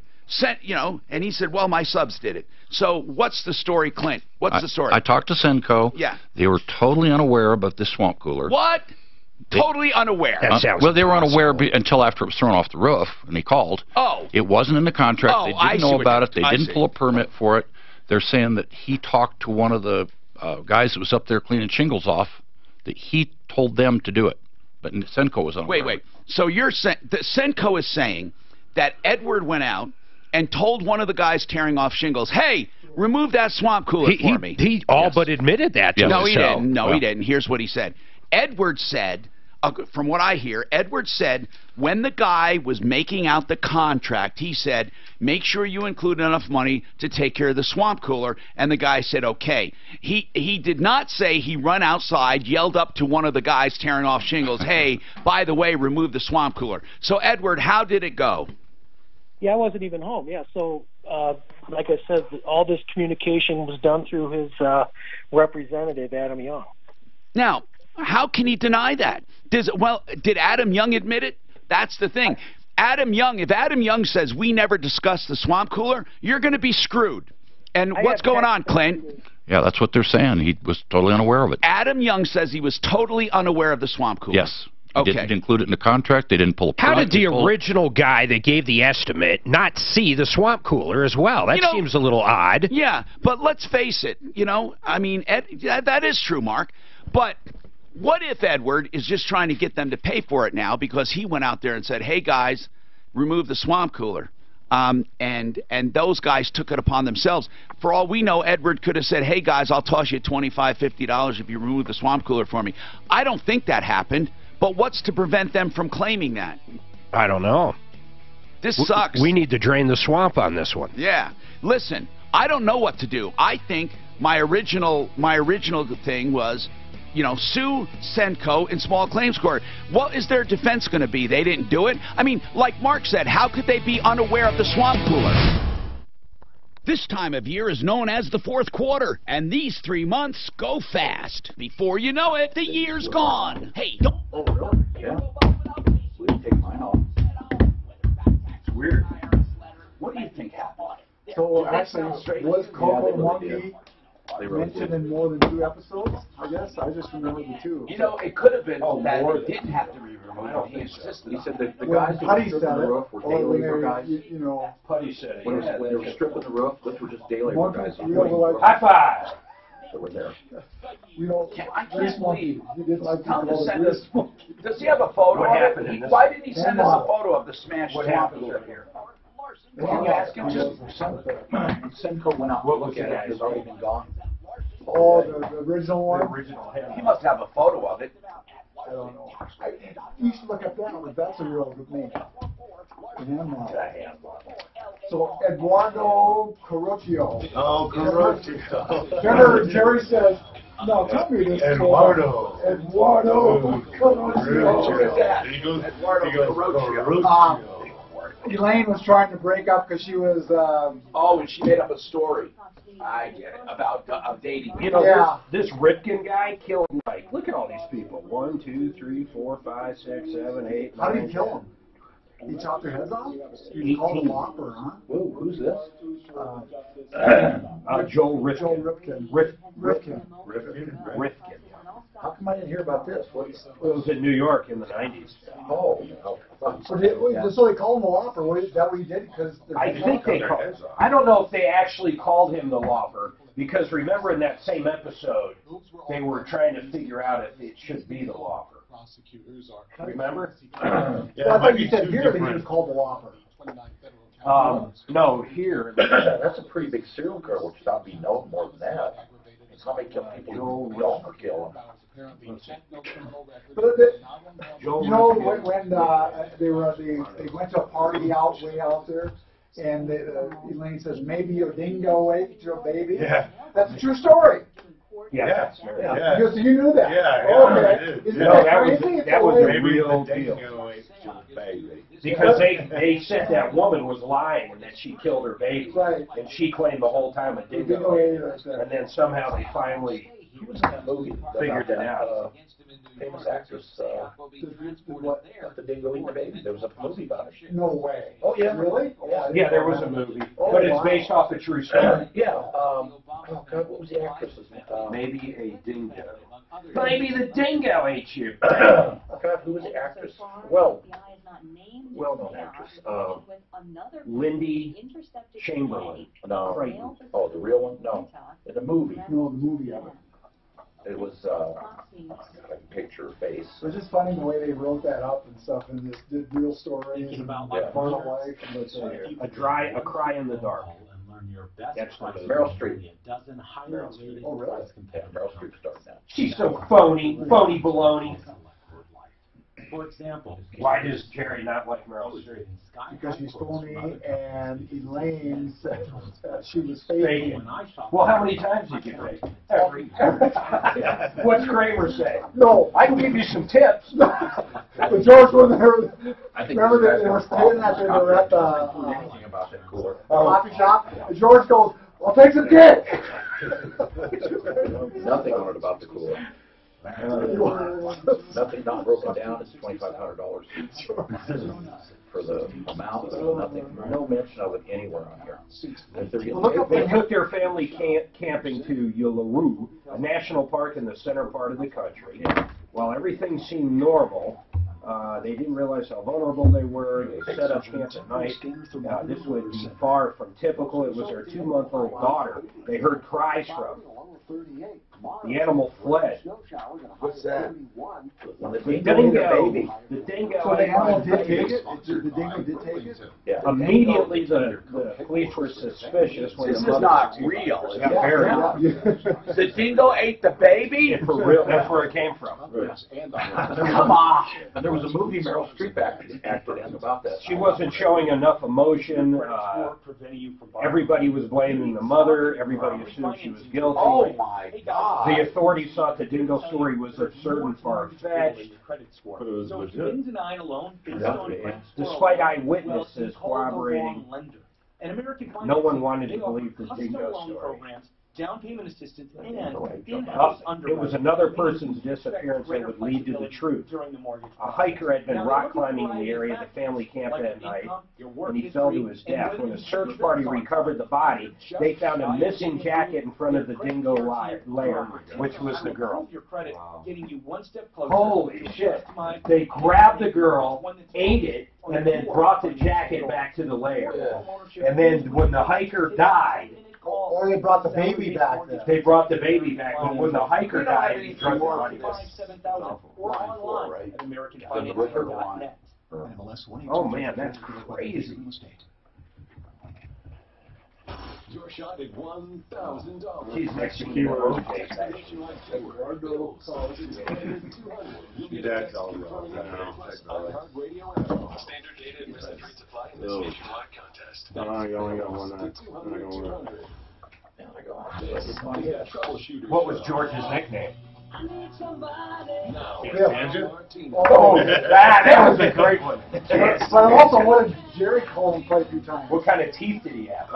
And he said, well, my subs did it. So what's the story, Clint? What's the story? I talked to Senco. Yeah. They were totally unaware about this swamp cooler. What? Totally unaware. Well, they were unaware until after it was thrown off the roof, and he called. Oh. It wasn't in the contract. Oh, they didn't know about it. They didn't see. pull a permit for it. They're saying that he talked to one of the guys that was up there cleaning shingles off, that he told them to do it. But Senco was unaware. Wait. So you're saying that Senco is saying that Edward went out and told one of the guys tearing off shingles, hey, remove that swamp cooler for me. He all but admitted that to No, himself. he didn't. No, he didn't. Here's what he said. Edward said, from what I hear, Edward said when the guy was making out the contract, he said, make sure you include enough money to take care of the swamp cooler. And the guy said, okay. He did not say he run outside, yelled up to one of the guys tearing off shingles, hey, by the way, remove the swamp cooler. So, Edward, how did it go? Yeah, I wasn't even home. Yeah, so like I said, all this communication was done through his representative, Adam Young. Now, how can he deny that? Did Adam Young admit it? That's the thing. If Adam Young says we never discussed the swamp cooler, you're going to be screwed. And what's going on, Clint? Yeah, that's what they're saying. He was totally unaware of it. Adam Young says he was totally unaware of the swamp cooler. Yes. Okay. Didn't include it in the contract. They didn't pull a permit. How did the original guy that gave the estimate not see the swamp cooler as well? That seems a little odd. Yeah, but let's face it. I mean, that is true, Mark. But what if Edward is just trying to get them to pay for it now because he went out there and said, hey, guys, remove the swamp cooler. And those guys took it upon themselves. For all we know, Edward could have said, hey, guys, I'll toss you $25, $50 if you remove the swamp cooler for me. I don't think that happened. But what's to prevent them from claiming that? I don't know. This sucks. We need to drain the swamp on this one. Yeah. Listen, I don't know what to do. I think my original thing was, sue Senco in small claims court. What is their defense going to be? They didn't do it? I mean, like Mark said, how could they be unaware of the swamp cooler? This time of year is known as the fourth quarter, and these 3 months go fast. Before you know it, the year's gone. Hey, don't... Oh, really? Yeah. We didn't take mine off. It's weird. What do you think happened? So actually, was Coco Monkey mentioned in more than 2 episodes? I guess I just remember the 2. It could have been that it didn't have to be removed. He insisted. He said that the guys who were stripping the roof were day labor guys. Putty said it. When they were stripping the roof, those were just day labor guys. High five! That were there. I can't believe. Tell him to send us. Does he have a photo of it? Why didn't he send us a photo of the smashed swamp cooler here? Can you ask him? Senco went out and looked at it. It's already been gone. Oh, the original one? The original. He must have a photo of it. I don't know. You should look up that one. That's a real good name. So, Eduardo Carocchio. Oh, Carocchio. Jerry says, no, tell me this. Eduardo Carocchio. Eduardo Carocchio. Elaine was trying to break up because she was... and she made up a story. I get it. About dating. This Ripken guy killed, look at all these people. 1, 2, 3, 4, 5, 6, 7, 8, 9, How did he kill them? He chopped their heads off? He called them Whopper, huh? Whoa, who's this? Joel Rifkin. Joel Ripken. Rifkin. How come I didn't hear about this? It was in New York in the 90s. Oh. So they called him a Whopper. Is that what he did? Because I think they called. I don't know if they actually called him the Whopper, because remember in that same episode, they were trying to figure out if it should be the Whopper. Remember? Well, I thought you said here that he was called the Whopper. No, here. That's a pretty big serial killer, which ought to be known more than that. How many people we all kill them? But you know, when they went to a party way out there, and Elaine says, maybe your dingo ate your baby? Yeah. That's a true story. Yeah. Because you knew that. Okay. Isn't that was a real deal. Because they said that woman was lying and that she killed her baby. Right. And she claimed the whole time a dingo ate her. And then somehow they finally figured it out. Famous actress, what? The dingo eating the baby. There was a movie about it. No way. Oh yeah, really? Yeah, there was a movie, but it's based off a true story. Yeah. Oh God, what was the actress's name? Maybe a dingo. Maybe the dingo ate you. God, who was the actress? Well-known actress. Lindy Chamberlain. No. Oh, the real one? No. In the movie. No, the movie of it. It was, I can picture her face. It was just funny the way they wrote that up and stuff, and this real stories and part of life. And a cry in the dark. That's Meryl Streep. Meryl Streep. Oh, really? Yeah, Meryl Streep started now. She's so phony baloney. For example, why does Jerry not like Meryl Streep? Because she's phony, and Elaine said she was faking. Well, how many times did you fake? Every. What's Kramer say? No, I can give you some tips. But George, when they were, remember that they were staying at they were at the coffee shop, and George goes, "I'll take some dick." Nothing on it about the cooler. Nothing not broken down. It's $2,500 for the amount. Nothing. No mention of it anywhere on here. They took their family camping to Uluru, a national park in the center part of the country. While everything seemed normal, they didn't realize how vulnerable they were. They set up camp at night. This would be far from typical. It was their 2-month-old daughter they heard cries from. The animal fled. What's that? The dingo. The dingo. So the animal did take it? The dingo did take it? Yeah. Immediately the police were suspicious when this the is not real. Yeah, very. The dingo ate the baby? For real. That's where it came from. Come on. And there was a movie Meryl Streep acted in about that. She wasn't showing enough emotion. Everybody was blaming the mother. Everybody assumed she was guilty. Oh my God. The authorities thought the dingo story was absurd and far-fetched. But it was legit. Despite eyewitnesses corroborating, no one wanted to believe the dingo story. Down payment assistance, and in-house underwriting. It was another person's disappearance that would lead to the truth. A hiker had been rock climbing in the area of the family camp that night, and he fell to his death. When the search party recovered the body, they found a missing jacket in front of the dingo lair, which was the girl. Holy shit. They grabbed the girl, ate it, and then brought the jacket back to the lair. And then when the hiker died, or they brought the baby back then. They brought the baby back, but when the hiker died, he drug the body back. Oh man, that's crazy. Your shot at $1,000. He's next to Kilo. Your dad's all wrong. Standard data and message rate supply in this nationwide contest. No, I only got one night. What was George's nickname? Oh, that was a great one. But also, what did Jerry call him quite a few times? What kind of teeth did he have?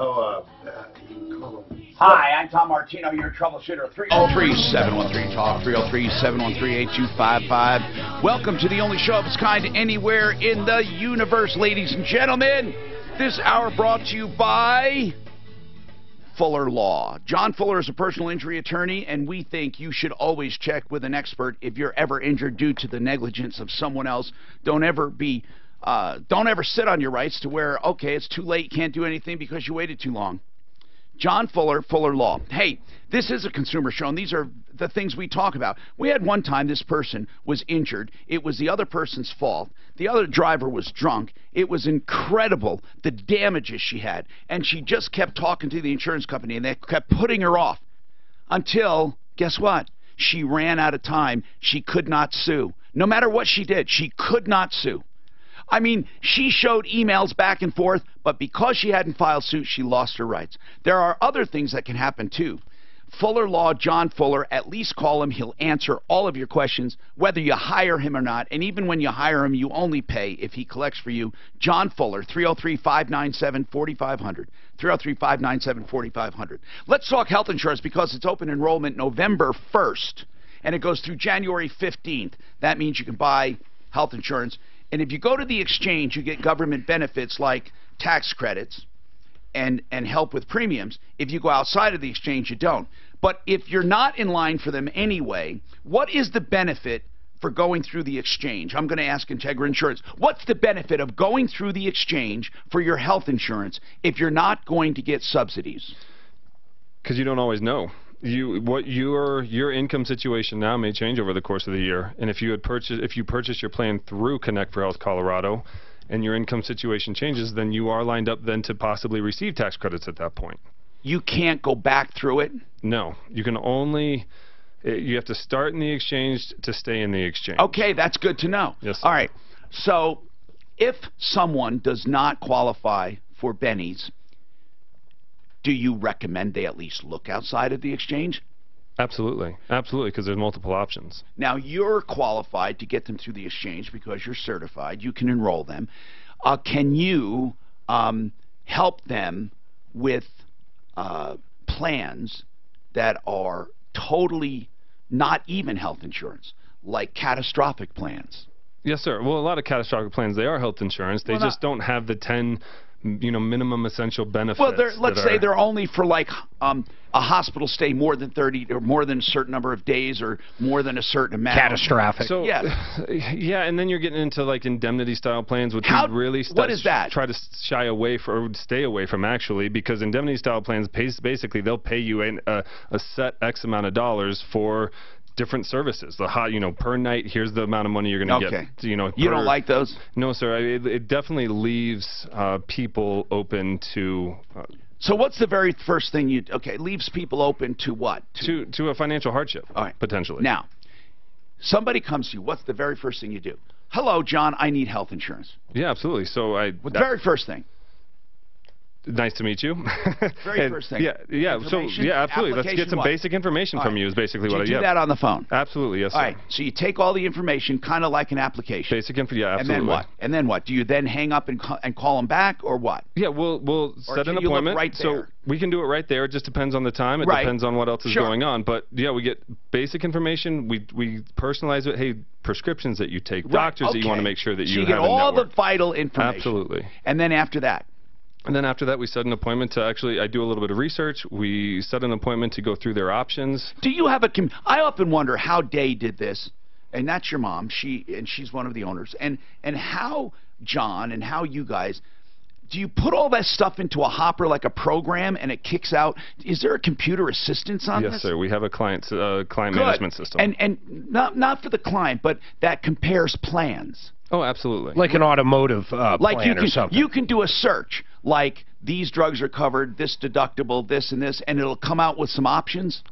Hi, I'm Tom Martino, your troubleshooter. 303-713-TALK, 303-713-8255. Welcome to the only show of its kind anywhere in the universe, ladies and gentlemen. This hour brought to you by Fuller Law. John Fuller is a personal injury attorney, and we think you should always check with an expert if you're ever injured due to the negligence of someone else. Don't ever sit on your rights to where, okay, it's too late, can't do anything because you waited too long. John Fuller, Fuller Law. Hey, this is a consumer show, and these are the things we talk about. We had one time this person was injured. It was the other person's fault. The other driver was drunk. It was incredible, the damages she had. And she just kept talking to the insurance company, and they kept putting her off. until, guess what? She ran out of time. She could not sue. No matter what she did, she could not sue. I mean, she showed emails back and forth, but because she hadn't filed suit, she lost her rights. There are other things that can happen, too. Fuller Law, John Fuller, at least call him. He'll answer all of your questions, whether you hire him or not. And even when you hire him, you only pay if he collects for you. John Fuller, 303-597-4500. 303-597-4500. Let's talk health insurance because it's open enrollment November 1st, and it goes through January 15th. That means you can buy health insurance. And if you go to the exchange, you get government benefits like tax credits and help with premiums. If you go outside of the exchange, you don't. But if you're not in line for them anyway, what is the benefit for going through the exchange? I'm going to ask Integra Insurance. What's the benefit of going through the exchange for your health insurance if you're not going to get subsidies? Because you don't always know. Your income situation now may change over the course of the year, and if you purchase your plan through Connect for Health Colorado, and your income situation changes, then you are lined up then to possibly receive tax credits at that point. You can't go back through it? No, you can only. You have to start in the exchange to stay in the exchange. Okay, that's good to know. Yes, sir. All right. So, if someone does not qualify for bennies, do you recommend they at least look outside of the exchange? Absolutely. Absolutely, because there's multiple options. Now, you're qualified to get them through the exchange because you're certified. You can enroll them. Can you help them with plans that are totally not even health insurance, like catastrophic plans? Yes, sir. Well, a lot of catastrophic plans, they are health insurance. They just don't have the 10 minimum essential benefits. Well, let's say they're only for like a hospital stay more than 30 or more than a certain number of days or more than a certain amount. Catastrophic. So, yeah, and then you're getting into like indemnity style plans, which we really what is that? Try to shy away from, or stay away from actually, because indemnity style plans basically they'll pay you a set X amount of dollars for different services. Per night, here's the amount of money you're going to get. You don't like those? No, sir. It definitely leaves people open to. So what's the very first thing you? Okay, leaves people open to what? To a financial hardship. All right. Potentially. Now, somebody comes to you. What's the very first thing you do? Hello, John. I need health insurance. Yeah, absolutely. So the very first thing. Nice to meet you. Very first thing. Yeah. So absolutely. Let's get some basic information from you. Is basically what I do. That on the phone. Absolutely, yes. All right. So you take all the information, kind of like an application. Basic info. Yeah, absolutely. And then what? And then what? Do you then hang up and call them back, or what? Yeah, we'll set an appointment. Right there? So we can do it right there. It just depends on the time. It depends on what else is going on. But yeah, we get basic information. We personalize it. Hey, prescriptions that you take, doctors that you want to make sure that you have. So you get all the vital information. Absolutely. And then after that. And then after that, we set an appointment to I do a little bit of research. We set an appointment to go through their options. Do you have I often wonder how Day did this, and that's your mom. She's one of the owners. And how John and how you guys, do you put all that stuff into a hopper like a program and it kicks out? Is there a computer assistance on this? Yes, sir. We have a client management system. And not for the client, but that compares plans. Oh, absolutely. Like an automotive plan or something. You can do a search, like these drugs are covered, this deductible, this and this, and it'll come out with some options?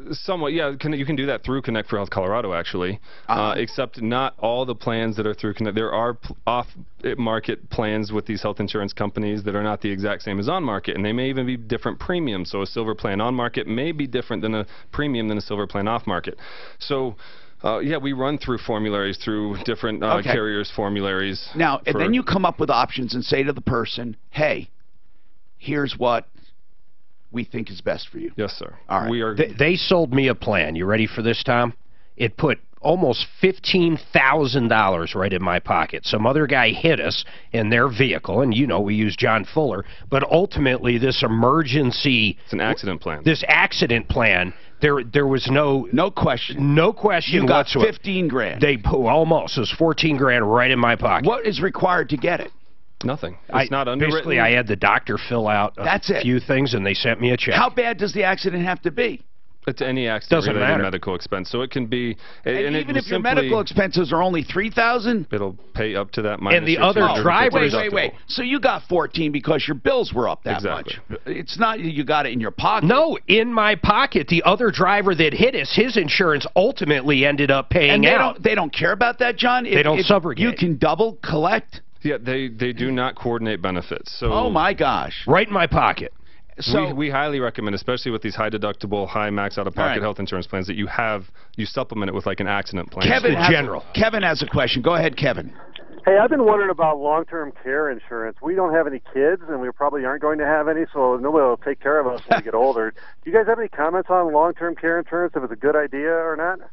Somewhat, yeah. You can do that through Connect for Health Colorado, actually. Except not all the plans that are through Connect. There are off-market plans with these health insurance companies that are not the exact same as on-market, and they may even be different premiums. So a silver plan on-market may be different than a premium than a silver plan off-market. So... yeah, we run through formularies, through different carriers' formularies. Now, and then you come up with options and say to the person, hey, here's what we think is best for you. Yes, sir. All right. They sold me a plan. You ready for this, Tom? It put almost $15,000 right in my pocket. Some other guy hit us in their vehicle, and we use John Fuller, but ultimately this emergency... It's an accident plan. This accident plan... There was no question. No question you got whatsoever. 15 grand. Almost. It was 14 grand right in my pocket. What is required to get it? Nothing. It's not underwritten. Basically, I had the doctor fill out a few things, and they sent me a check. How bad does the accident have to be? It's any accident-related medical expense, so it can be. And even if your medical expenses are only $3,000, it'll pay up to that. And the other drivers. Wait. So you got 14 because your bills were up that much. It's not you got it in your pocket. No, in my pocket. The other driver that hit us, his insurance ultimately ended up paying out. They don't care about that, John. They don't subrogate. You can double collect. Yeah, they do not coordinate benefits. So. Oh my gosh! Right in my pocket. So we highly recommend, especially with these high deductible, high max out-of-pocket health insurance plans, that you supplement it with like an accident plan. Kevin has a question. Go ahead, Kevin. Hey, I've been wondering about long-term care insurance. We don't have any kids, and we probably aren't going to have any, so nobody will take care of us when we get older. Do you guys have any comments on long-term care insurance, if it's a good idea or not?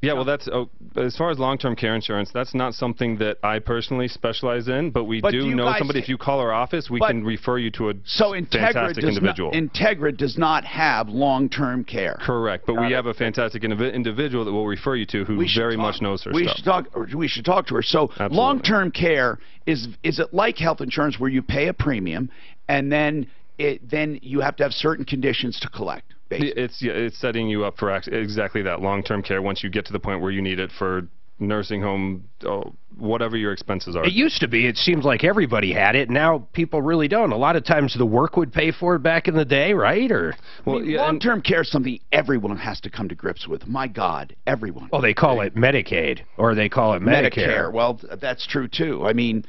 Yeah, well, that's as far as long-term care insurance, that's not something that I personally specialize in, but we do know somebody. If you call our office, we can refer you to a fantastic individual. Integra does not have long-term care. Correct, but we have a fantastic individual that we'll refer you to who very much knows her stuff. We should talk to her. So long-term care, is it like health insurance where you pay a premium and then you have to have certain conditions to collect? It's setting you up for exactly that long-term care once you get to the point where you need it for nursing home, whatever your expenses are. It used to be. It seems like everybody had it. Now people really don't. A lot of times the work would pay for it back in the day, right? Or long-term care is something everyone has to come to grips with. My God, everyone. Well, they call it Medicaid, or they call it Medicare. Well, that's true too. I mean,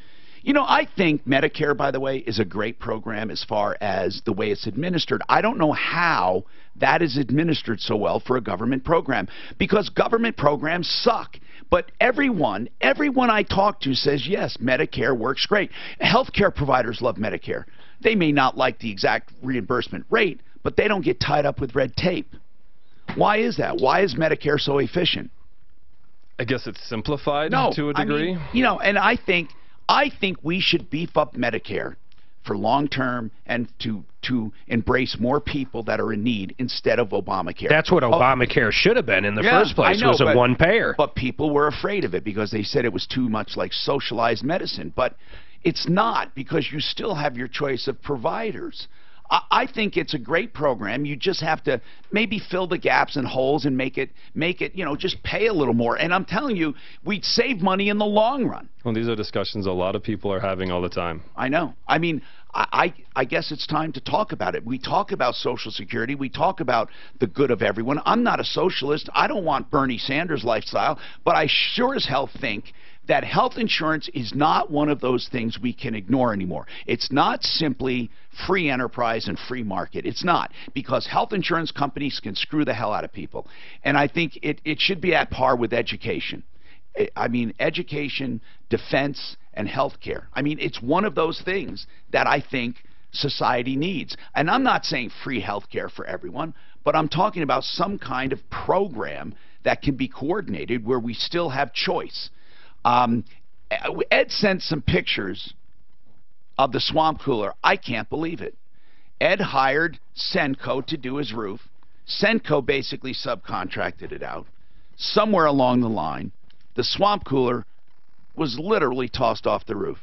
you know, I think Medicare, by the way, is a great program as far as the way it's administered. I don't know how that is administered so well for a government program, because government programs suck. But everyone I talk to says, yes, Medicare works great. Healthcare providers love Medicare. They may not like the exact reimbursement rate, but they don't get tied up with red tape. Why is that? Why is Medicare so efficient? I guess it's simplified to a degree. I mean, you know, and I think we should beef up Medicare for long-term and to embrace more people that are in need instead of Obamacare. That's what Obamacare should have been in the first place, was a one-payer. But people were afraid of it because they said it was too much like socialized medicine. But it's not, because you still have your choice of providers. I think it's a great program. You just have to maybe fill the gaps and holes and make it, you know, just pay a little more. And I'm telling you, we'd save money in the long run. Well, these are discussions a lot of people are having all the time. I know. I mean, I guess it's time to talk about it. We talk about Social Security. We talk about the good of everyone. I'm not a socialist. I don't want Bernie Sanders' lifestyle, but I sure as hell think that health insurance is not one of those things we can ignore anymore. It's not simply free enterprise and free market. It's not, because health insurance companies can screw the hell out of people. And I think it should be at par with education. I mean, education, defense, and health care. I mean, it's one of those things that I think society needs. And I'm not saying free health care for everyone, but I'm talking about some kind of program that can be coordinated where we still have choice. Ed sent some pictures of the swamp cooler. I can't believe it. Ed hired Senco to do his roof. Senco basically subcontracted it out. Somewhere along the line, the swamp cooler was literally tossed off the roof.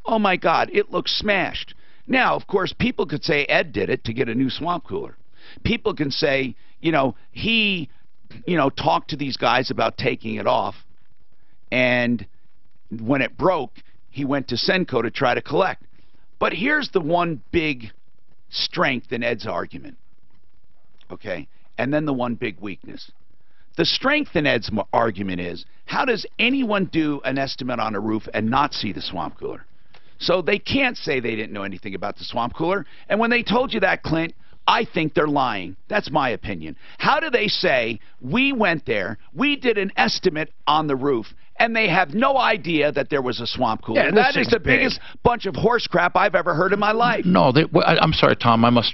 Oh my God, it looks smashed. Now, of course, people could say Ed did it to get a new swamp cooler. People can say, you know, he, you know, talked to these guys about taking it off, and when it broke, he went to Senco to try to collect. But here's the one big strength in Ed's argument, okay, and then the one big weakness. The strength in Ed's argument is, how does anyone do an estimate on a roof and not see the swamp cooler? So they can't say they didn't know anything about the swamp cooler. And when they told you that, Clint, I think they're lying. That's my opinion. How do they say, we went there, we did an estimate on the roof, and they have no idea that there was a swamp cooler? Yeah, that is the biggest bunch of horse crap I've ever heard in my life. No, I'm sorry, Tom, I must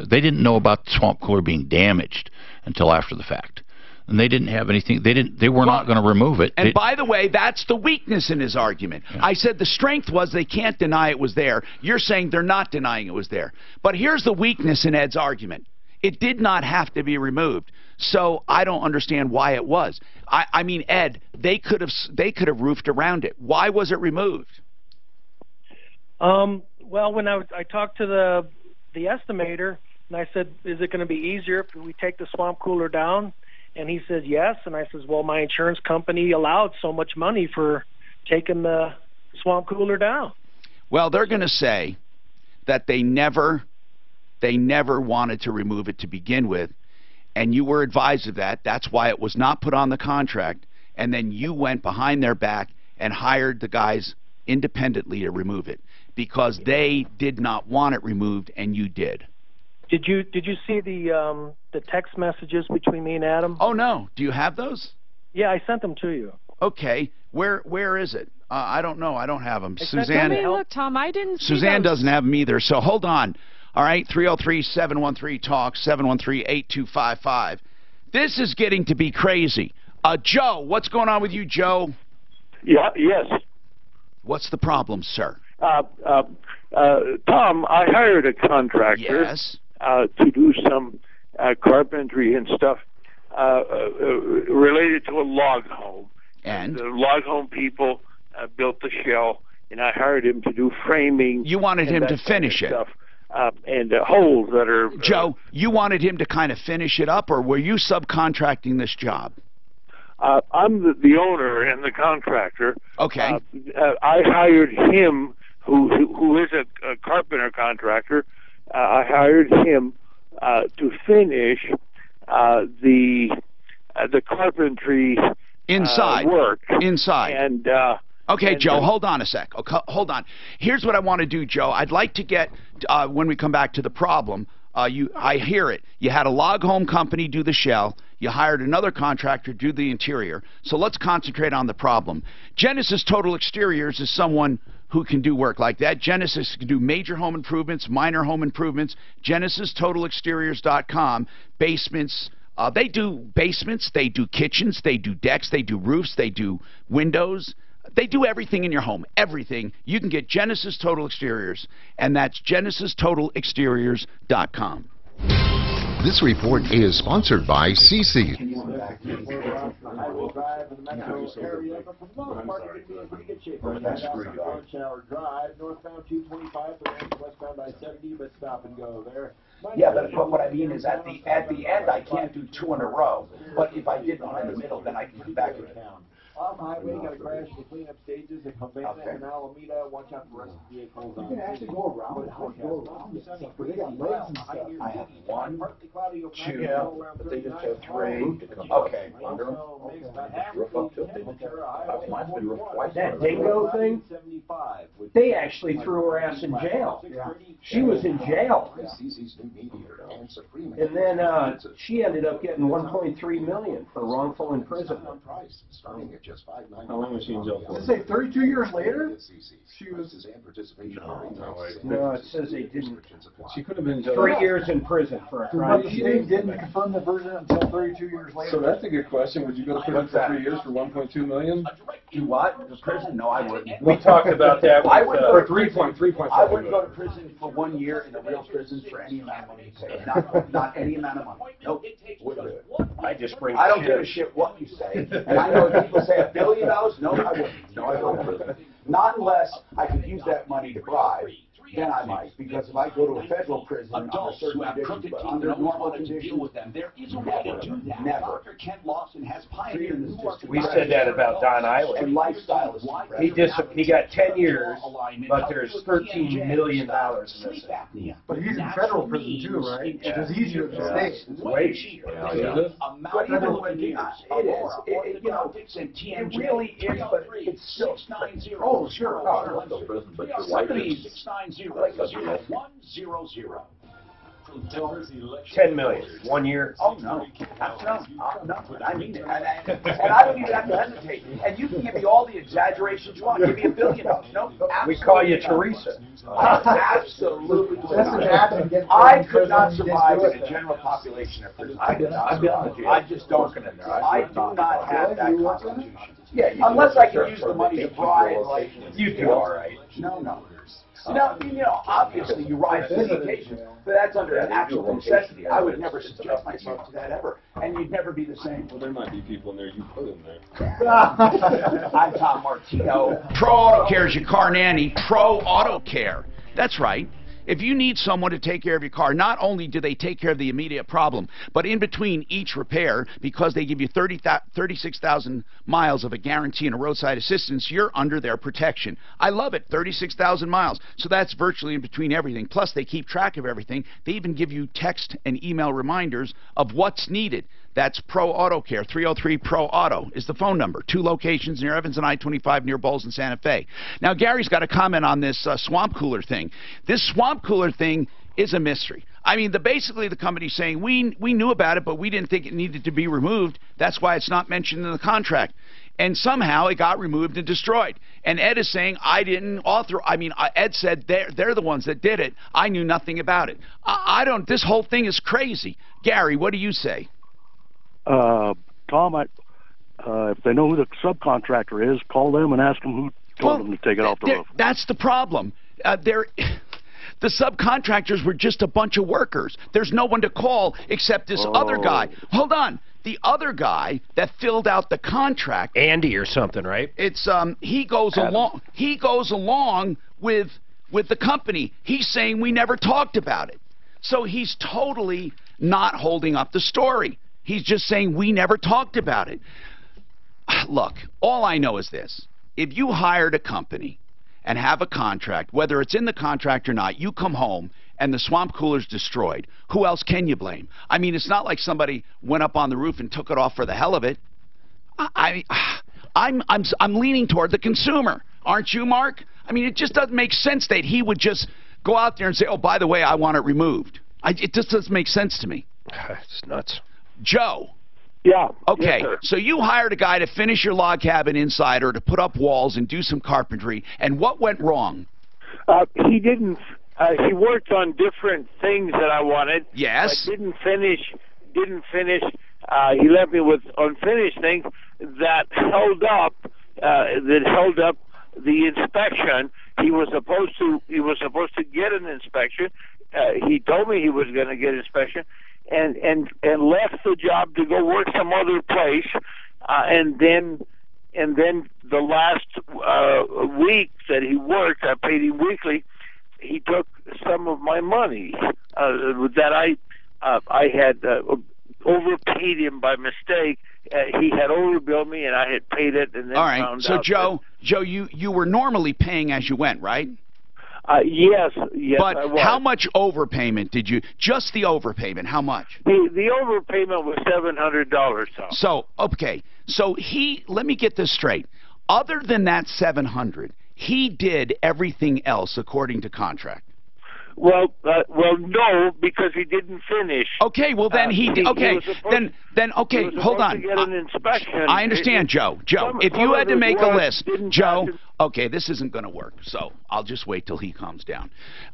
they didn't know about the swamp cooler being damaged until after the fact. And they didn't have anything. They were not going to remove it. And by the way, that's the weakness in his argument. Yeah. I said the strength was they can't deny it was there. You're saying they're not denying it was there. But here's the weakness in Ed's argument. It did not have to be removed. So I don't understand why it was. I mean, Ed, they could have roofed around it. Why was it removed? Well, when I talked to the estimator, And I said, is it going to be easier if we take the swamp cooler down? And he says, yes. And I says, well, my insurance company allowed so much money for taking the swamp cooler down. Well, they're going to say that they never wanted to remove it to begin with, and you were advised of that. That's why it was not put on the contract, and then you went behind their back and hired the guys independently to remove it because they did not want it removed, and you did. Did you see the text messages between me and Adam? Oh, no. Do you have those? Yeah, I sent them to you. Okay. Where is it? I don't know. I don't have them. Suzanne. Let me look, Tom. I didn't see Suzanne those. doesn't have them either. So hold on. All right, 303-713-TALK, 713-8255. This is getting to be crazy. Joe, what's going on with you, Joe? Yeah. Yes. What's the problem, sir? Tom, I hired a contractor. Yes. To do some carpentry and stuff related to a log home. And the log home people built the shell, and I hired him to do framing. You wanted him to finish it. Stuff, and holes that are... Joe, you wanted him to kind of finish it up, or were you subcontracting this job? I'm the owner and the contractor. Okay. I hired him, who is a carpenter contractor. I hired him to finish the carpentry inside work. Inside. And okay, Joe, hold on a sec. Okay, hold on. Here's what I want to do, Joe. I'd like to get when we come back to the problem. I hear it. You had a log home company do the shell. You hired another contractor to do the interior. So let's concentrate on the problem. Genesis Total Exteriors is someone who can do work like that. Genesis can do major home improvements, minor home improvements. GenesisTotalExteriors.com. Basements. They do basements. They do kitchens. They do decks. They do roofs. They do windows. They do everything in your home, everything. You can get Genesis Total Exteriors, and that's GenesisTotalExteriors.com. This report is sponsored by CC. Yeah, but what I mean is at the end I can't do two in a row. But if I did one in the middle, then I can come back again. Off the highway, got to crash to clean up stages at Cabana and Alameda. Watch out for rest of the vehicles. You can actually go around it. How do you go around it? They got legs and stuff. I have one, two, but they just have three. Okay. Under them. Roof up to them. Mine's been roofed twice. That dingo thing, they actually threw her ass in jail. She was in jail. And then she ended up getting $1.3 million for wrongful imprisonment. How long was she in jail for? Does it say 32 years later? She was... No, it says they didn't. She could have been in jail. 3 years in prison for a crime. The state didn't confirm the version until 32 years later. So that's a good question. Would you go to prison for 3 years for $1.2 million? Do what? The prison? No, I wouldn't. We talked about that. I wouldn't go to prison. I wouldn't go to prison for 1 year in a real prison for any amount of money you pay. Not any amount of money. Nope. I just bring. I don't give a shit what you say. And I know people say $1 billion. No, I wouldn't. No, I wouldn't. Not unless I could use that money to bribe. Then I might, because if I go to a federal prison under certain conditions, but under normal conditions, there is a way to do that. Never. Dr. Kent Lawson has pioneered this system. We said that about Don Island. And lifestyle is He got 10 years, but there's $13 million missing. But he's in federal prison too, right? Yeah. It's easier to stay. It's way cheaper. But even when it is, it really is, but it's still. Oh, sure. Somebody's 690-0100. 10 million, 1 year. Oh no, no, I mean it, and I don't even have to hesitate. And you can give me all the exaggerations you want. Give me $1 billion. No, we call you Teresa. Absolutely. I could not survive in a general population of prison. I could not. I just don't. I do not have that constitution. Yeah, unless I can use the money to bribe, like you do all right. No. Now, obviously you rise to the occasion, but that's under an actual necessity. I would never subject myself to that ever, and you'd never be the same. Well, there might be people in there you put in there. I'm Tom Martino. Pro Auto Care is your car nanny. Pro Auto Care. That's right. If you need someone to take care of your car, not only do they take care of the immediate problem, but in between each repair, because they give you 36,000 miles of a guarantee and a roadside assistance, you're under their protection. I love it, 36,000 miles. So that's virtually in between everything. Plus, they keep track of everything. They even give you text and email reminders of what's needed. That's Pro Auto Care. 303 Pro Auto is the phone number. 2 locations near Evans and I-25 near Bowles and Santa Fe. Now, Gary's got a comment on this swamp cooler thing. This swamp cooler thing is a mystery. I mean, basically the company's saying we knew about it, but we didn't think it needed to be removed. That's why it's not mentioned in the contract. And somehow it got removed and destroyed. And Ed is saying, I didn't author. I mean, Ed said they're the ones that did it. I knew nothing about it. I don't. This whole thing is crazy. Gary, what do you say? Tom, if they know who the subcontractor is, call them and ask them who told them to take it off the roof. That's the problem. The subcontractors were just a bunch of workers. There's no one to call except this other guy. Hold on. The other guy that filled out the contract, Andy or something, right? It's he goes along. He goes along with the company. He's saying we never talked about it. So he's totally not holding up the story. He's just saying we never talked about it. Look, all I know is this. If you hired a company and have a contract, whether it's in the contract or not, you come home and the swamp cooler's destroyed, who else can you blame? I mean, it's not like somebody went up on the roof and took it off for the hell of it. I'm leaning toward the consumer. Aren't you, Mark? I mean, it just doesn't make sense that he would just go out there and say, oh, by the way, I want it removed. It just doesn't make sense to me. It's nuts. Joe. Yeah. Okay, yes, so you hired a guy to finish your log cabin inside or to put up walls and do some carpentry, and what went wrong? He didn't. He worked on different things that I wanted. Yes. But didn't finish. He left me with unfinished things that held up. The inspection. He was supposed to get an inspection. He told me he was going to get an inspection. And left the job to go work some other place, and then the last week that he worked, I paid him weekly. He took some of my money that I had overpaid him by mistake. He had overbilled me, and I had paid it, and then all right. found So out Joe, you were normally paying as you went, right? Yes, but I was. How much overpayment did you? Just the overpayment. How much? The overpayment was $700, Tom. So okay. So let me get this straight. Other than that $700, he did everything else according to contract. Well, no, because he didn't finish. Okay, well then okay, hold on. To get an inspection. I understand, Joe. If you had to make a list, Joe. Okay, this isn't going to work, so I'll just wait till he calms down.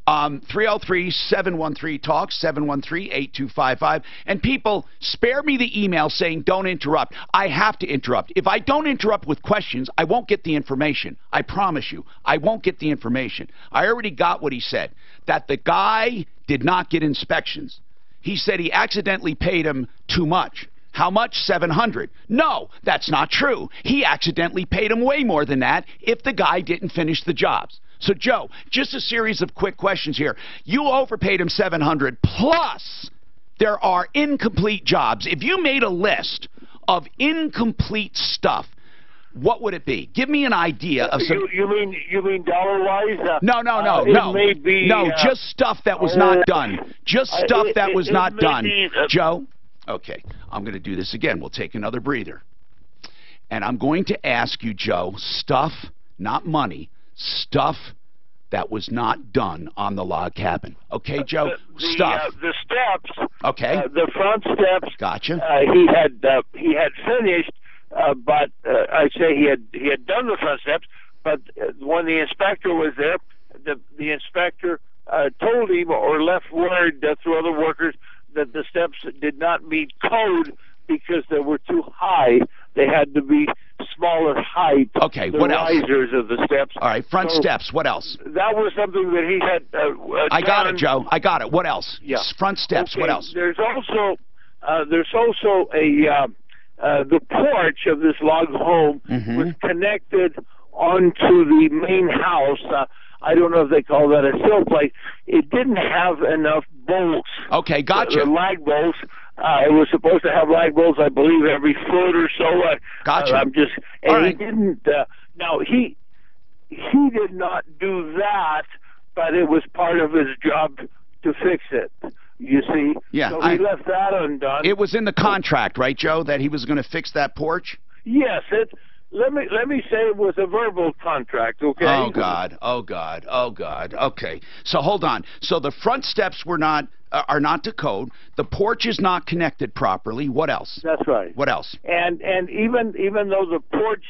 303-713-TALK, 713-8255. And people, spare me the email saying don't interrupt. I have to interrupt. If I don't interrupt with questions, I won't get the information. I promise you, I won't get the information. I already got what he said, that the guy did not get inspections. He said he accidentally paid him too much. How much? $700. No, that's not true. He accidentally paid him way more than that if the guy didn't finish the jobs. So, Joe, just a series of quick questions here. You overpaid him $700, plus there are incomplete jobs. If you made a list of incomplete stuff, what would it be? Give me an idea of some... You mean dollar-wise? No. It may be, just stuff that was not done. Just stuff that was not done. Joe? Okay, I'm going to do this again. We'll take another breather. And I'm going to ask you, Joe, stuff, not money, stuff that was not done on the log cabin. Okay, Joe? Stuff. The steps. Okay. The front steps. Gotcha. He had finished, but I say he had done the front steps, but when the inspector was there, the inspector told him or left word through other workers that the steps did not meet code because they were too high. They had to be smaller height. Okay, what else? The risers of the steps. All right, front steps. What else? That was something that he had I got it, Joe. I got it. What else? Yeah. Front steps. Okay. What else? There's also the porch of this log home was connected onto the main house. I don't know if they call that a sill plate. It didn't have enough bolts. Okay, gotcha. The lag bolts. It was supposed to have lag bolts, I believe, every foot or so. Gotcha. I'm just, and all right. he didn't. Now he did not do that, but it was part of his job to fix it. You see? Yeah. So he left that undone. It was in the contract, right, Joe, that he was going to fix that porch? Yes. Let me say it was a verbal contract. Okay. Oh God. Oh God. Oh God. Okay. So hold on. So the front steps are not to code. The porch is not connected properly. What else? That's right. What else? And even though the porch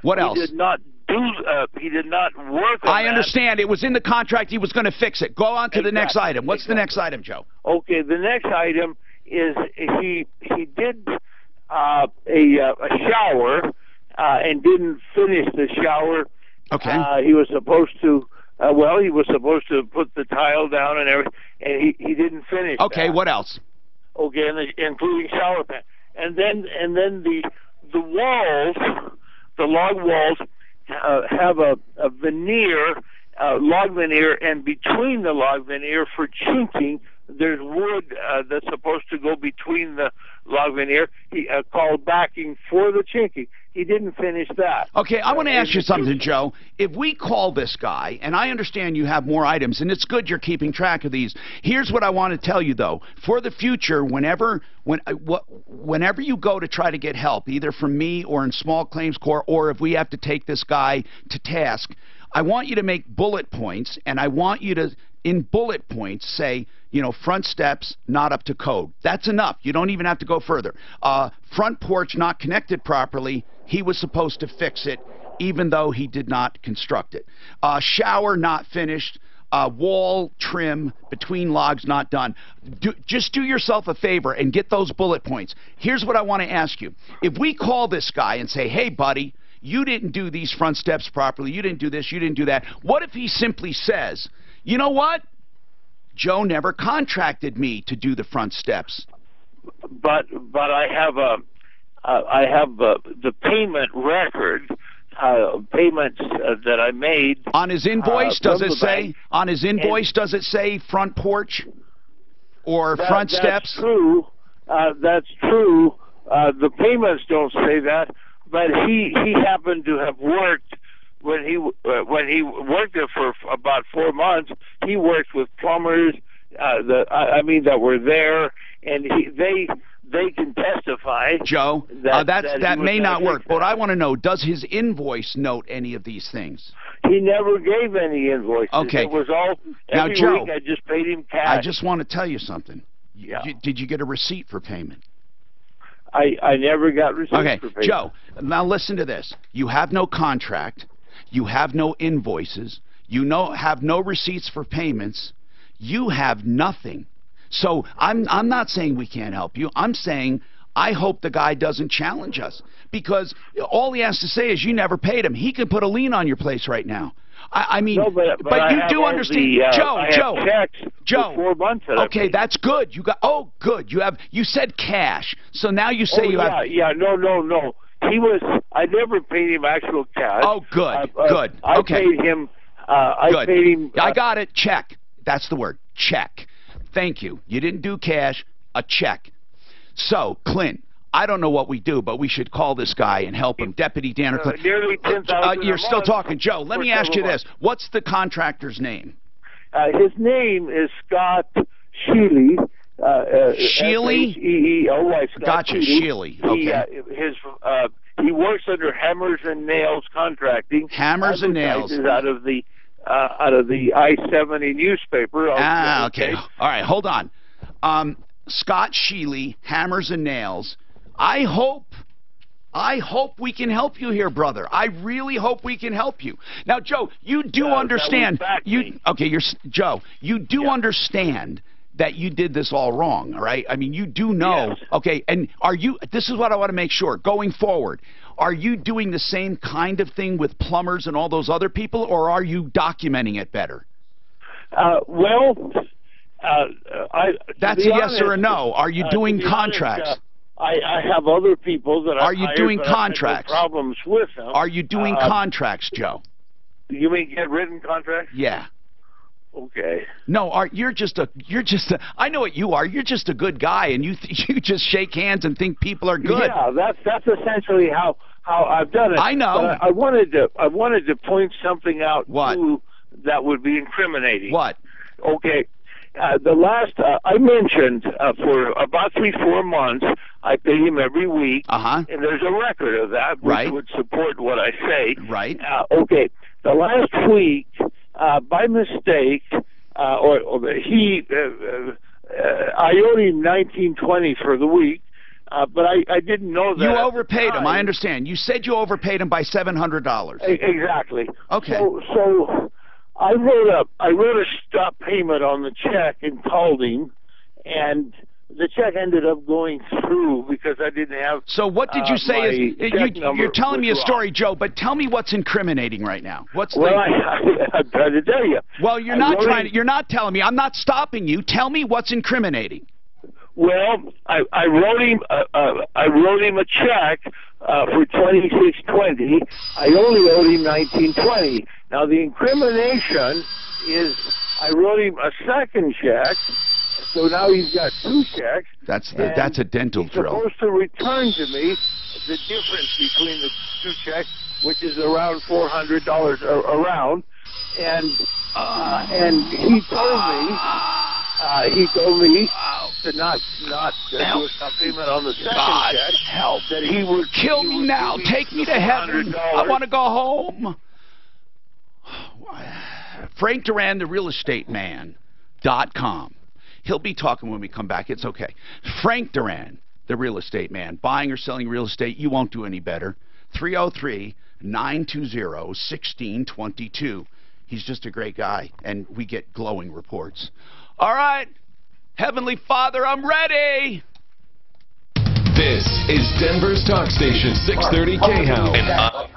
what else? He did not work on I understand. It was in the contract. He was going to fix it. Go on to the next item. What's the next item, Joe? Okay. The next item is he did a shower and didn't finish the shower. Okay. He was supposed to. He was supposed to put the tile down and everything, and he didn't finish. Okay. That. What else? Okay, including shower pan, and then the walls, the log walls, have a veneer, log veneer, and between the log veneer for chinking, there's wood that's supposed to go between the log veneer. He called backing for the chinking. He didn't finish that. Okay, I want to ask you something, Joe. If we call this guy, and I understand you have more items, and it's good you're keeping track of these. Here's what I want to tell you, though. For the future, whenever you go to try to get help, either from me or in small claims court, or if we have to take this guy to task, I want you to make bullet points, and I want you to, in bullet points, say, front steps not up to code. That's enough. You don't even have to go further. Front porch not connected properly. He was supposed to fix it, even though he did not construct it. Shower not finished. Wall trim between logs not done. Just do yourself a favor and get those bullet points. Here's what I want to ask you. If we call this guy and say, hey, buddy, you didn't do these front steps properly, you didn't do this, you didn't do that, what if he simply says, you know what? Joe never contracted me to do the front steps. But I have the payment record, payments that I made on his invoice. Does it say bank. On his invoice? Does it say front porch or front steps? That's true. That's true. The payments don't say that, but he happened to have worked. When he worked there for about 4 months, he worked with plumbers that were there, and they can testify. Joe, that may not work. But I want to know: does his invoice note any of these things? He never gave any invoices. Okay. It was all every Joe, week I just paid him cash. I just want to tell you something. Yeah. Did you get a receipt for payment? I never got receipts for payment. Joe, now listen to this. You have no contract. You have no invoices. You have no receipts for payments. You have nothing. So I'm not saying we can't help you. I'm saying I hope the guy doesn't challenge us, because all he has to say is you never paid him. He could put a lien on your place right now. I mean, no, but you do understand, Joe. 4 months. Okay, that's good. Good. You said cash, so now you say you have. Yeah, no. I never paid him actual cash. Oh, good, good. I Okay. paid him. I paid him. I got it. Check. That's the word. Check. Thank you. You didn't do cash. A check. So, Clint, I don't know what we do, but we should call this guy and help him. Deputy Danner Clint. Nearly $10,000. You're still talking, Joe. Let me ask you this: what's the contractor's name? His name is Scott Sheely. Sheely? Sheely. Gotcha, Sheely. Okay. He works under Hammers and Nails Contracting. Hammers and Nails. Out of the I-70 newspaper. Okay. All right. Hold on. Scott Sheely, Hammers and Nails. I hope we can help you here, brother. I really hope we can help you. Now, Joe, you do understand. Joe, you do understand that you did this all wrong, all right? I mean, you do know. Yes. Okay, and this is what I want to make sure, going forward, are you doing the same kind of thing with plumbers and all those other people, or are you documenting it better? That's a yes or a no. Are you doing contracts? I have other people that are you doing hired, contracts? I have no problems with them. Are you doing contracts, Joe? You mean get written contracts? Yeah. Okay. No, Art, you're just a, I know what you are. You're just a good guy, and you just shake hands and think people are good. Yeah, that's essentially how I've done it. I know. But I wanted to point something out too that would be incriminating. What? Okay. The last I mentioned for about 3-4 months, I pay him every week, and there's a record of that, which would support what I say. Right. Okay. The last week, by mistake, I owed him $19.20 for the week, but I didn't know that. You overpaid him. I understand. You said you overpaid him by $700. Exactly. Okay. So I wrote a stop payment on the check and called him, and the check ended up going through because I didn't have. So what did you say? You're telling me a story, Joe, but tell me what's incriminating right now. What's I'm trying to tell you. Well, you're not telling me. I'm not stopping you. Tell me what's incriminating. Well, I wrote him a check for $26.20. I only owed him $19.20. Now the incrimination is I wrote him a second check, so now he's got 2 checks. That's a dental drill. He's supposed to return to me the difference between the 2 checks, which is around $400 around, and he told me to not do a stop payment on the second check. Help! That he would kill me now. Take me to heaven. I want to go home. Frank Duran, the real estate man.com. He'll be talking when we come back. It's okay. Frank Duran, the real estate man. Buying or selling real estate, you won't do any better. 303-920-1622. He's just a great guy, and we get glowing reports. All right. Heavenly Father, I'm ready. This is Denver's talk station, 630 KHOW.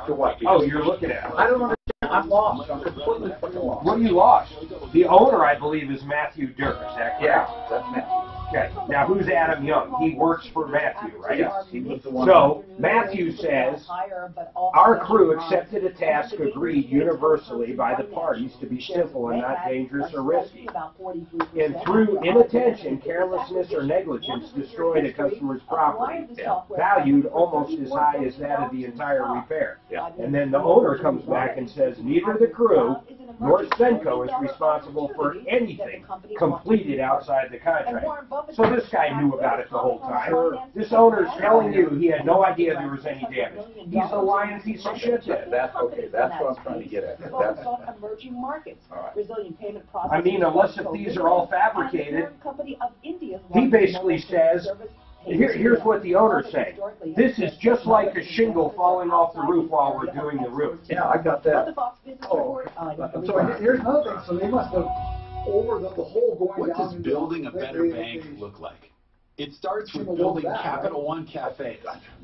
Oh, you're looking at it. I don't understand. I'm lost. I'm completely fucking lost. What are you lost? The owner, I believe, is Matthew Durr. Is that correct? Yeah, that's Matthew. Okay. Now, who's Adam Young? He works for Matthew, right? Yes, he was the one. So, Matthew says, our crew accepted a task agreed universally by the parties to be simple and not dangerous or risky. And through inattention, carelessness, or negligence, destroyed a customer's property, valued almost as high as that of the entire repair. And then the owner comes back and says, neither the crew nor Senko is responsible for anything completed outside the contract. So this guy knew about it the whole time. This owner's telling you he had no idea there was any damage. He's a lying piece of shit. That's okay. That's what I'm trying to get at. That's emerging markets. Brazilian payment I mean, unless if these are all fabricated, he basically says, here's what the owner's saying. This is just like a shingle falling off the roof while we're doing the roof. Yeah, I got that. Oh, so here's another thing. So they must have over the whole going what down. What does building a better bank look like? It starts with building Capital One cafes.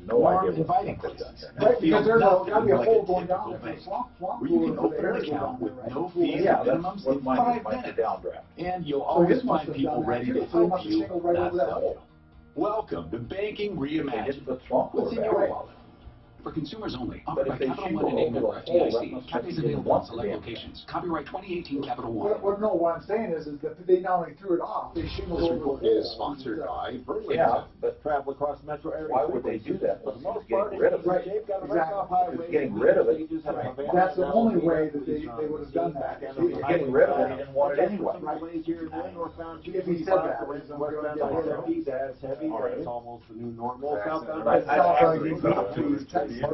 No idea. Inviting what places. Right, because there's got to be a hole going like down there. where you can open an account with no fees or minimums in 5 minutes. And you'll always find people ready to help you. That's the hope. Welcome to Banking Reimagined. What's in your wallet? For consumers only, offered by Capital One and member FDIC. Copies available in select locations. Copyright 2018 Capital One. What I'm saying is that they not only threw it off, they shingled over the hole. This report is sponsored by Burlington. Yeah, but travel across the metro area. Why would they do that? For the most Getting part, rid of it. right, exactly. Getting rid of it. That's the only way that they would have done that. Getting rid of it, he didn't want it anyway. If he said that, it's almost the new normal. But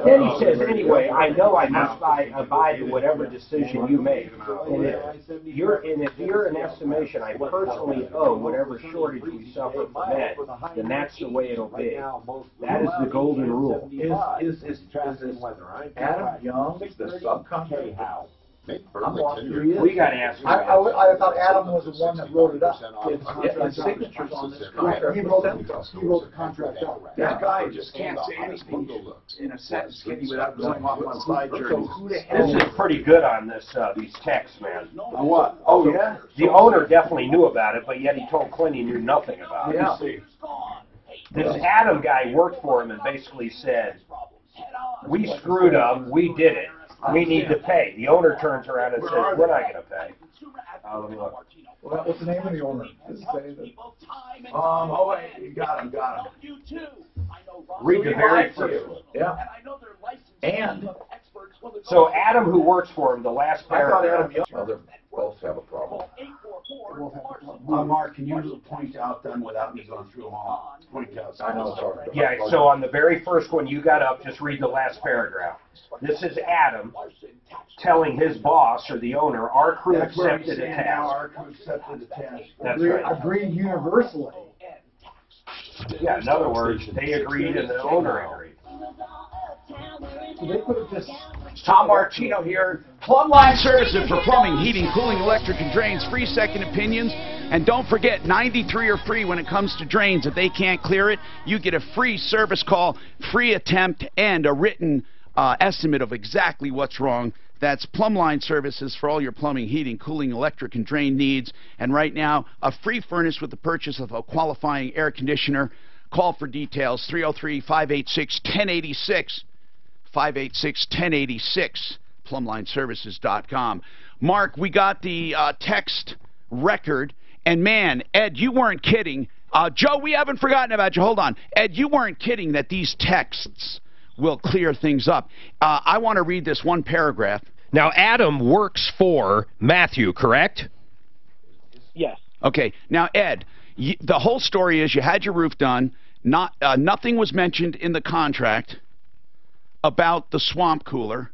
then he says, anyway, I know I must abide to whatever decision you make. And if you're an estimation, I personally owe whatever shortage we suffer from that, then that's the way it'll be. That is the golden rule. Is Adam Young the subcontractor? We got to ask him. I thought Adam was the one that wrote it up. His signature's on this contract. He wrote the contract out. That guy just can't say anything in a sentence without going off on side journeys. This is pretty good on this these texts, man. On what? Oh, yeah? The owner definitely knew about it, but yet he told Clint he knew nothing about it. Yeah. This Adam guy worked for him and basically said, We screwed up. We did it. We need to pay. The owner turns around and says, we're not going to pay. Let me look. Well, what's the name of the owner? Does it say that? Oh wait, you got him. Read the very first one. Yeah. And so Adam, who works for him, the last paragraph. Well, they both have a problem. Mark, can you point out then without me going through them all? Point out. I know it's hard. Yeah, so on the very first one you got up, just read the last paragraph. This is Adam telling his boss or the owner, our crew accepted a task. Our crew accepted the task. That's right. Agreed universally. Yeah, in other words, they agreed and the owner agreed. So they could have just... Tom Martino here. Plumbline Services for plumbing, heating, cooling, electric, and drains. Free second opinions. And don't forget, 93 are free when it comes to drains. If they can't clear it, you get a free service call, free attempt, and a written estimate of exactly what's wrong. That's Plumbline Services for all your plumbing, heating, cooling, electric, and drain needs. And right now, a free furnace with the purchase of a qualifying air conditioner. Call for details, 303-586-1086. 586-1086, plumlineservices.com. Mark, we got the text record, and man, Ed, you weren't kidding. Joe, we haven't forgotten about you. Hold on. Ed, you weren't kidding that these texts will clear things up. I want to read this one paragraph. Now, Adam works for Matthew, correct? Yes. Okay. Now, Ed, the whole story is you had your roof done. Nothing was mentioned in the contract about the swamp cooler.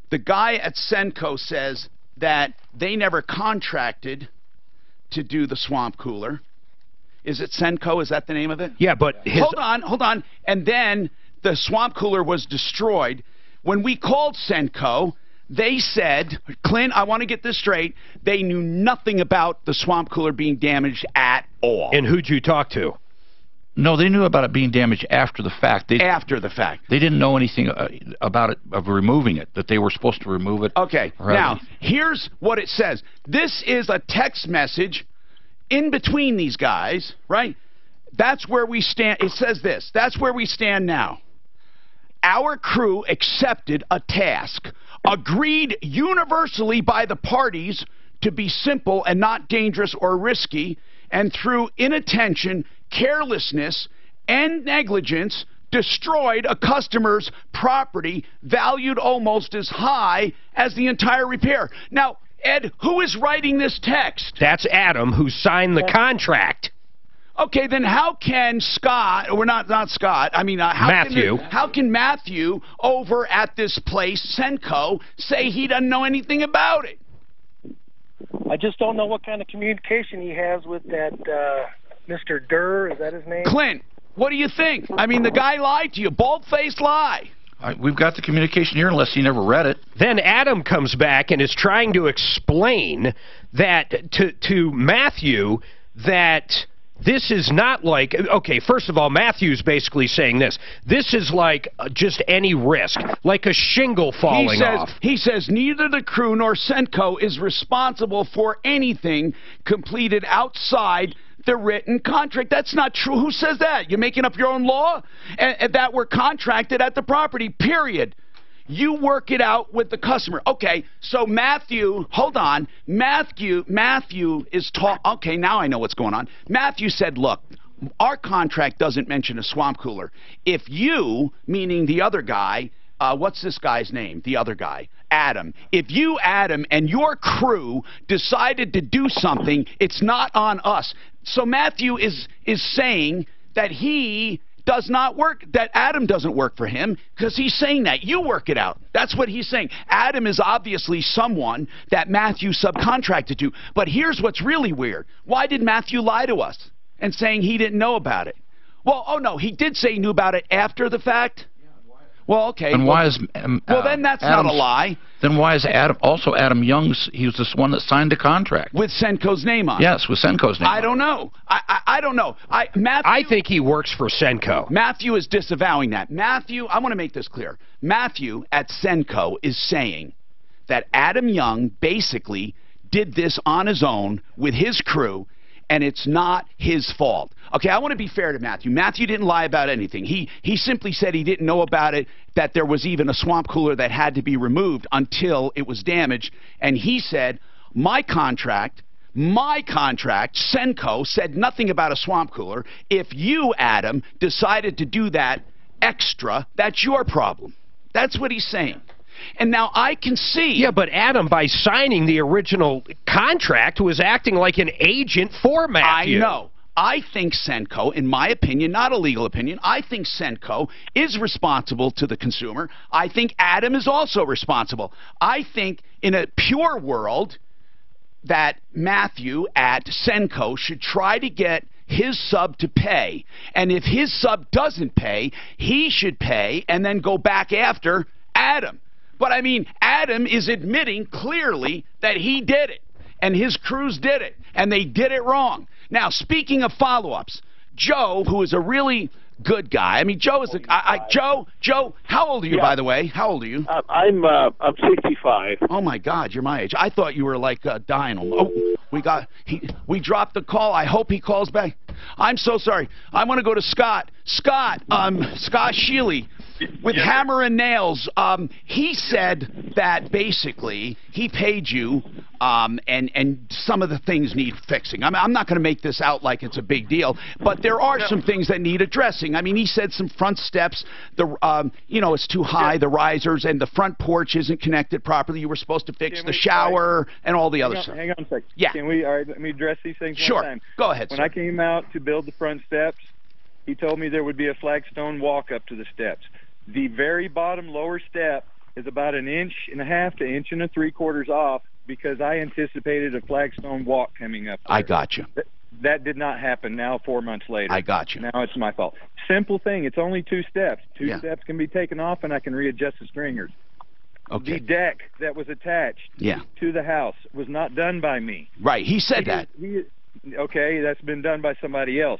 The guy at Senco says that they never contracted to do the swamp cooler. Is it Senco? Is that the name of it? Yeah, but hold on. And then the swamp cooler was destroyed. When we called Senco, they said, Clint, I want to get this straight, they knew nothing about the swamp cooler being damaged at all. And who'd you talk to? No, they knew about it being damaged after the fact. After the fact. They didn't know anything about it, of removing it, that they were supposed to remove it. Okay, now, here's what it says. This is a text message in between these guys, right? That's where we stand. It says this. That's where we stand now. Our crew accepted a task, agreed universally by the parties to be simple and not dangerous or risky, and through inattention, carelessness, and negligence, destroyed a customer's property valued almost as high as the entire repair. Now, Ed, who is writing this text? That's Adam, who signed the contract. Okay, then how can Scott, or not Scott, I mean, Matthew. How can Matthew over at this place, Senco, say he doesn't know anything about it? I just don't know what kind of communication he has with that Mr. Durr, is that his name? Clint, what do you think? I mean, the guy lied to you, bald-faced lie. We've got the communication here unless he never read it. Then Adam comes back and is trying to explain that to Matthew that this is not like, okay, first of all, Matthew's basically saying this. This is like just any risk, like a shingle falling off. He says neither the crew nor Senco is responsible for anything completed outside the written contract. That's not true. Who says that? You're making up your own law? And that we're contracted at the property, period. You work it out with the customer. Okay, so Matthew, hold on. Matthew is okay, now I know what's going on. Matthew said, look, our contract doesn't mention a swamp cooler. If you, meaning the other guy, what's this guy's name? The other guy, Adam. If you, Adam, and your crew decided to do something, it's not on us. So Matthew is saying that he does not work, that Adam doesn't work for him, because he's saying that. You work it out. That's what he's saying. Adam is obviously someone that Matthew subcontracted to. But here's what's really weird. Why did Matthew lie to us and saying he didn't know about it? Well, oh no, he did say he knew about it after the fact. Well, okay. And why is well, then that's not a lie. Then why is Adam Young's, he was this one that signed the contract. With Senco's name on it. Yes, with Senco's name on it. I don't know. I don't know. I think he works for Senco. Matthew is disavowing that. Matthew, I want to make this clear. Matthew at Senco is saying that Adam Young basically did this on his own with his crew, and it's not his fault. Okay, I want to be fair to Matthew. Matthew didn't lie about anything. He simply said he didn't know about it, that there was even a swamp cooler that had to be removed until it was damaged. And he said, my contract, Senco, said nothing about a swamp cooler. If you, Adam, decided to do that extra, that's your problem. That's what he's saying. And now I can see... Yeah, but Adam, by signing the original contract, was acting like an agent for Matthew. I know. I think Senco, in my opinion, not a legal opinion, I think Senco is responsible to the consumer. I think Adam is also responsible. I think in a pure world that Matthew at Senco should try to get his sub to pay. And if his sub doesn't pay, he should pay and then go back after Adam. But I mean, Adam is admitting clearly that he did it, and his crews did it, and they did it wrong. Now, speaking of follow-ups, Joe, who is a really good guy. I mean, Joe is Joe, how old are you, by the way? How old are you? I'm 65. Oh my God, you're my age. I thought you were like dying. Oh, we dropped the call. I hope he calls back. I'm so sorry. I want to go to Scott. Scott Sheely with Hammer and Nails. He said that basically he paid you, and some of the things need fixing. I'm not going to make this out like it's a big deal, but there are some things that need addressing. I mean, he said some front steps, it's too high, the risers, and the front porch isn't connected properly. You were supposed to fix the shower and all the other stuff. Hang on a second. Yeah. All right, let me address these things Sure. one time. Go ahead, When sir. I came out to build the front steps, he told me there would be a flagstone walk up to the steps. The very bottom lower step is about 1.5 inches to 1 3/4 inches off because I anticipated a flagstone walk coming up there. I got you. That did not happen now 4 months later. I got you. Now it's my fault. Simple thing. It's only 2 steps. Two Yeah. steps can be taken off and I can readjust the stringers. Okay. The deck that was attached Yeah. to the house was not done by me. Right. He said that. Okay, that's been done by somebody else.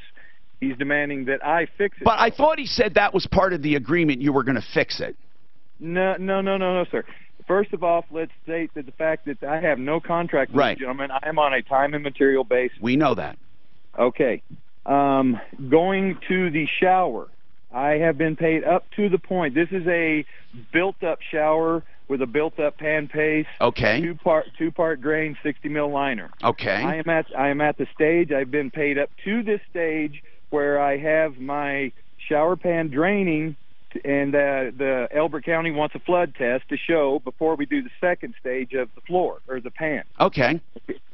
He's demanding that I fix it. But I thought he said that was part of the agreement, you were going to fix it. No, sir. First of all, let's state that the fact that I have no contract with Right. this gentleman. I am on a time and material basis. We know that. Okay. Going to the shower, I have been paid up to the point. This is a built-up shower with a built-up pan paste. Okay. Two-part drain, 60 mil liner. Okay. I am at the stage. I've been paid up to this stage where I have my shower pan draining, and the Elbert County wants a flood test to show before we do the second stage of the floor or the pan. Okay.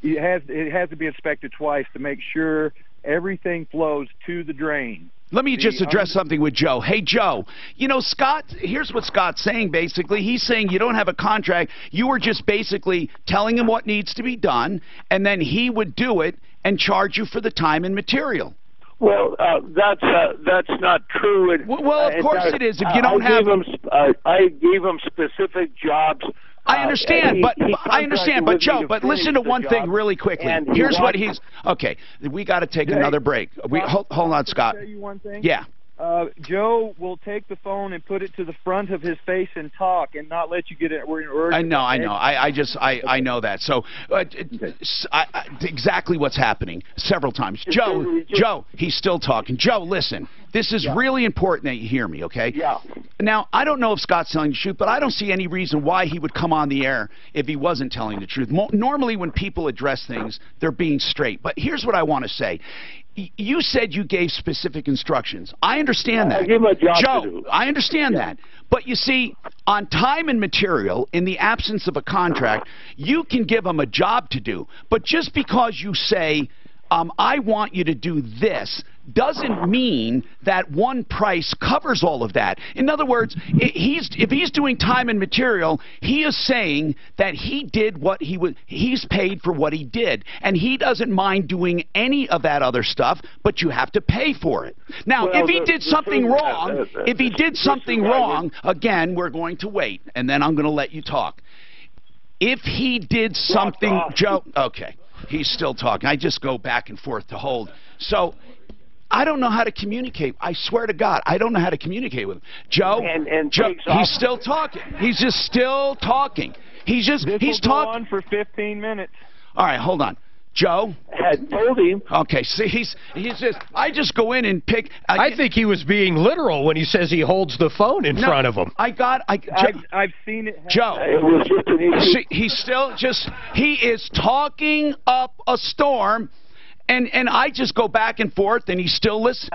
It has to be inspected twice to make sure everything flows to the drain. Let me just address something with Joe. Hey, Joe, Scott, here's what Scott's saying, basically. He's saying you don't have a contract. You were just basically telling him what needs to be done, and then he would do it and charge you for the time and material. Well, that's not true. Well, of course it is. If you don't have... I gave him specific jobs. I understand, but Joe, but listen to one thing really quickly. Here's what he's... Okay, we got to take another break. Hold on, Scott. Can I tell you one thing? Yeah. Joe will take the phone and put it to the front of his face and talk and not let you get it. I know. I know that. So exactly what's happening several times. Joe, he's still talking. Joe, listen. This is really important that you hear me, okay? Yeah. Now, I don't know if Scott's telling the truth, but I don't see any reason why he would come on the air if he wasn't telling the truth. Normally, when people address things, they're being straight. But here's what I want to say. You said you gave specific instructions. I understand that. I gave him a job Joe, to do. I understand that. But you see, on time and material, in the absence of a contract, you can give them a job to do. But just because you say, I want you to do this, doesn't mean that one price covers all of that. In other words, if he's doing time and material, he is saying that he did what he's paid for what he did, and he doesn't mind doing any of that other stuff, but you have to pay for it. Now, if he did something wrong, again, we're going to wait, and then I'm going to let you talk. If he did something, Joe, okay, he's still talking. I just go back and forth to hold. So I don't know how to communicate. I swear to God, I don't know how to communicate with him. Joe, he's still talking. He's just still talking. He's talking on for 15 minutes. All right, hold on. Joe had told him. Okay, see, he's just. I just go in and pick. I think he was being literal when he says he holds the phone in front of him. I've seen it happen. Joe, it was just an issue. See, he's still just. He is talking up a storm, and I just go back and forth, and he still listens.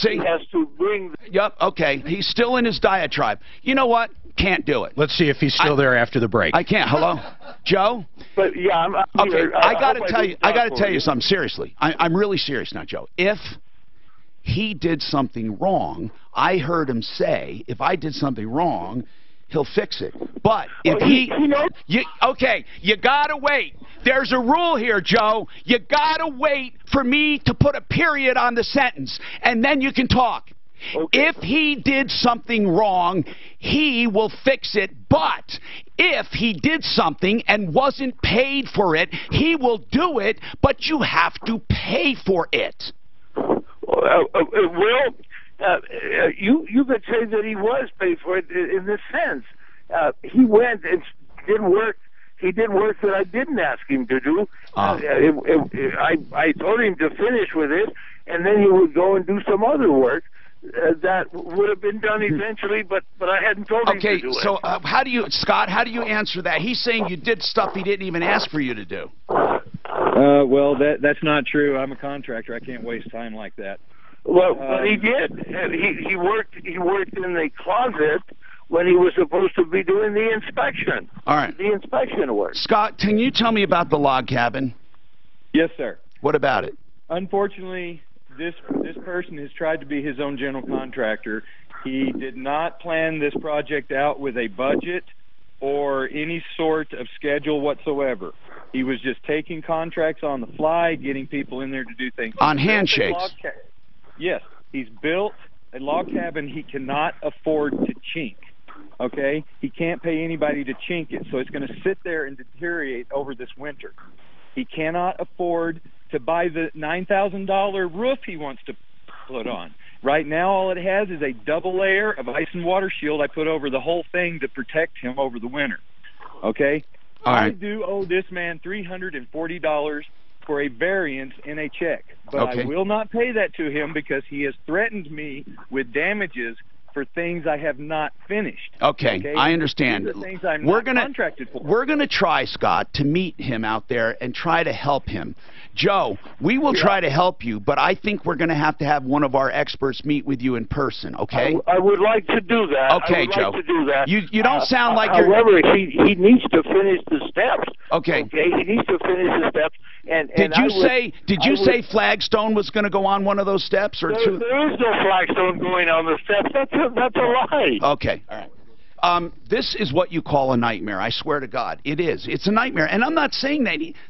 He has to bring. Yep. Okay. He's still in his diatribe. You know what? Can't do it. Let's see if he's still there after the break. I can't. Hello, Joe. But yeah, I'm okay. here. I got to tell you. I got to tell you something seriously. I'm really serious now, Joe. If he did something wrong, I heard him say, if I did something wrong, he'll fix it. But if you gotta wait. There's a rule here, Joe. You gotta wait for me to put a period on the sentence, and then you can talk. Okay. If he did something wrong, he will fix it. But if he did something and wasn't paid for it, he will do it, but you have to pay for it. You could say that he was paid for it in this sense. He went and did work. He did work that I didn't ask him to do. I told him to finish with it, and then he would go and do some other work. That would have been done eventually, but I hadn't told him to do it. Okay, so how do you, Scott, how do you answer that? He's saying you did stuff he didn't even ask for you to do. Well, that's not true. I'm a contractor. I can't waste time like that. Well, but he did. He worked in the closet when he was supposed to be doing the inspection. All right. The inspection work. Scott, can you tell me about the log cabin? Yes, sir. What about it? Unfortunately, this person has tried to be his own general contractor. He did not plan this project out with a budget or any sort of schedule whatsoever. He was just taking contracts on the fly, getting people in there to do things. On handshakes. Yes. He's built a log cabin he cannot afford to chink. Okay? He can't pay anybody to chink it, so it's going to sit there and deteriorate over this winter. He cannot afford to buy the $9,000 roof he wants to put on. Right now, all it has is a double layer of ice and water shield I put over the whole thing to protect him over the winter. Okay? All right. I do owe this man $340 for a variance in a check, but okay. I will not pay that to him because he has threatened me with damages for things I have not finished. Okay, I understand. These are things I'm not contracted for. We're going to try, Scott, to meet him out there and try to help him. Joe, we will try to help you, but I think we're going to have one of our experts meet with you in person, okay? I would like to do that. Okay, Joe. Like to do that. You don't sound like you're... However, he needs to finish the steps. Okay. Okay, he needs to finish the steps. Did you say flagstone was going to go on one of those steps or two? There is no flagstone going on the steps. That's a lie. Okay, all right. This is what you call a nightmare. I swear to God, it is. It's a nightmare, and I'm not saying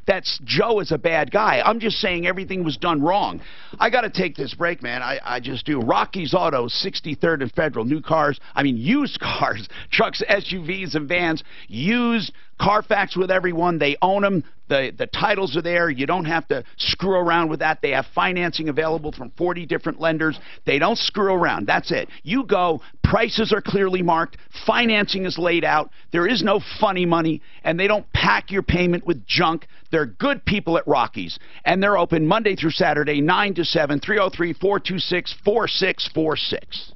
that Joe is a bad guy. I'm just saying everything was done wrong. I got to take this break, man. I just do. Rocky's Auto, 63rd and Federal. New cars. I mean, used cars, trucks, SUVs, and vans. Used. Carfax with everyone. They own them. The titles are there. You don't have to screw around with that. They have financing available from 40 different lenders. They don't screw around. That's it. You go. Prices are clearly marked. Financing is laid out. There is no funny money, and they don't pack your payment with junk. They're good people at Rocky's, and they're open Monday through Saturday, 9 to 7, 303-426-4646.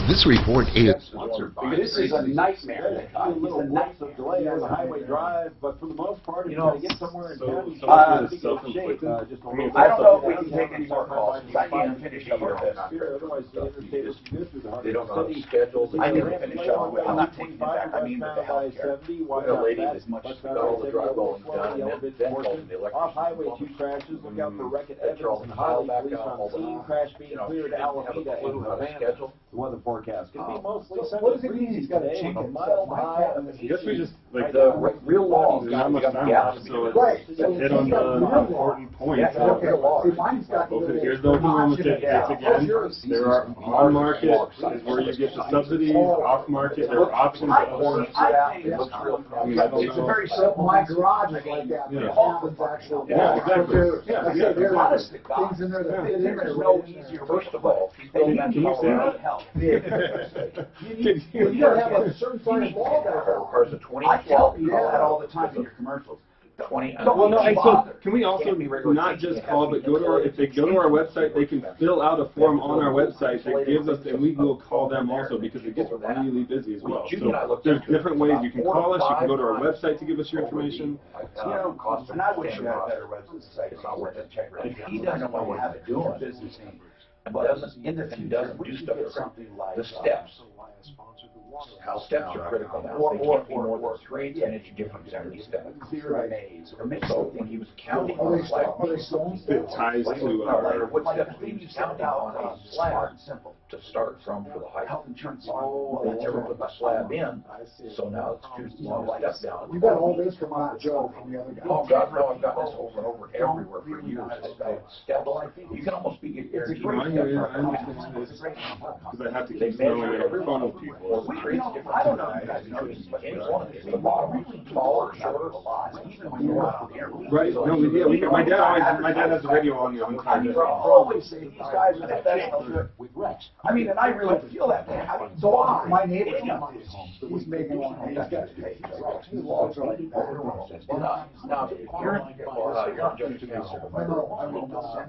This report is sponsored by. This is a nightmare. It's a little of delay on the highway drive, but for the most part, if you get somewhere in town, I don't know if we can take any more calls. I can't finish up with that. They don't know the schedules. I didn't finish up with. I'm not taking it back. I mean, with the healthcare. The lady as much got all the drywall done, and then called the electrician. Off highway 2 crashes. Look out for wrecked evidence and highly police on scene. Crash being cleared to Alameda and Havana. The weather forecast could be mostly sunny. What does it mean he's got a chink? A mile high. I guess we just, like, the real law is not much time, so it's hit on the important points. Okay, see, mine's got Here's the open limit tickets again. There are on market is where you get the subsidies, off market, there are options. It's a very simple. My garage is like that. The office actually. Yeah, exactly. There are a lot of things in there that fit in there. There's no easier. First of all, Can you say that? You gotta have a certain size wall there. I tell people that all the time in your commercials. 20. Well, no, so can we also not just call, but go to our, if they go to our website, they can fill out a form on our website that gives us, and we will call them also because it gets really busy as well. So there's different ways you can call us. You can go to our website to give us your information. You know, and I wish you had a better website. It's not worth it. If he doesn't know how to do a business name, but doesn't do stuff something like the steps. How steps are critical now. They can't be more than 3 10-inch difference in these steps. Clear a maze or make so when he was counting on slab, it ties to what steps he was counting on a slab to start from for the height. Health insurance. They never put the slab in, so now it's too small steps down. You got all this from Joe from the other guy. Oh God, no, I've got this over and over everywhere for years. Steps. You can almost be guaranteed. I understand this because I have to keep throwing it in front of people. I don't know if you guys noticed, but any one of these, the bottom, taller, shorter, even when you're out there. Right, no, my dad has the radio on the whole time. We're always saying these guys are professionals with Rex. I mean, and I really feel that way. I mean, so my neighbor, he's making one, he's got his logs are like, now, you're on Jefferson County.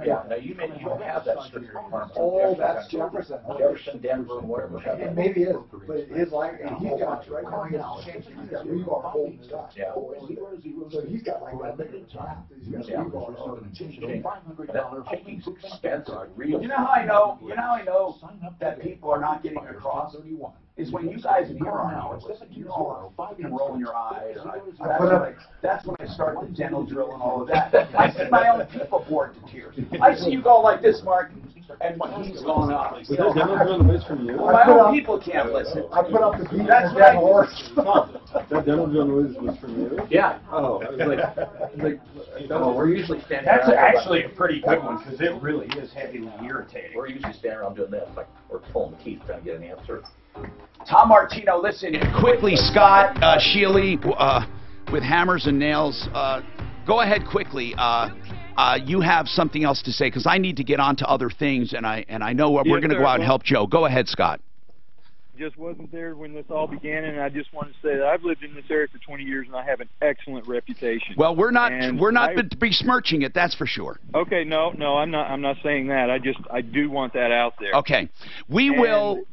Yeah, now you don't have that strict requirement. Oh, that's Jefferson. Jefferson, Denver, whatever. It maybe is, but his like, and he's got right now, he's got rebar holding stuff. Yeah. So he's got like that big top. He's got rebar. Taking expensive, real. You know how I know? You know how I know that people are not getting across? Is when you guys in here are now, you're all fucking rolling your eyes. That's when I start the dental drill and all of that. I see my own people bored to tears. I see you go like this, Mark, and when he's going up. Was that dental drill the from you? My own people can't listen. I put up the beat. That's what I do. That dental drill was from you? Yeah. Oh, it was like we're usually standing That's around actually a pretty good one because it really is heavily irritating. We're usually standing around doing this, like we're pulling teeth trying to get an answer. Tom Martino, listen. Quickly, Scott, Sheely, with hammers and nails. Go ahead quickly. You have something else to say because I need to get on to other things, and I know we're going to go out and help Joe. Go ahead, Scott. Just wasn't there when this all began, and I just wanted to say that I've lived in this area for 20 years, and I have an excellent reputation. Well, we're not besmirching it, that's for sure. Okay, no, I'm not saying that. I do want that out there. Okay, we will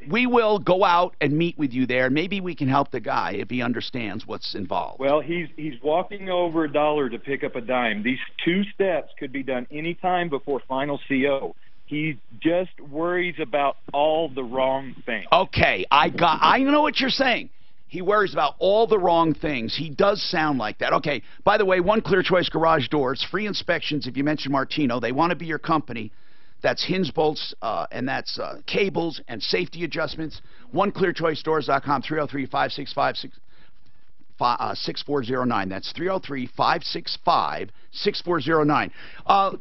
go out and meet with you there. Maybe we can help the guy if he understands what's involved. Well, he's walking over $1 to pick up a dime. These 2 steps could be done any time before final CO. He just worries about all the wrong things. Okay, I know what you're saying. He worries about all the wrong things. He does sound like that. Okay, by the way, One Clear Choice Garage Doors, free inspections if you mention Martino. They want to be your company. That's hinge bolts, and that's cables and safety adjustments. OneClearChoiceDoors.com, 303-565-6409. That's 303-565-6409.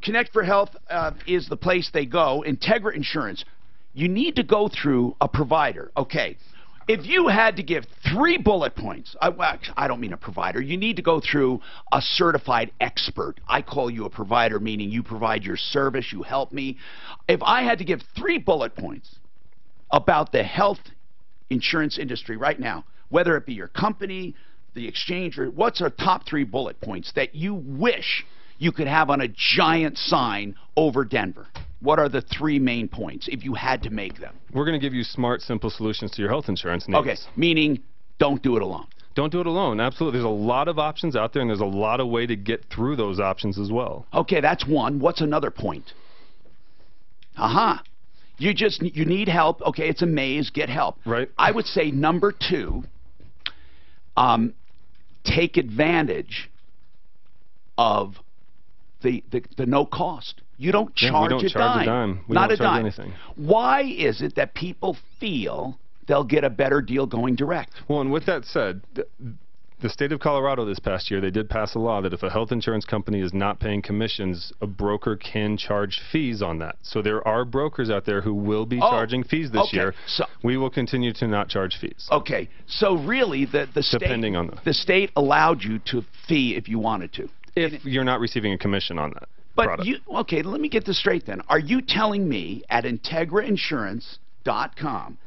Connect for Health is the place they go. Integra Insurance. You need to go through a provider. Okay. If you had to give 3 bullet points, I don't mean a provider. You need to go through a certified expert. I call you a provider, meaning you provide your service, you help me. If I had to give 3 bullet points about the health insurance industry right now, whether it be your company, the exchange, or what's our top 3 bullet points that you wish you could have on a giant sign over Denver? What are the 3 main points if you had to make them? We're going to give you smart, simple solutions to your health insurance needs. Okay, meaning don't do it alone. Don't do it alone. Absolutely. There's a lot of options out there, and there's a lot of way to get through those options as well. Okay, that's one. What's another point? Aha. You need help. Okay, it's a maze. Get help. Right. I would say number 2, take advantage of the no cost. You don't charge, we don't charge a dime. We Not don't a charge dime. Anything. Why is it that people feel they'll get a better deal going direct? Well, and with that said, the state of Colorado this past year, they did pass a law that if a health insurance company is not paying commissions, a broker can charge fees on that. So there are brokers out there who will be charging fees this year. So we will continue to not charge fees. Okay. So really, the state allowed you to fee if you wanted to. If you're not receiving a commission on that. But okay, let me get this straight then. Are you telling me at IntegraInsurance.com,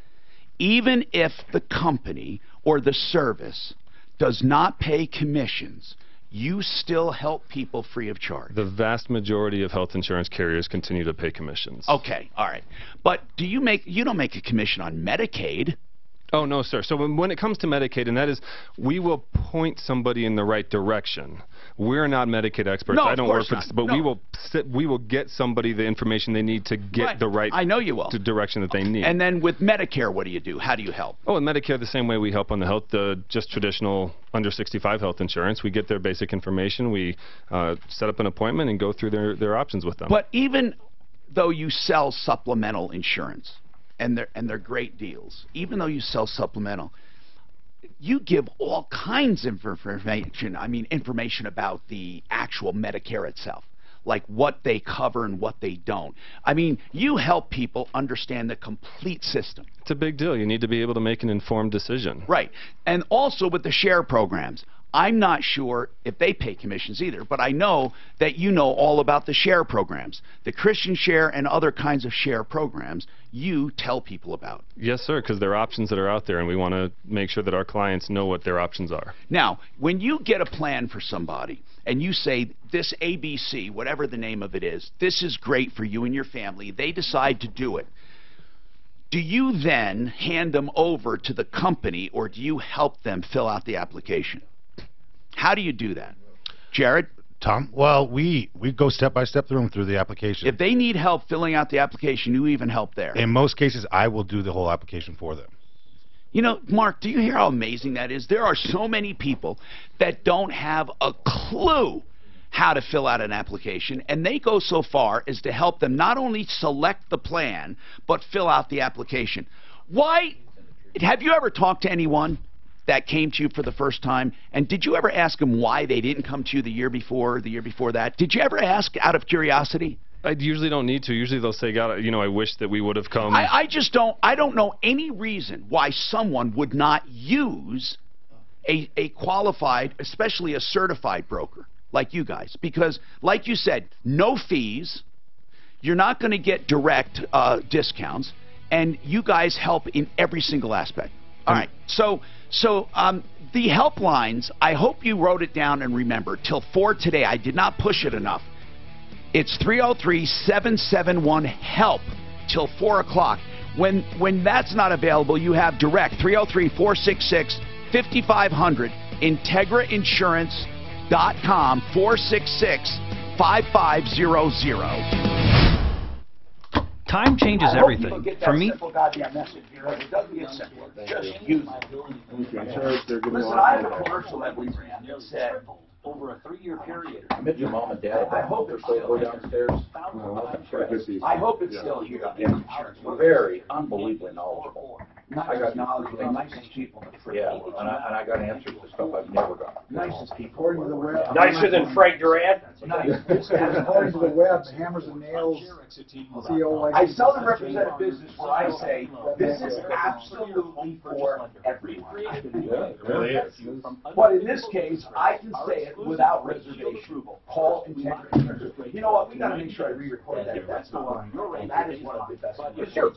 even if the company or the service does not pay commissions, you still help people free of charge. The vast majority of health insurance carriers continue to pay commissions. Okay, all right. But you don't make a commission on Medicaid. Oh, no, sir. So when it comes to Medicaid, and that is, we will point somebody in the right direction. We're not Medicaid experts. No, I don't work for not. this, but No. we will get somebody the information they need to get the right I know you will. direction that they need. And then with Medicare, what do you do? How do you help? Oh, in Medicare, the same way we help on the health, just traditional under 65 health insurance. We get their basic information. We set up an appointment and go through their options with them. But even though you sell supplemental insurance, and they're great deals, even though you sell supplemental, you give all kinds of information. I mean, information about the actual Medicare itself, like what they cover and what they don't. I mean, you help people understand the complete system. It's a big deal. You need to be able to make an informed decision. Right. And also with the share programs, I'm not sure if they pay commissions either, but I know that you know all about the share programs. The Christian share and other kinds of share programs you tell people about. Yes, sir, because there are options that are out there, and we want to make sure that our clients know what their options are. Now, when you get a plan for somebody, and you say, this ABC, whatever the name of it is, this is great for you and your family, they decide to do it. Do you then hand them over to the company, or do you help them fill out the application? How do you do that? Jared? Tom? Well, we go step by step through the application. If they need help filling out the application, you even help there. In most cases, I will do the whole application for them. You know, Mark, do you hear how amazing that is? There are so many people that don't have a clue how to fill out an application, and they go so far as to help them not only select the plan, but fill out the application. Why? Have you ever talked to anyone that came to you for the first time, and did you ever ask them why they didn't come to you the year before or the year before that? Did you ever ask out of curiosity? I usually don't need to. Usually they'll say, God, you know, I wish that we would have come. I just don't, I don't know any reason why someone would not use a qualified, especially a certified broker like you guys. Because, like you said, no fees, you're not going to get direct discounts, and you guys help in every single aspect. All right, so the helplines, I hope you wrote it down and remember, till 4 today. I did not push it enough. It's 303-771-HELP till 4 o'clock. When that's not available, you have direct 303-466-5500, IntegraInsurance.com, 466-5500. Time changes everything. For me, simple goddamn message here. It doesn't get simpler. Just use it. Listen, I have a commercial that we ran that said, over a 3-year period. I met your mom and dad. I hope they're still downstairs. I hope it's still here. Very unbelievably knowledgeable. I got knowledgeable, nicest people. Yeah, and I got answers to stuff I've never got. Nicest people. According to the web. Nicer than Frank Durant? According to the web, Hammers and Nails CEO like I seldom represent a business where I say, this is absolutely for everyone. Yeah, it really is. But in this case, I can say it without reservation. Call Integrity. You know what? We got to make sure I re-record that. That's the one. That is one of the best.